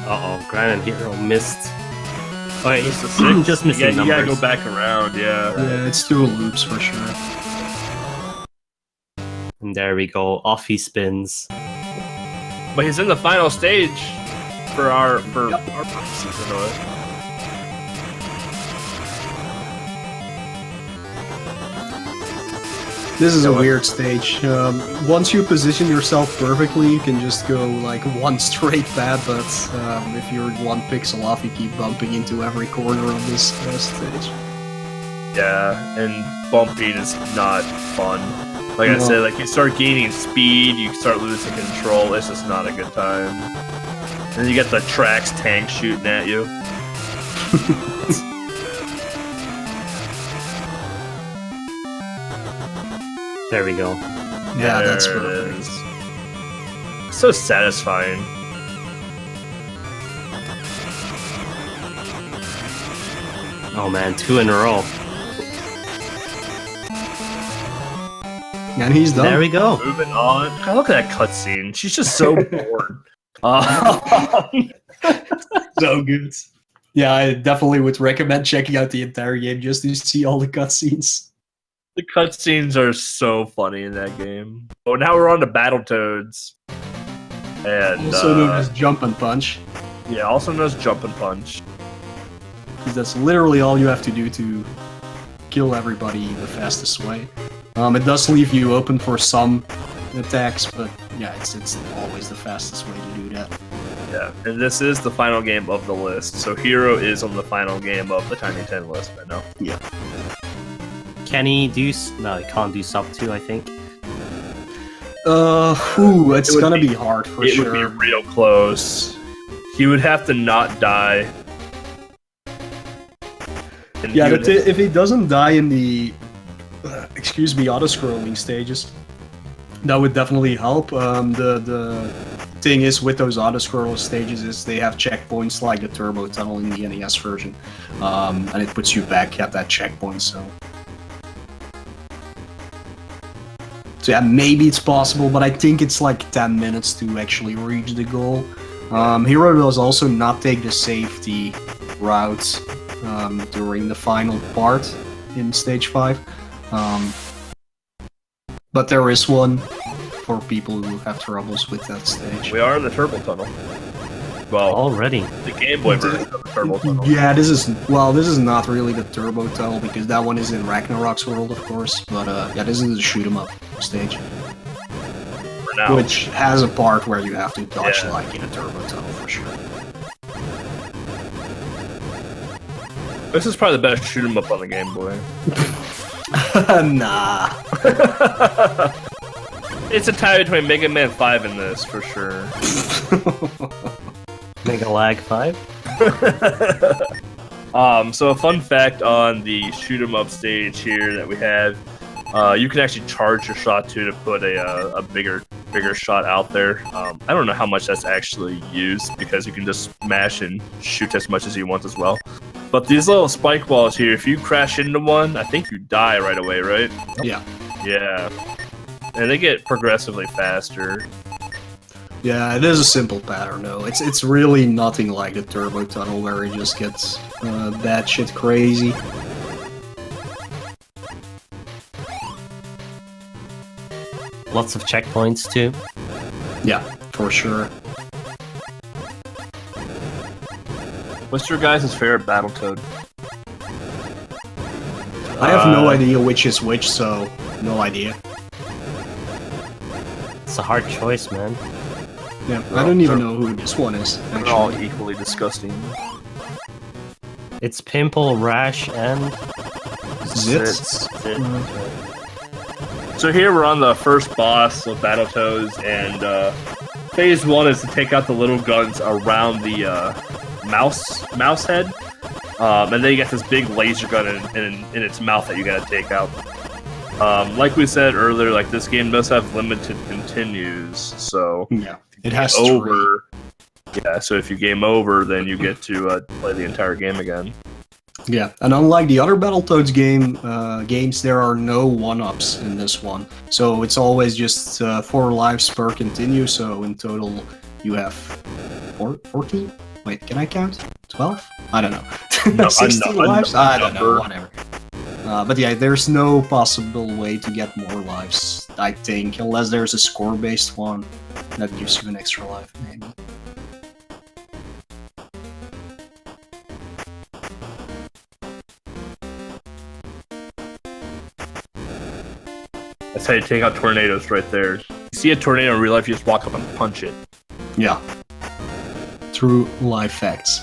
Uh-oh, Gran and Hero missed. Okay, Just the six. just missing You gotta numbers. go back around, yeah. Yeah, it's 2 loops for sure. And there we go, off he spins. But he's in the final stage for our purposes anyway. This is a weird stage. Once you position yourself perfectly, you can just go like one straight path, but if you're 1 pixel off, you keep bumping into every corner of this stage. Yeah, and bumping is not fun. Like I said, like you start gaining speed, you start losing control, it's just not a good time. And then you get the tracks tank shooting at you. There we go. Yeah, that's There it perfect. is. So satisfying. Oh man, 2 in a row. And he's done. There we go. Moving on. God, look at that cutscene. She's just so bored. So good. Yeah, I definitely would recommend checking out the entire game just to see all the cutscenes. The cutscenes are so funny in that game. Oh, now we're on to Battletoads. And Also known as Jump and Punch, yeah, also known as Jump and Punch. because that's literally all you have to do to kill everybody the fastest way. It does leave you open for some attacks, but yeah, it's always the fastest way to do that. Yeah, and this is the final game of the list. So Hero is on the final game of the Tiny 10 list right now. Yeah. Can he do... No, he can't do sub 2, I think. It's would gonna be- be hard for It sure. would be real close. He would have to not die. And Yeah, he would- if he doesn't die in the, auto-scrolling stages, that would definitely help. The thing is with those auto-scroll stages is they have checkpoints like the Turbo Tunnel in the NES version, and it puts you back at that checkpoint. So yeah, maybe it's possible, but I think it's like 10 minutes to actually reach the goal. Hero does also not take the safety route during the final part in stage 5. But there is one for people who have troubles with that stage. We are in the Turbo Tunnel. Well, Already. the Game Boy version of the Turbo Tunnel. Yeah, this is not really the Turbo Tunnel because that one is in Ragnarok's world, of course. But yeah, this is the shoot 'em up stage, For now. which has a part where you have to dodge Yeah. like in a Turbo Tunnel for sure. This is probably the best shoot 'em up on the Game Boy. Nah. It's a tie between Mega Man 5 and this, for sure. Mega Lag 5? So a fun fact on the shoot 'em up stage here that we have, you can actually charge your shot to put a bigger shot out there. I don't know how much that's actually used because you can just smash and shoot as much as you want as well. But these little spike balls here, if you crash into one, I think you die right away, right? Yeah. Yeah. And they get progressively faster. Yeah, it is a simple pattern, though. It's really nothing like the turbo tunnel where it just gets batshit crazy. Lots of checkpoints too. Yeah, for sure. What's your guys' favorite Battletoad? I have no idea which is which, so no idea. It's a hard choice, man. Yeah, I don't even know who this one is, They're all actually. equally disgusting. It's Pimple, Rash, and Zits? So here we're on the first boss of Battletoads, and phase 1 is to take out the little guns around the mouse head, and then you got this big laser gun in its mouth that you gotta take out. Like we said earlier, like this game does have limited continues, so Yeah, it has over. Yeah, so if you game over, then you get to play the entire game again. Yeah, and unlike the other Battletoads games, there are no one-ups in this one. So it's always just 4 lives per continue, so in total you have 14? Wait, can I count? 12? I don't know. No, 16 a lives? I don't know, number. whatever. But yeah, there's no possible way to get more lives, I think, unless there's a score-based one that gives you an extra life, maybe. That's how you take out tornadoes right there. You see a tornado in real life, you just walk up and punch it. Yeah. True life facts.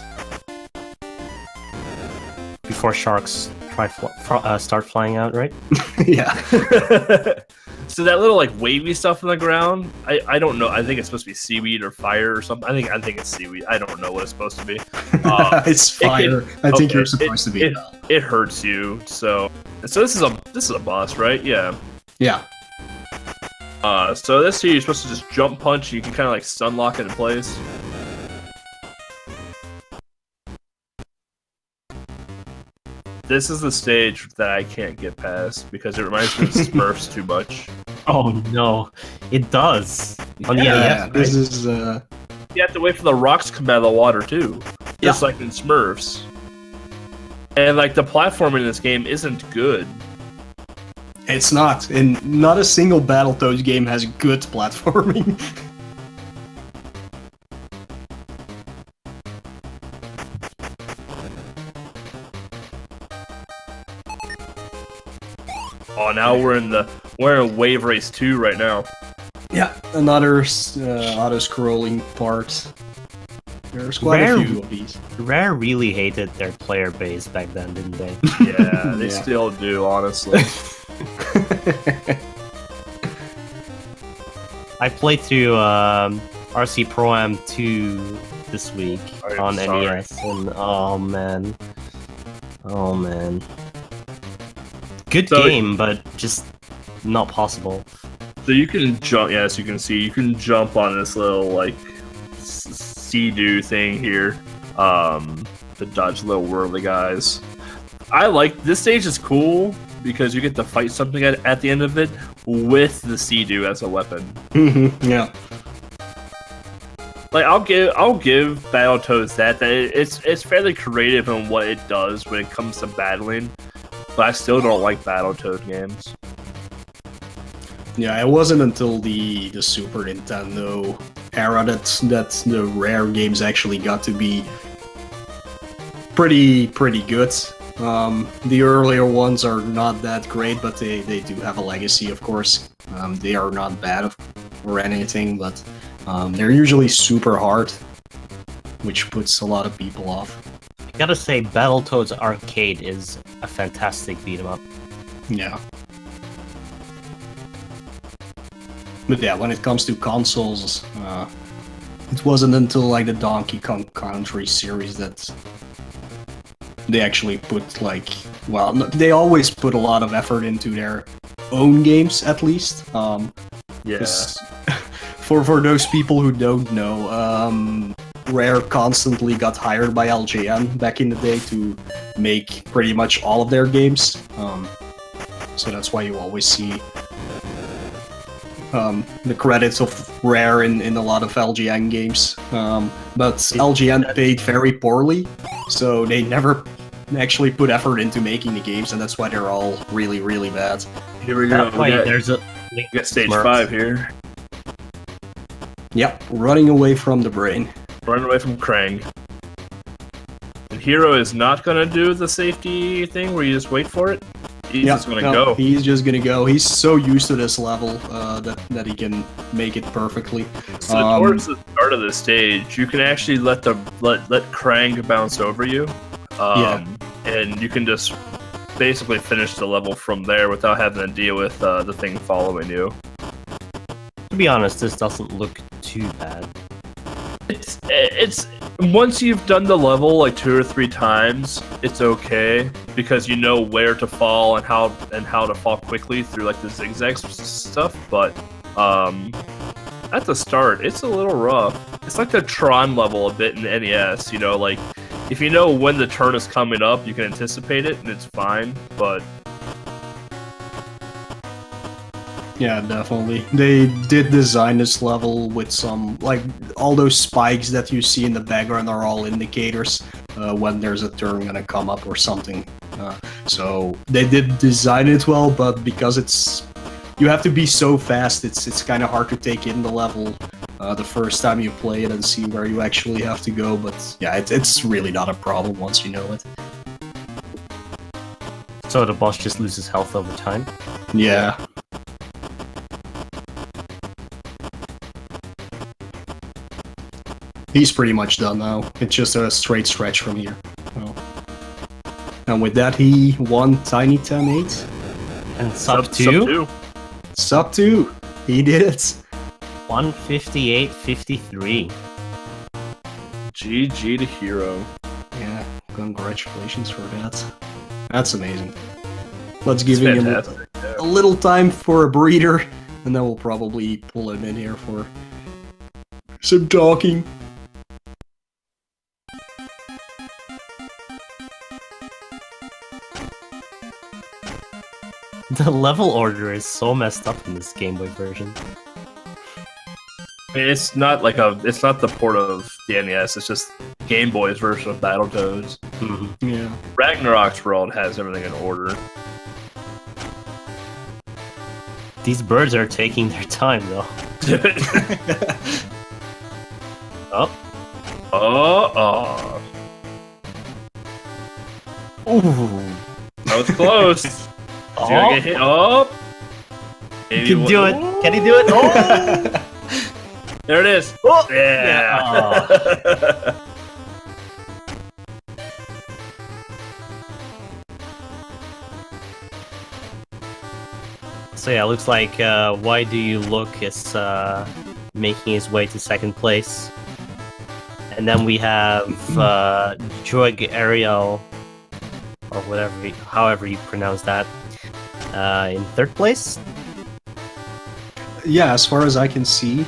before sharks start flying out, right? Yeah. So that little like wavy stuff on the ground, I don't know. I think it's supposed to be seaweed or fire or something. I think it's seaweed. I don't know what it's supposed to be. It's fire. I think okay, you're supposed to be. It hurts you. So this is a boss, right? Yeah. Yeah. So this here you're supposed to just jump punch. You can kind of like stun lock it in place. This is the stage that I can't get past because it reminds me of Smurfs too much. Oh no, it does. On the NES, This right? is You have to wait for the rocks to come out of the water too, just like in Smurfs. And like the platforming in this game isn't good. it's not. And not a single Battletoads game has good platforming. Oh, now we're in Wave Race 2 right now. Yeah, another auto-scrolling part. There's quite a few of these. Rare really hated their player base back then, didn't they? Yeah, they Yeah. still do, honestly. I played through RC Pro Am 2 this week I'm on sorry. NES, and oh man, good So- game, but just not possible. So you can jump, yes, you can see, you can jump on this little, like, sea-doo thing here, to dodge little whirly guys. I like, this stage is cool, because you get to fight something at the end of it with the sea-doo as a weapon. Yeah. Like, I'll give Battletoads that it's fairly creative in what it does when it comes to battling, but I still don't like Battletoad games. Yeah, it wasn't until the Super Nintendo era that the Rare games actually got to be pretty good. The earlier ones are not that great, but they do have a legacy, of course. They are not bad or anything, but they're usually super hard, which puts a lot of people off. I gotta say, Battletoads Arcade is a fantastic beat 'em up. Yeah. But yeah, when it comes to consoles, it wasn't until like the Donkey Kong Country series that they actually put like, well, they always put a lot of effort into their own games, at least. Yeah. 'Cause for those people who don't know, Rare constantly got hired by LJN back in the day to make pretty much all of their games. So that's why you always see the credits of Rare in a lot of LGN games. But LGN paid very poorly, so they never actually put effort into making the games, and that's why they're all really, really bad. Here we go. That way, there's a We got stage Smurfs. 5 here. Yep, running away from the brain. Run away from Krang. And Hero is not gonna do the safety thing where you just wait for it. He's just gonna go. He's just gonna go. He's so used to this level that he can make it perfectly. So towards the start of the stage, you can actually let Krang bounce over you. And you can just basically finish the level from there without having to deal with the thing following you. To be honest, this doesn't look too bad. It's once you've done the level like 2 or 3 times, it's okay because you know where to fall and how to fall quickly through like the zigzag stuff. But at the start, it's a little rough. It's like the Tron level a bit in the NES. You know, like if you know when the turn is coming up, you can anticipate it and it's fine. But yeah, definitely. They did design this level with some, like, all those spikes that you see in the background are all indicators when there's a turn gonna come up or something. So they did design it well, but because you have to be so fast, it's kind of hard to take in the level the first time you play it and see where you actually have to go. But yeah, it's really not a problem once you know it. So the boss just loses health over time? Yeah. He's pretty much done now. It's just a straight stretch from here. Well, and with that, he won Tiny 10-8. And sub 2? Sub 2. He did it. 158.53. GG to Hero. Yeah, congratulations for that. That's amazing. Let's It's give him fantastic. a little time for a breather, and then we'll probably pull him in here for some talking. The level order is so messed up in this Game Boy version. I mean, it's not the port of the NES. It's just Game Boy's version of Battletoads. Yeah. Ragnarok's World has everything in order. These birds are taking their time, though. Oh. Oh. Ooh. That was close. Is he gonna get hit? Oh. He can do it. Can he do it? Oh. There it is. Oh. Yeah. So yeah, looks like Why Do You Look is making his way to second place. And then we have Joig Ariel, or however you pronounce that, in third place. Yeah, as far as I can see.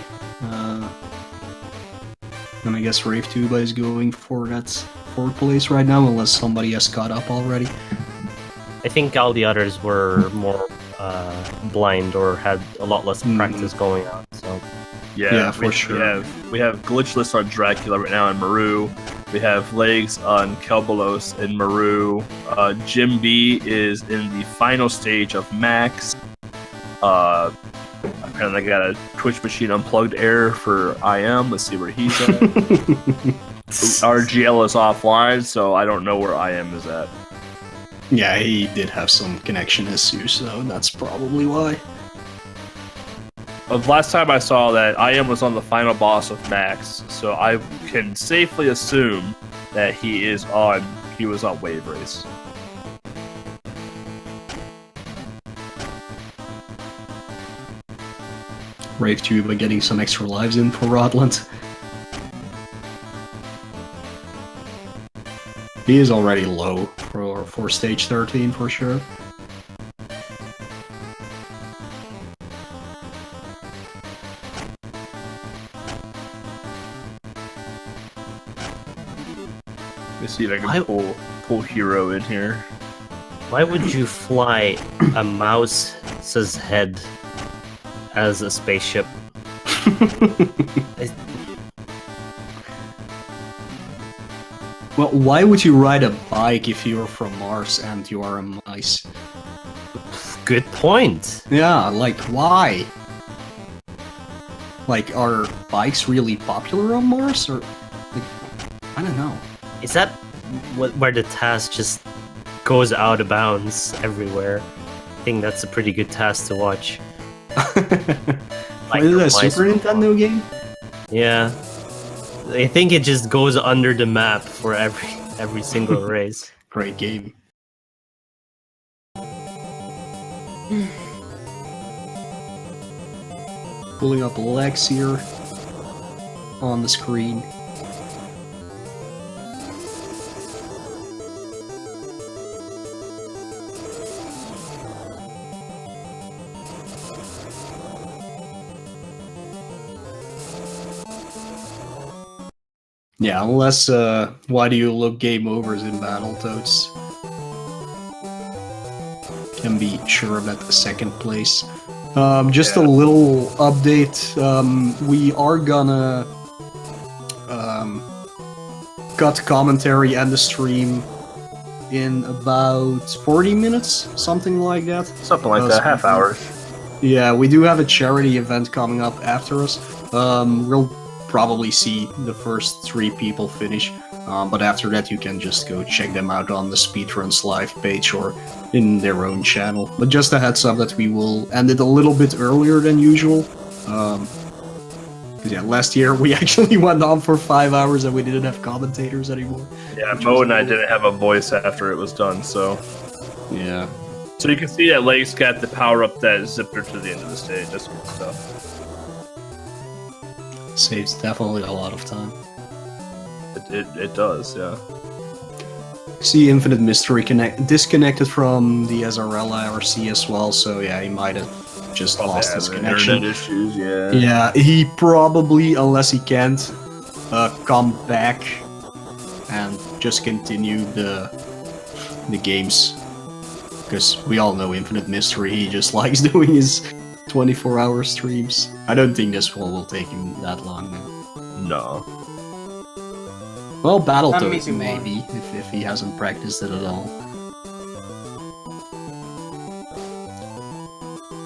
And I guess Rave Tuba is going for that fourth place right now, unless somebody has caught up already. Mm-hmm. I think all the others were more blind or had a lot less practice going on. So Yeah, for sure. We have Glitchless on Dracula right now in Maru. We have Legs on Kelbolos in Maru. Jim B is in the final stage of Max. Apparently I got a Twitch machine unplugged error for IM. Let's see where he's at. RGL is offline, so I don't know where IM is at. Yeah, he did have some connection issues, so that's probably why. Last time I saw that, IM was on the final boss of Max, so I can safely assume that he was on Wave Race. Rave Tuba getting some extra lives in for Rodland. He is already low for stage 13 for sure. Let me see if I can pull Hero in here. Why would you fly a mouse's head as a spaceship? Well, why would you ride a bike if you're from Mars and you are a mice? Good point. Yeah, like, why? Like, are bikes really popular on Mars? Or, like, I don't know. Is that where the task just goes out of bounds everywhere? I think that's a pretty good task to watch. Like, is it a Super Nintendo game? Yeah. I think it just goes under the map for every single race. Great game. Pulling up Lex here on the screen. Yeah, unless, why do you look game overs in Battletoads? Can be sure of that the second place. Just a little update. We are gonna cut commentary and the stream in about 40 minutes, something like that. Something like that, half hours. Yeah, we do have a charity event coming up after us. We'll probably see the first 3 people finish, but after that you can just go check them out on the Speedruns Live page or in their own channel. But just a heads up that we will end it a little bit earlier than usual. Because yeah, last year we actually went on for 5 hours and we didn't have commentators anymore. Yeah, Mo and I didn't have a voice after it was done, so... Yeah. So you can see that Lake's got the power up that zipper to the end of the stage. That's good stuff. Saves definitely a lot of time. It does, yeah. See Infinite Mystery disconnected from the SRL IRC as well, so yeah, he might have just lost his connection. Internet issues, yeah. Yeah, he probably, unless he can't, come back and just continue the games. Because we all know Infinite Mystery, he just likes doing his 24-hour streams. I don't think this one will take him that long now. No. Well, I'm Battletoads missing maybe, if he hasn't practiced it at all.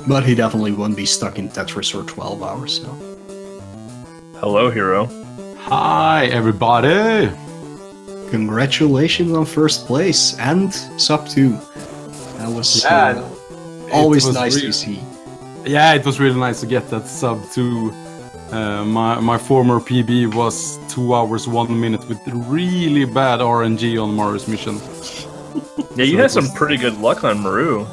But he definitely won't be stuck in Tetris for 12 hours, so... Hello, Hero. Hi, everybody! Congratulations on first place, and sub 2. That was always nice to see. Yeah, it was really nice to get that sub 2. My former PB was 2 hours 1 minute with really bad RNG on Mario's mission. Yeah, you had some pretty good luck on Maru.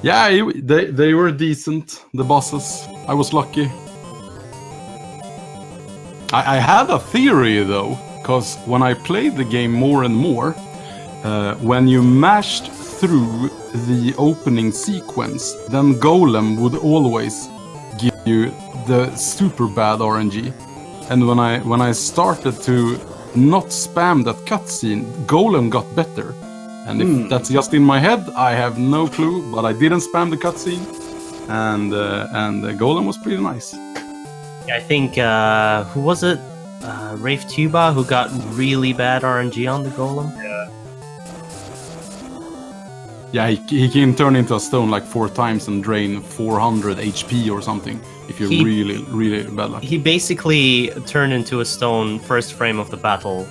Yeah, they were decent, the bosses. I was lucky. I had a theory though, because when I played the game more and more, when you mashed through the opening sequence, then Golem would always give you the super bad RNG. And when I started to not spam that cutscene, Golem got better. And if that's just in my head, I have no clue, but I didn't spam the cutscene, and the Golem was pretty nice. Yeah, I think who was it? Rafe Tuba, who got really bad RNG on the Golem. Yeah, he can turn into a stone like 4 times and drain 400 HP or something if you're really bad luck. He basically turned into a stone first frame of the battle,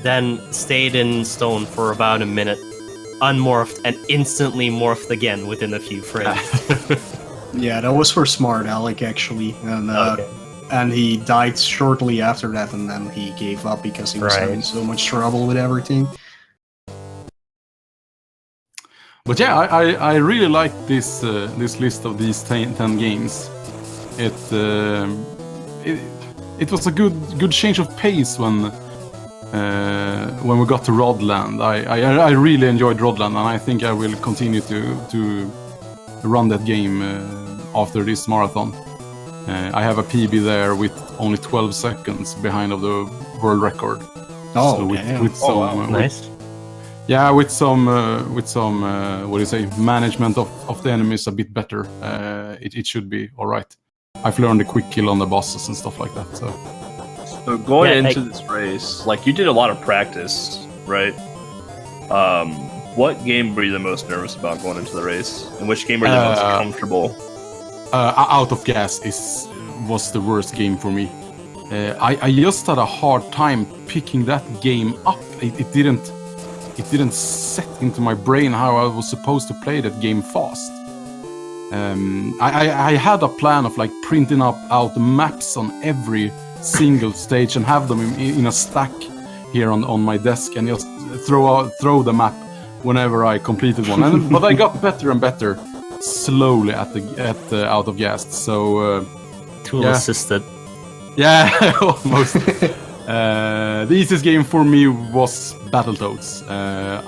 then stayed in stone for about a minute, unmorphed, and instantly morphed again within a few frames. Yeah, that was for Smart Alec actually, and and he died shortly after that, and then he gave up because he was having so much trouble with everything. But yeah, I really like this this list of these 10 games. It was a good change of pace when when we got to Rodland. I really enjoyed Rodland, and I think I will continue to run that game after this marathon. I have a PB there with only 12 seconds behind of the world record. Oh, so damn. with some, Nice. with some what do you say, management of the enemies a bit better. It should be all right. I've learned a quick kill on the bosses and stuff like that. So going Yeah, into this race, like you did a lot of practice, right? What game were you the most nervous about going into the race? And which game were you the most comfortable? Out of Gas was the worst game for me. I just had a hard time picking that game up. It didn't set into my brain how I was supposed to play that game fast. I had a plan of like printing out maps on every single stage and have them in a stack here on my desk and just throw the map whenever I completed one. But I got better and better slowly at the Out of Gas. So Tool assisted. yeah, almost. The easiest game for me was Battletoads.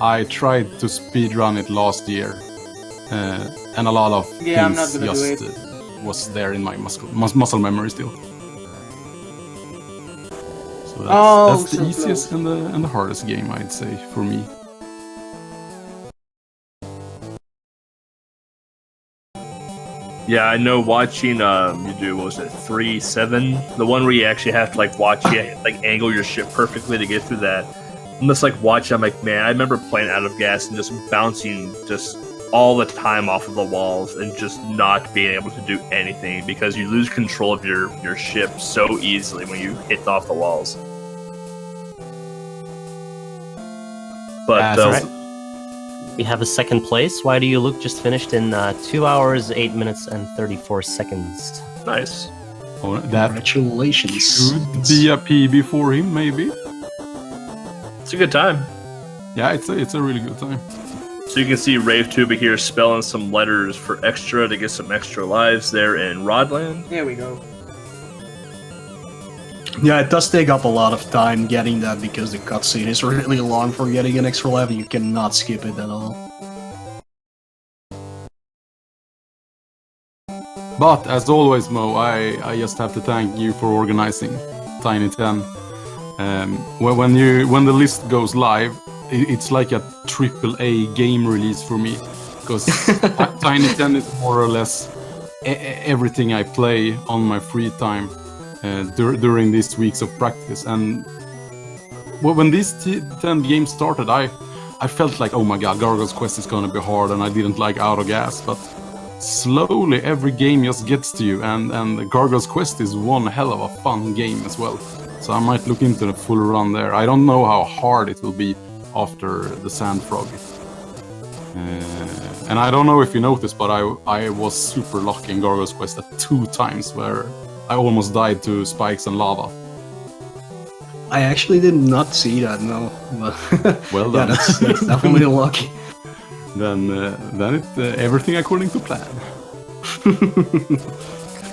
I tried to speedrun it last year, and a lot of Yeah, I'm not things gonna do just was there in my muscle memory still. So that's the so easiest and the hardest game, I'd say, for me. Yeah, I know watching you do, what was it, 3-7? The one where you actually have to like watch it, like angle your ship perfectly to get through that. I'm just like watching, I'm like, man, I remember playing Out of Gas and just bouncing just all the time off of the walls and just not being able to do anything because you lose control of your ship so easily when you hit off the walls. But Right. We have a second place. Why do you look just finished in 2 hours, 8 minutes, and 34 seconds? nice. Oh, that Congratulations. could be a PB for him, maybe. It's a good time. Yeah, it's a really good time. So you can see Rave Tuba here spelling some letters for extra to get some extra lives there in Rodland. There we go. Yeah, it does take up a lot of time getting that because the cutscene is really long for getting an extra level. You cannot skip it at all. But as always, Mo, I just have to thank you for organizing Tiny 10. When the list goes live, it's like a AAA game release for me, because Tiny 10 is more or less everything I play on my free time during these weeks of practice. And when these 10 games started, I felt like, oh my god, Gargoyle's Quest is gonna be hard, and I didn't like Out of Gas, but slowly every game just gets to you, and Gargoyle's Quest is one hell of a fun game as well. So I might look into the full run there. I don't know how hard it will be after the Sand Frog. And I don't know if you noticed, but I was super lucky in Gargoyle's Quest at 2 times where I almost died to spikes and lava. I actually did not see that, no. Well Yeah, done. that's definitely lucky. Then everything according to plan.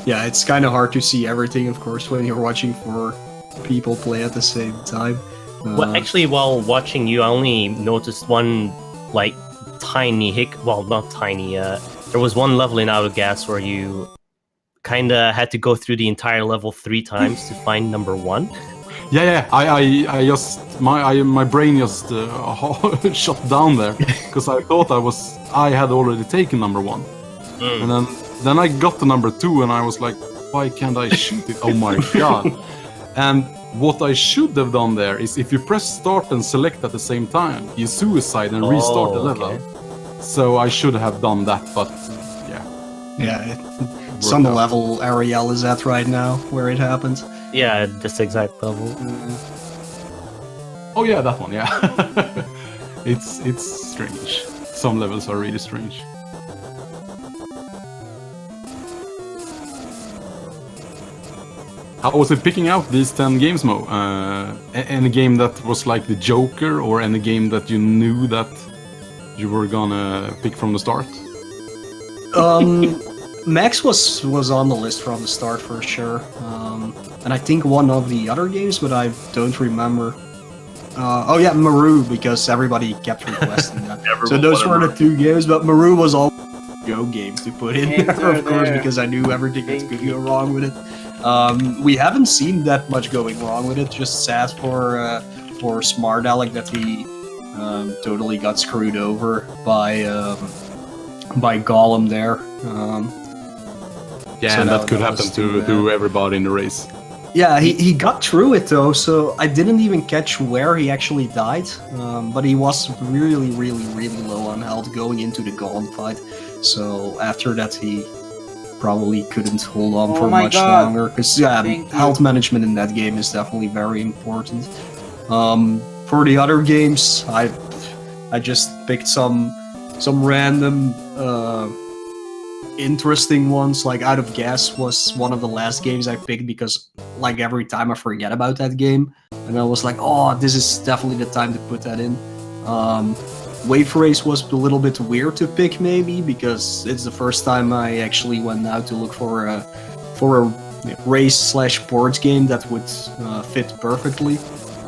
Yeah, it's kind of hard to see everything, of course, when you're watching 4 people play at the same time. Well, actually, while watching you, I only noticed one, like, tiny well, not tiny, there was one level in Out of Gas where you kinda had to go through the entire level 3 times to find number 1. Yeah. I just my brain just shut down there because I thought I had already taken number 1, and then I got to number 2, and I was like, why can't I shoot it? Oh my god! And what I should have done there is, if you press start and select at the same time, you suicide and restart the level. okay. So I should have done that, but yeah. Yeah, it's on the level Ariel is at right now, where it happens. Yeah, this exact level. Oh yeah, that one. Yeah. It's strange. Some levels are really strange. How was it picking out these 10 games, Mo? Any game that was like the Joker, or any game that you knew that you were gonna pick from the start? Max was on the list from the start for sure. And I think one of the other games, but I don't remember. Oh yeah, Maru, because everybody kept requesting that. So Everyone those were wanted the two games, but Maru was all go game to put in there, Enter of course, there. because I knew everything that Thank could you. go wrong with it. We haven't seen that much going wrong with it. Just sad for Smart Alec that he totally got screwed over by Gollum there. Yeah, So and that- that could that was happen too to everybody in the race. Yeah, he got through it though, so I didn't even catch where he actually died. But he was really, really, really low on health going into the Golem fight. So after that, he probably couldn't hold on Oh for my much God. longer. Because Thank you. health management in that game is definitely very important. For the other games, I just picked some random interesting ones. Like Out of Gas was one of the last games I picked because like every time I forget about that game, and I was like, oh, this is definitely the time to put that in. Wave Race was a little bit weird to pick maybe because it's the first time I actually went out to look for a race/sports game that would fit perfectly.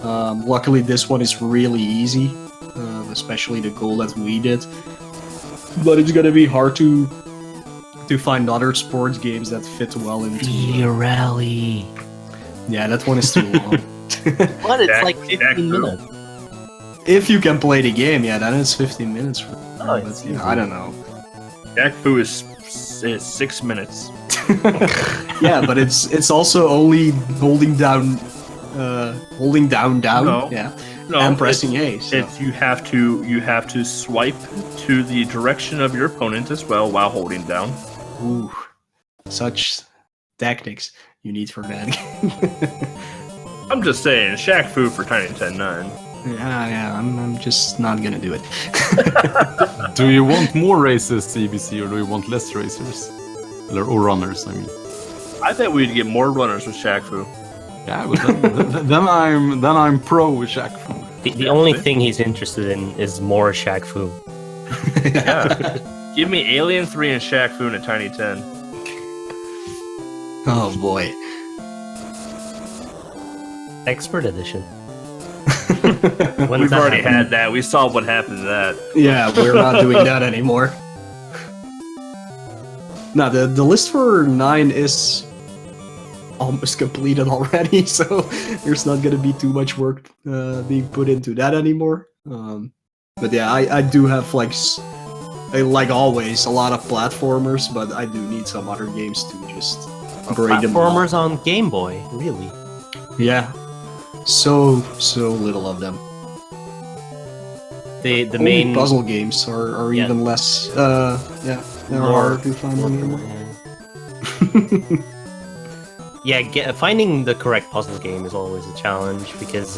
Luckily, this one is really easy, especially the goal that we did. But it's gonna be hard to find other sports games that fit well into. Rally. Yeah, that one is too long. What? It's Jack- like Jack 15 Brew. minutes. If you can play the game, yeah, then it's 15 minutes. Oh, But, it's yeah, easy. I don't know. Jack Fu is 6 minutes. Yeah, but it's also only holding down, down. No. Yeah, No, and pressing A. So. It's you have to swipe to the direction of your opponent as well while holding down. Ooh, such tactics you need for that. I'm just saying, Shaq Fu for Tiny 10-9. Yeah, I'm just not gonna do it. Do you want more races, CBC, or do you want less racers? Or runners, I mean. I bet we'd get more runners with Shaq Fu. Yeah, but then I'm pro Shaq Fu. The only thing he's interested in is more Shaq Fu. Yeah. Give me Alien 3 and Shaq Fu in a Tiny 10. Oh boy. Expert edition. We've already had that. We saw what happened to that. Yeah, we're not doing that anymore. No, the list for 9 is almost completed already, so there's not gonna be too much work being put into that anymore. But yeah, I do have like always a lot of platformers, but I do need some other games to just break them up. Platformers on Game Boy, really? Yeah, so little of them. The Only main puzzle games are Yeah. even less. Yeah, they're hard to find anymore. Yeah, finding the correct puzzle game is always a challenge because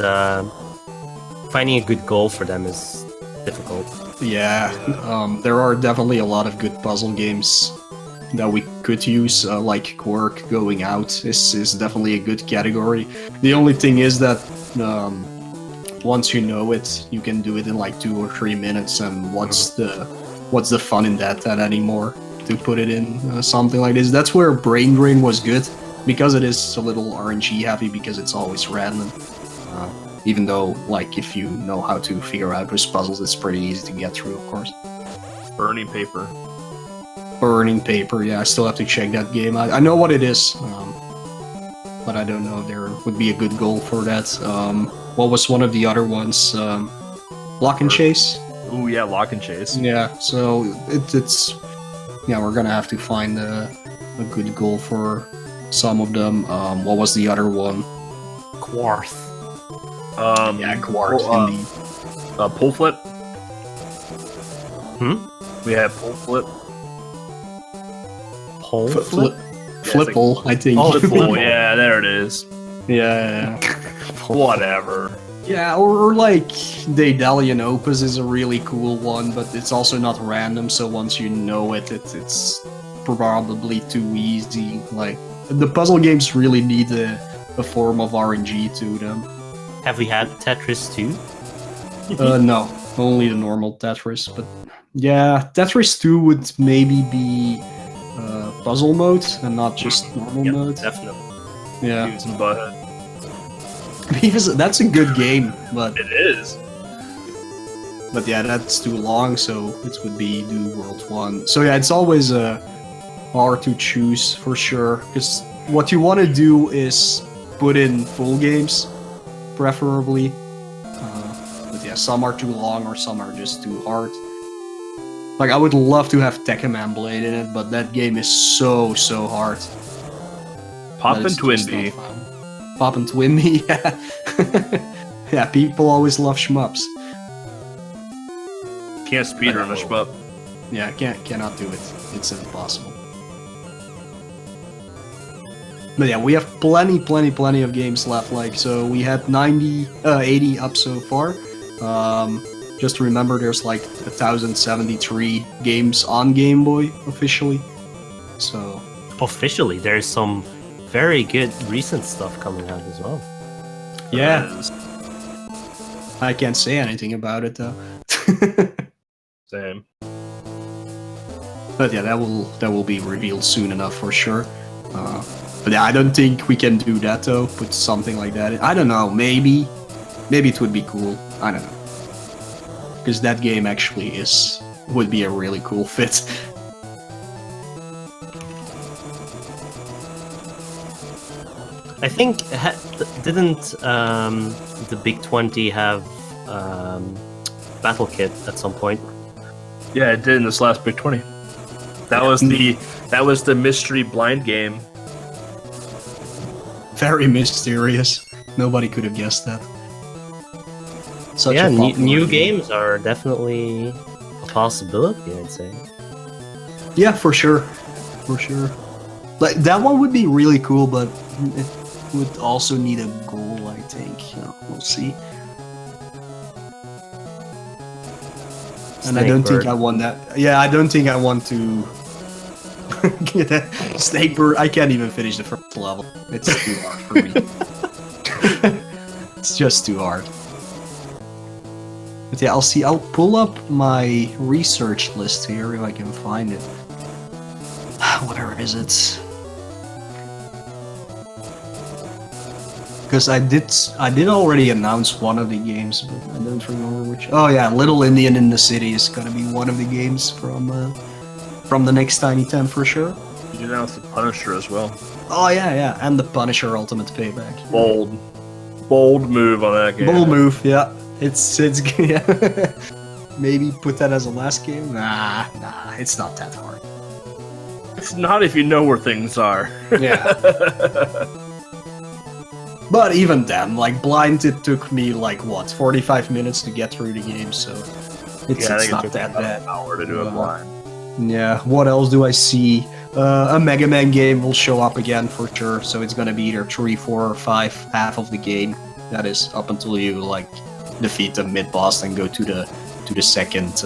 finding a good goal for them is difficult. Yeah, there are definitely a lot of good puzzle games that we could use, like Quirk Going Out is definitely a good category. The only thing is that once you know it, you can do it in like 2 or 3 minutes, and what's the fun in that anymore? To put it in something like this, that's where Brain Drain was good, because it is a little RNG heavy because it's always random. Even though, like, if you know how to figure out those puzzles, it's pretty easy to get through, of course. Burning paper. Burning Paper, yeah, I still have to check that game. I know what it is, but I don't know if there would be a good goal for that. What was one of the other ones? Lock and Chase? Ooh, yeah, Lock and Chase. Yeah, so it's... Yeah, we're gonna have to find a good goal for some of them. What was the other one? Quarth. Yeah, Quart, indeed. Pull flip. Hmm? We have pull flip. Pole Flip, flip? Flipple, I think. Oh, Flipple, yeah, there it is. yeah. Whatever. Yeah, or like Daedalian Opus is a really cool one, but it's also not random, so once you know it, it's probably too easy. Like, the puzzle games really need a form of RNG to them. Have we had Tetris 2? No, only the normal Tetris, but yeah, Tetris 2 would maybe be puzzle mode and not just normal Yep, mode. definitely. Yeah. Using butthead. That's a good game, but It is. yeah, that's too long, so it would be New World 1. So yeah, it's always hard to choose for sure, because what you want to do is put in full games, preferably. But yeah, some are too long or some are just too hard. Like, I would love to have Tekkaman Blade in it, but that game is so hard. Pop that and it's just Twinbee. not fun. Pop and Twinbee, yeah. Yeah, people always love shmups. Can't speedrun a shmup. Yeah, cannot do it. It's impossible. But yeah, we have plenty of games left. Like, so we had 80 up so far. Just remember, there's like 1,073 games on Game Boy officially. So Officially, there's some very good recent stuff coming out as well. yeah, I can't say anything about it though. Same. But yeah, that will be revealed soon enough for sure. But yeah, I don't think we can do that though. Put something like that in. I don't know. Maybe it would be cool. I don't know. Because that game actually would be a really cool fit. I think didn't the Big 20 have Battle Kit at some point? Yeah, it did in this last Big 20. That was the mystery blind game. Very mysterious. Nobody could have guessed that. Such Yeah, a popular new game. games are definitely a possibility, I'd say. Yeah, for sure. Like, that one would be really cool, but it would also need a goal, I think. We'll see. And I don't think I want that. Yeah, I don't think I want to get a Snake Bird. I can't even finish the first level. It's too hard for me. It's just too hard. But yeah, I'll pull up my research list here if I can find it. Where is it? Because I did already announce one of the games, but I don't remember which. Oh yeah, Little Indian in the City is gonna be one of the games from the next Tiny 10 for sure. You announced the Punisher as well. Oh yeah, and the Punisher Ultimate Payback. Bold move on that game. Bold move, yeah. It's yeah. Maybe put that as a last game. Nah, it's not that hard. It's not if you know where things are. Yeah. But even then, like, blind, it took me like what, 45 minutes to get through the game, so it's I think not it took that about bad. an hour to do it blind. Yeah. What else do I see? A Mega Man game will show up again for sure. So it's gonna be either 3, 4, or 5, half of the game. That is up until you like defeat the mid boss and go to the second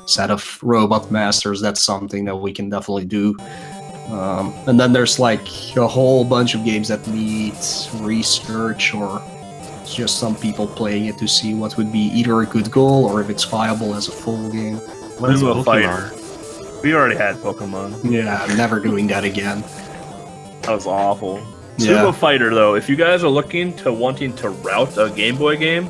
set of robot masters. That's something that we can definitely do. And then there's like a whole bunch of games that need research, or it's just some people playing it to see what would be either a good goal or if it's viable as a full game. When's Sumo Pokemon? Fighter. We already had Pokemon. Yeah, I'm never doing that again. That was awful. Yeah. Sumo Fighter, though, if you guys are wanting to route a Game Boy game,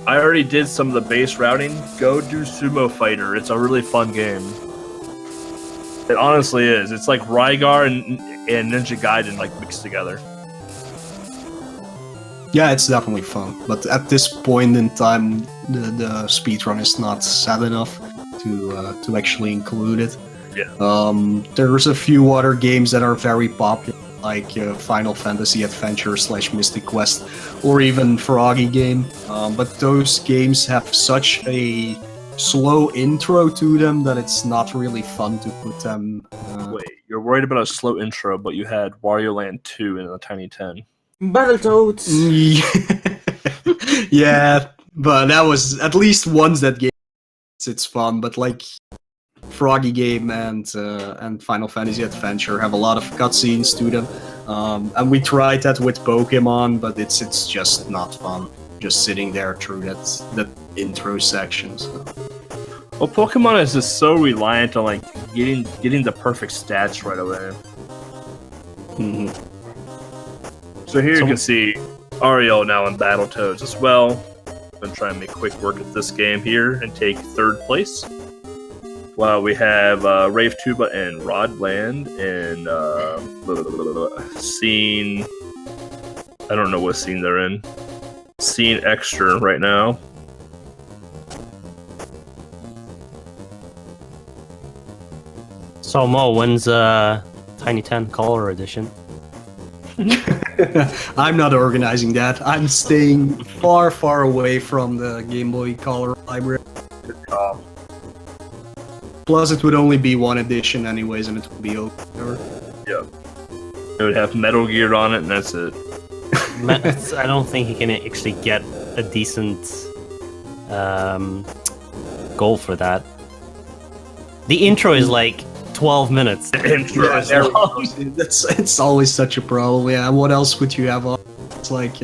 I already did some of the base routing. Go do Sumo Fighter. It's a really fun game. It honestly is. It's like Rygar and Ninja Gaiden like mixed together. Yeah, it's definitely fun, but at this point in time, the speedrun is not sad enough to actually include it. Yeah. There's a few other games that are very popular, like Final Fantasy Adventure / Mystic Quest, or even Froggy Game. But those games have such a slow intro to them that it's not really fun to put them. Wait, you're worried about a slow intro, but you had Wario Land 2 in the Tiny 10. Battletoads! Yeah, but that was at least once that game. It's fun, but like Froggy Game and Final Fantasy Adventure have a lot of cutscenes to them, and we tried that with Pokemon, but it's just not fun. Just sitting there through that intro section. So. Well, Pokemon is just so reliant on like getting the perfect stats right away. Mm-hmm. So here you can see Ariel now in Battletoads as well. I'm gonna try and make quick work at this game here and take 3rd place. While we have Rave Tuba and Rodland and Scene. I don't know what scene they're in. Scene Extra right now. So Mo, when's Tiny 10 Color Edition? I'm not organizing that. I'm staying far, far away from the Game Boy Color library. Good job. Plus, it would only be 1 edition anyways, and it would be over. Yeah. It would have Metal Gear on it, and that's it. I don't think you can actually get a decent goal for that. The intro is like 12 minutes. The intro Yeah, is long. it's always such a problem. Yeah, what else would you have on? It's like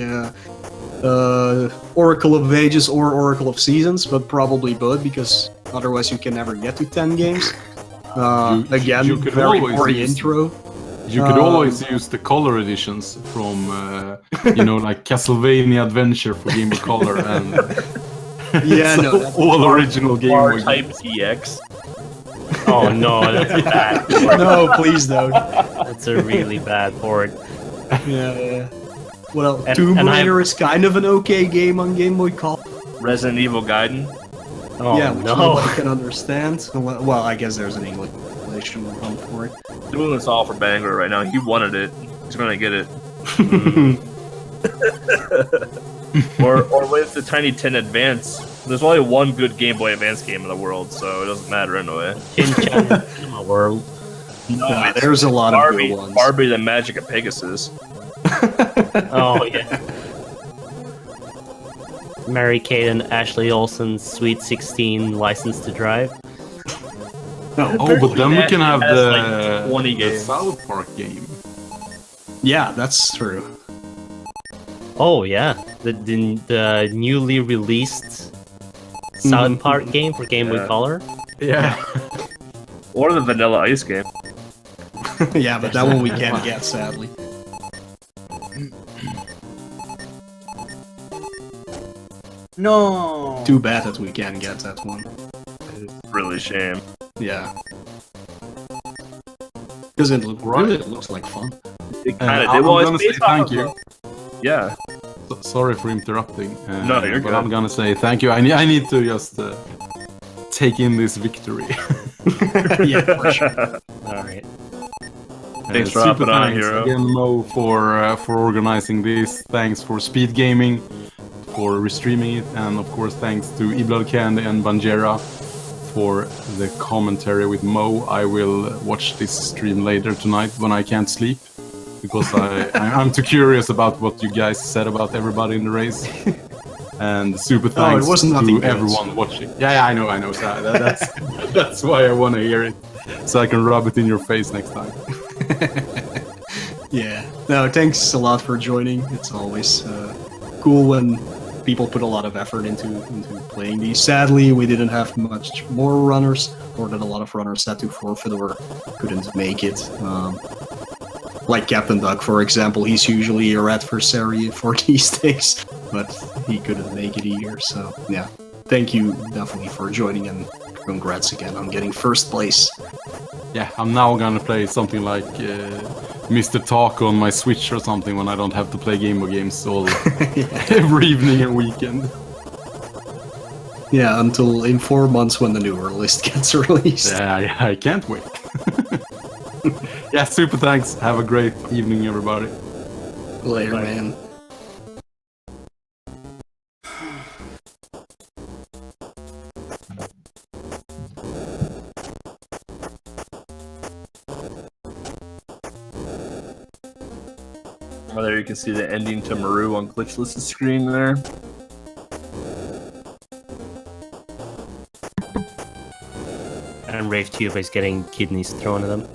Oracle of Ages or Oracle of Seasons, but probably both because otherwise you can never get to 10 games. Again, you could very always boring use- intro. You could always use the color editions from, like Castlevania Adventure for Game Boy Color and Yeah, no, that's all original Game Boy. Type TX. Oh no, that's bad. Port. no, please don't. That's a really bad port. Yeah. Well, And- Tomb and I have- Raider is kind of an okay game on Game Boy Color. Resident Evil Gaiden. Oh Yeah, which no. nobody can understand. Well, I guess there's an English translation for it. Doing this all for Bangor right now. He wanted it. He's gonna get it. Or with the Tiny 10 Advance. There's only one good Game Boy Advance game in the world, so it doesn't matter anyway. Chin-chan Cinema World. No, Yeah, it's there's a lot of Barbie, good ones. Barbie the Magic of Pegasus. Oh yeah. Mary Kate and Ashley Olsen's Sweet 16 License to Drive. Oh, but then we can have Has, the, like, 20 the games. South Park game. Yeah, that's true. Oh yeah, the newly released South Park game for Game Boy Yeah. Color. Yeah. Or the Vanilla Ice game. Yeah, but that one we can't get, sadly. No. Too bad that we can't get that one. Really shame. Yeah. Because it really looks like fun. It kind of I'm did. Well, gonna it's say based off thank of you. Yeah. Sorry for interrupting. No, you're but good. I'm gonna say thank you. I need to just take in this victory. Yeah, for sure. All right. Thanks for super hopping on, thanks Hero. again, Mo, for organizing this. Thanks for Speed Gaming for restreaming it, and of course thanks to Iblood Candy and Banjera for the commentary with Mo. I will watch this stream later tonight when I can't sleep because I'm too curious about what you guys said about everybody in the race. And super thanks it wasn't nothing to good, everyone so- watching. Yeah, I know. So that's why I want to hear it, so I can rub it in your face next time. Yeah. No, thanks a lot for joining. It's always cool when people put a lot of effort into playing these. Sadly, we didn't have much more runners, or that a lot of runners had to forfeit or couldn't make it. Like Captain Duck, for example, he's usually your adversary for these days, but he couldn't make it either. So yeah, thank you definitely for joining, and congrats again on getting first place. Yeah, I'm now gonna play something like Mr. Taco on my Switch or something when I don't have to play Game Boy games all every evening and weekend. Yeah, until in 4 months when the newer list gets released. Yeah, I can't wait. Yeah, super thanks. Have a great evening, everybody. Later, man. Oh, there you can see the ending to Maru on Glitchless's screen there. And Rave Tuba is getting kidneys thrown at them.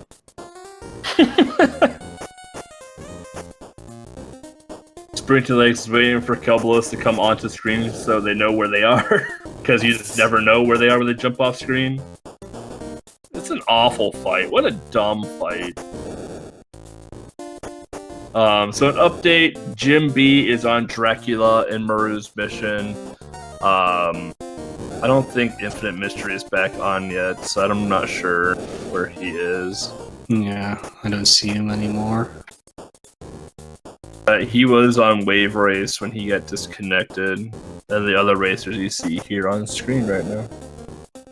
Sprinty Legs is waiting for Kelbolos to come onto screen so they know where they are. Because you just never know where they are when they jump off screen. It's an awful fight. What a dumb fight. So an update: Jim B is on Dracula and Maru's mission. I don't think Infinite Mystery is back on yet, so I'm not sure where he is. Yeah, I don't see him anymore. He was on Wave Race when he got disconnected, and the other racers you see here on screen right now.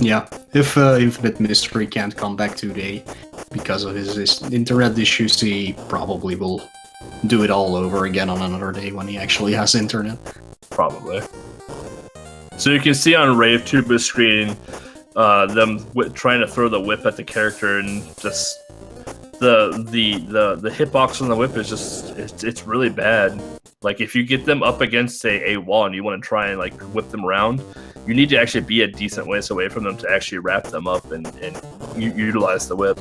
Yeah, if Infinite Mystery can't come back today because of his internet issues, he probably will do it all over again on another day when he actually has internet. Probably. So you can see on RaveTube's screen them trying to throw the whip at the character, and just the hitbox on the whip is just it's really bad. Like if you get them up against a wall and you want to try and like whip them around, you need to actually be a decent ways away from them to actually wrap them up and utilize the whip.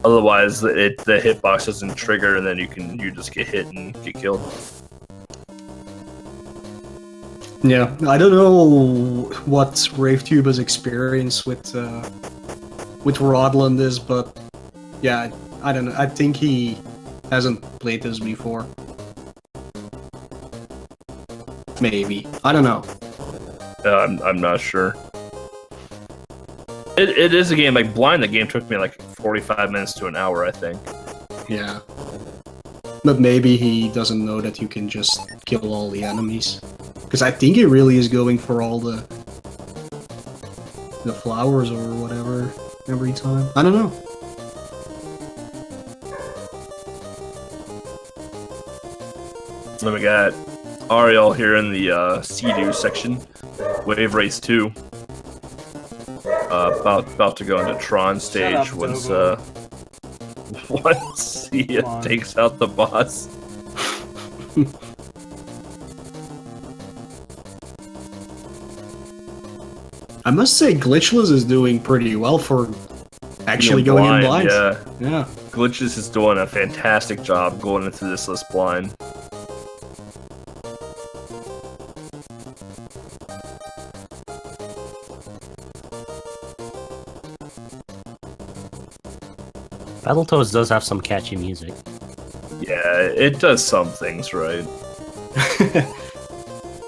Otherwise, the hitbox doesn't trigger, and then you just get hit and get killed. Yeah, I don't know what RaveTube's experience with Rodland is, but yeah, I don't know. I think he hasn't played this before. Maybe. I don't know. I'm not sure. It is a game like Blind. The game took me like 45 minutes to an hour, I think. Yeah. But maybe he doesn't know that you can just kill all the enemies. Because I think he really is going for all the flowers or whatever every time. I don't know. Then we got Ariel here in the Sea-Doo section. Wave Race 2. About to go into Tron stage once Sia takes out the boss. I must say Glitchless is doing pretty well for actually going in blind. Yeah. Glitchless is doing a fantastic job going into this list blind. Battletoads does have some catchy music. Yeah, it does some things right.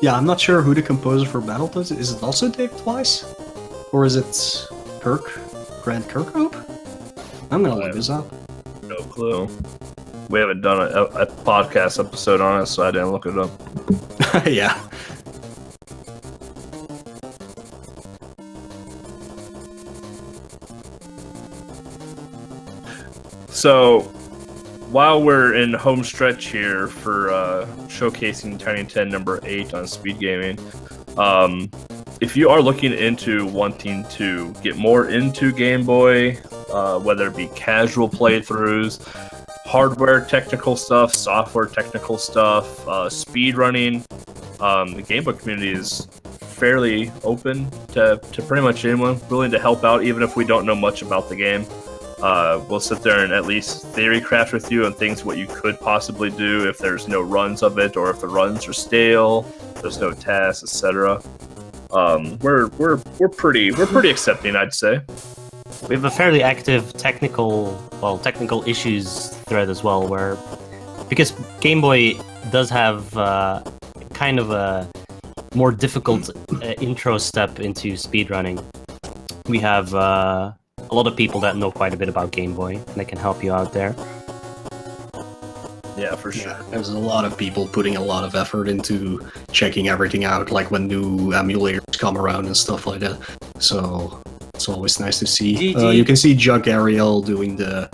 Yeah, I'm not sure who the composer for Battletoads is. Is it also Dave Twice? Or is it Grant Kirkhope? I'm gonna look this up. No clue. We haven't done a podcast episode on it, so I didn't look it up. Yeah. So, while we're in home stretch here for showcasing Tiny 10 number 8 on Speed Gaming, if you are looking into wanting to get more into Game Boy, whether it be casual playthroughs, hardware technical stuff, software technical stuff, speed running, the Game Boy community is fairly open to pretty much anyone willing to help out, even if we don't know much about the game. We'll sit there and at least theory craft with you on things what you could possibly do if there's no runs of it, or if the runs are stale, there's no tasks, etc. We're pretty accepting, I'd say. We have a fairly active technical issues thread as well, where because Game Boy does have kind of a more difficult intro step into speedrunning. We have a lot of people that know quite a bit about Game Boy, and they can help you out there. Yeah, for sure. Yeah, there's a lot of people putting a lot of effort into checking everything out, like when new emulators come around and stuff like that. So it's always nice to see. You can see Jug Ariel doing the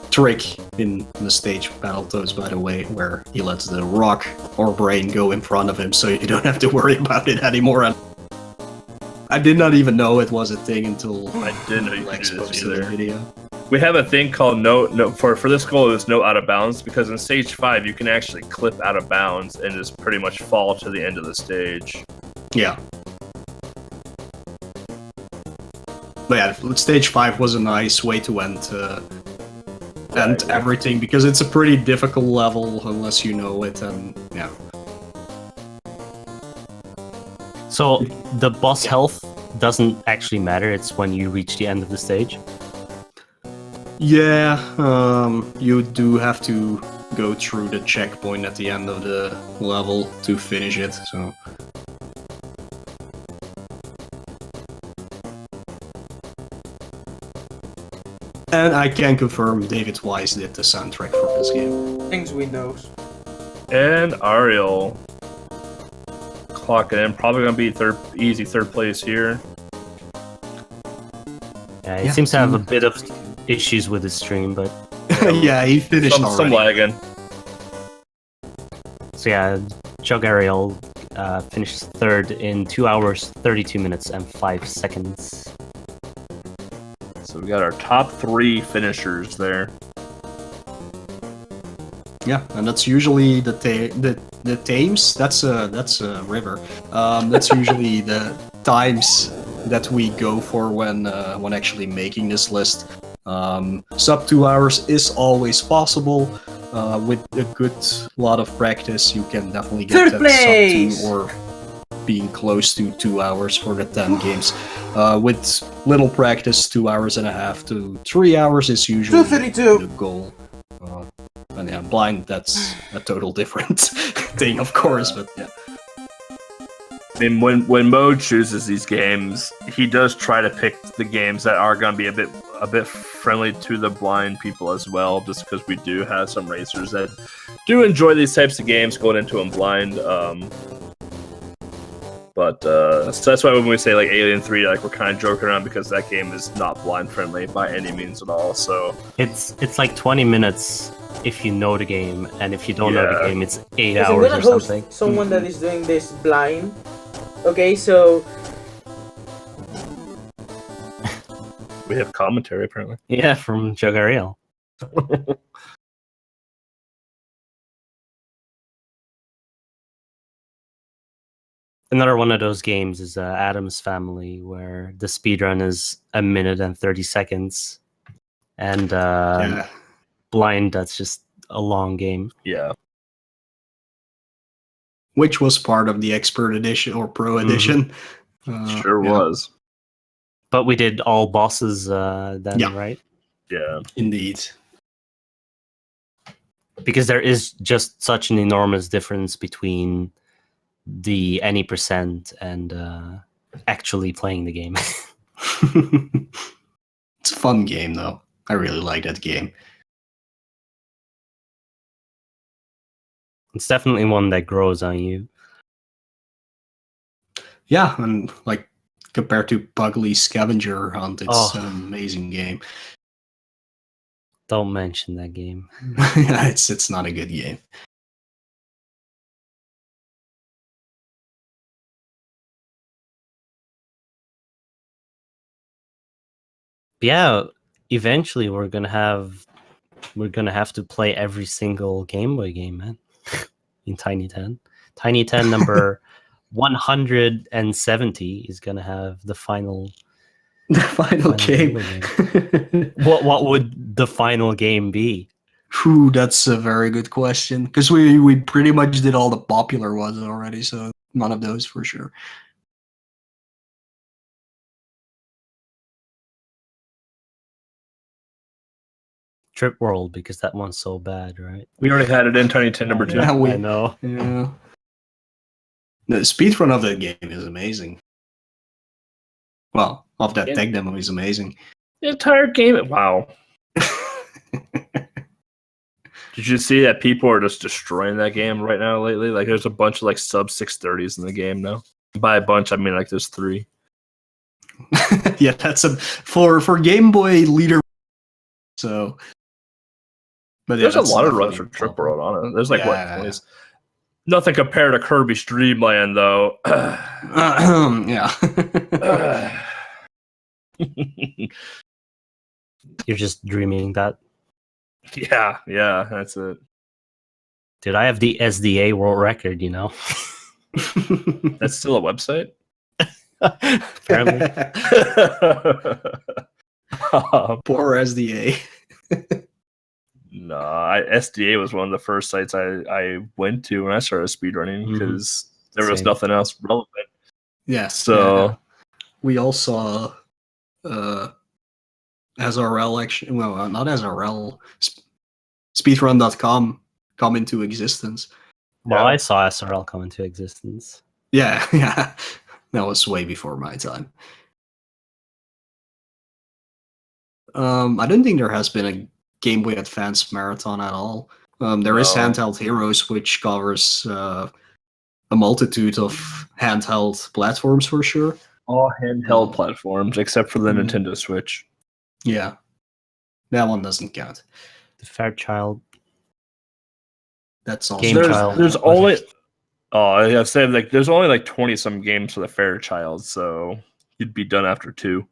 trick in the stage Battletoads, by the way, where he lets the rock or brain go in front of him, so you don't have to worry about it anymore. I did not even know it was a thing until I didn't know you could do this either. Video. We have a thing called no for this goal. There's no out of bounds, because in stage 5 you can actually clip out of bounds and just pretty much fall to the end of the stage. Yeah. But yeah, stage 5 was a nice way to end everything, because it's a pretty difficult level unless you know it, and yeah. So the boss health doesn't actually matter, it's when you reach the end of the stage? Yeah, you do have to go through the checkpoint at the end of the level to finish it. So. And I can confirm David Wise did the soundtrack for this game. Thanks, Windows. And Ariel clocking in, probably gonna be easy third place here. Yeah, it seems to have a bit of issues with the stream, but yeah, he finished some already. lagging. so yeah, Jug Ariel finishes third in 2 hours, 32 minutes, and 5 seconds. So we got our top 3 finishers there. Yeah, and that's usually the Thames. That's a river. That's usually the times that we go for when actually making this list. Sub 2 hours is always possible. With a good lot of practice, you can definitely get Third that place! sub 2 or being close to 2 hours for the 10 games. With little practice, 2 hours and a half to 3 hours is usually 2:32. the goal. And yeah, blind, that's a total different thing, of course, but yeah. I mean, when Mo chooses these games, he does try to pick the games that are going to be a bit friendly to the blind people as well, just because we do have some racers that do enjoy these types of games going into them blind. But so that's why when we say like Alien 3, like we're kind of joking around because that game is not blind friendly by any means at all. So It's like 20 minutes if you know the game, and if you don't know the game, it's 8 Yes, I'm hours gonna or host something. someone that is doing this blind. Okay, so we have commentary apparently. Yeah, from Jug Ariel. Another one of those games is Adam's Family, where the speedrun is 1 minute and 30 seconds. And Yeah. blind, that's just a long game. Yeah. Which was part of the Expert Edition or Pro Edition. Sure yeah, was. But we did all bosses then, Yeah. right? Yeah. Indeed. Because there is just such an enormous difference between the any percent and actually playing the game. It's a fun game, though. I really like that game. It's definitely one that grows on you. Yeah, and like compared to Bugly Scavenger Hunt, it's Oh. an amazing game. Don't mention that game. It's not a good game. Yeah, eventually we're gonna have to play every single Game Boy game, man. In Tiny 10. Tiny 10 number 170 is gonna have the final The final game. Game Boy What would the final game be? Whew, that's a very good question. Because we pretty much did all the popular ones already, so none of those for sure. Trip World, because that one's so bad, right? We already had it in Tiny 10 number 2. Yeah, I know. Yeah. The speedrun of that game is amazing. Well, of that tech demo is amazing. The entire game. Wow. Did you see that people are just destroying that game right now lately? Like, there's a bunch of like sub 630s in the game now. By a bunch, I mean like there's 3. Yeah, that's for Game Boy leader. So, but yeah, There's a that's lot of runs for definitely Trip World on it. There's like Yeah. what 20s. Nothing compared to Kirby's Dream Land though. yeah. You're just dreaming that. yeah, that's it. Dude, I have the SDA world record, you know? That's still a website? Apparently. Poor SDA. No, SDA was one of the first sites I went to when I started speedrunning because there was Same. nothing else relevant. Yeah. So yeah. We all saw SRL actually. Well, not SRL. Speedrun.com come into existence. Well, Yeah. I saw SRL come into existence. Yeah, yeah, that was way before my time. I don't think there has been a Game Boy Advance marathon at all. There is No. Handheld Heroes, which covers a multitude of handheld platforms for sure. All handheld Oh. platforms except for the Mhm. Nintendo Switch. Yeah, that one doesn't count. The Fairchild That's also Game There's Child. there's was only it? I gotta say like there's only like 20 some games for the Fairchild, so you'd be done after 2.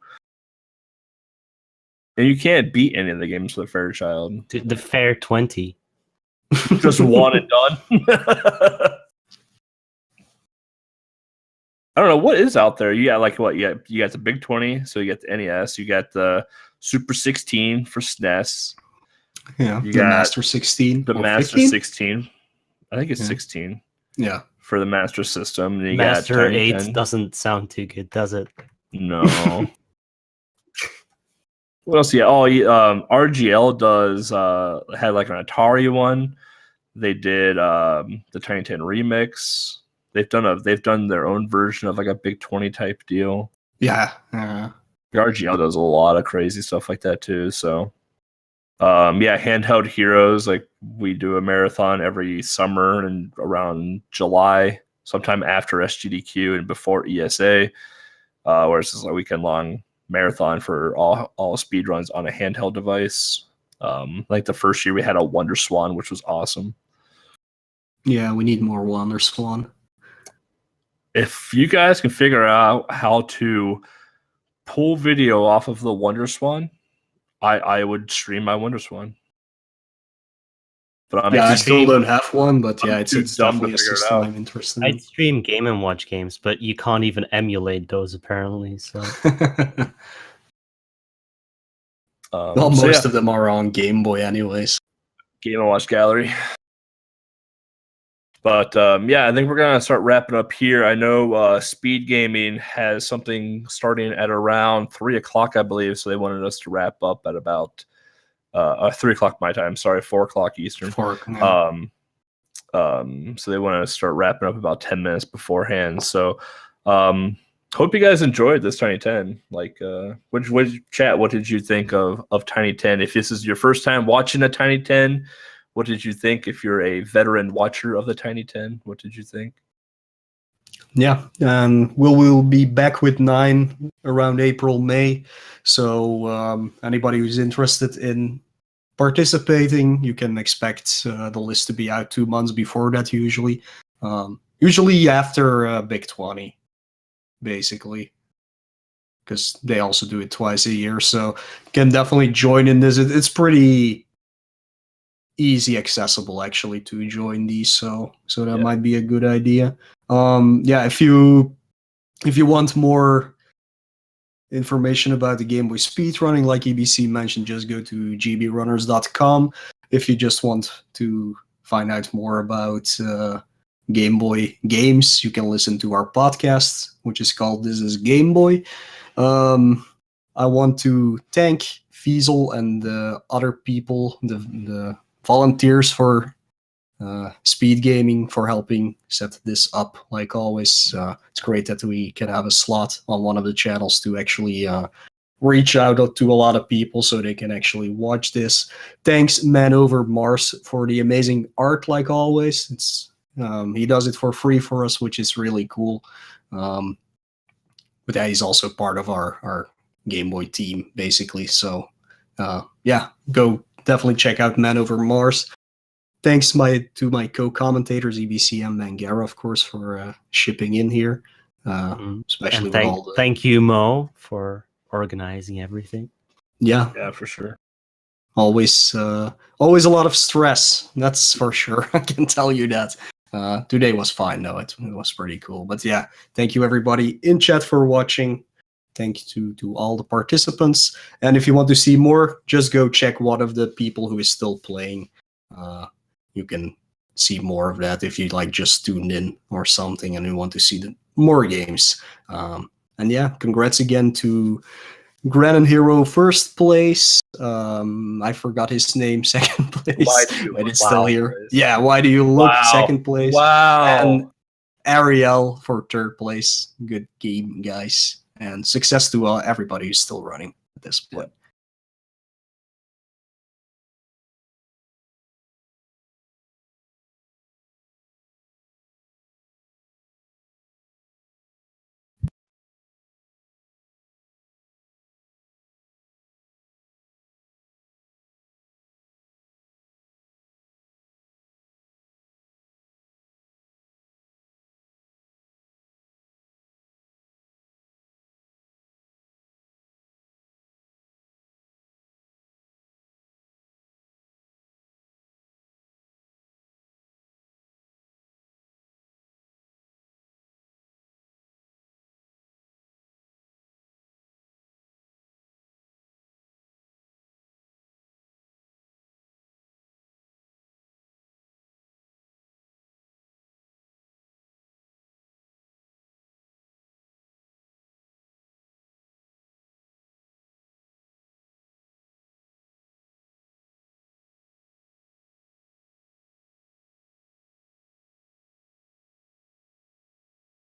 And you can't beat any of the games for the Fairchild. The Fair 20. Just one and done. I don't know what is out there. You got like what? You got the Big 20, so you got the NES, you got the Super 16 for SNES, yeah, You the got Master 16, the or Master 15? 16. I think it's Yeah. 16 Yeah, for the Master System. And you Master got Tiny 8 10. doesn't sound too good, does it? No. What else? Yeah. Oh, RGL does had like an Atari one. They did the Tiny 10 remix. They've done their own version of like a Big 20 type deal. yeah. The RGL does a lot of crazy stuff like that too. So, yeah, Handheld Heroes. Like we do a marathon every summer and around July, sometime after SGDQ and before ESA, where it's just like a weekend long marathon for all speed runs on a handheld device. Like the first year we had a Wonder Swan, which was awesome. Yeah, we need more Wonder Swan. If you guys can figure out how to pull video off of the Wonder Swan, I would stream my Wonder Swan. But I'm Yeah, I too still cheap. don't have one, but yeah, I'm it's too dumb to definitely a figure it system out. I'm interested I'd in. stream Game & Watch games, but you can't even emulate those apparently. So Well, So most yeah, of them are on Game Boy anyways. Game and Watch Gallery. But yeah, I think we're gonna start wrapping up here. I know Speed Gaming has something starting at around 3:00, I believe. So they wanted us to wrap up at about 3:00 my time. Sorry, 4:00 Eastern. So they wanted to start wrapping up about 10 minutes beforehand. So hope you guys enjoyed this Tiny 10. Like, what did you think of Tiny 10? If this is your first time watching a Tiny 10, what did you think? If you're a veteran watcher of the Tiny 10, what did you think? Yeah, and we'll be back with 9 around April, May. So anybody who's interested in participating, you can expect the list to be out 2 months before that usually. Usually after Big 20, basically. Because they also do it twice a year, so you can definitely join in this. It's pretty easy accessible actually to join these, so that might be a good idea. Yeah, if you want more information about the Game Boy speedrunning, like EBC mentioned, just go to gbrunners.com. If you just want to find out more about Game Boy games, you can listen to our podcast, which is called This is Game Boy. I want to thank Fiesel and the other people, the volunteers for Speed Gaming, for helping set this up. Like always, it's great that we can have a slot on one of the channels to actually reach out to a lot of people so they can actually watch this. Thanks Man Over Mars for the amazing art, like always. It's he does it for free for us, which is really cool. But yeah, he's also part of our Game Boy team, basically. So yeah, go definitely check out Man Over Mars. Thanks to my co-commentators, EBC and Mangara, of course, for shipping in here. Especially and with all the... thank you, Mo, for organizing everything. Yeah, for sure. Always a lot of stress, that's for sure. I can tell you that. Today was fine, though. It was pretty cool. But yeah, thank you everybody in chat for watching. Thank you to all the participants. And if you want to see more, just go check one of the people who is still playing. You can see more of that if you like just tuned in or something and you want to see more games. And yeah, congrats again to Gran and Hero first place, I forgot his name, second place. Why do you but look it's still second here. place? Yeah, why do you look Wow. second place? Wow. And Ariel for third place. Good game, guys. And success to everybody who's still running at this point.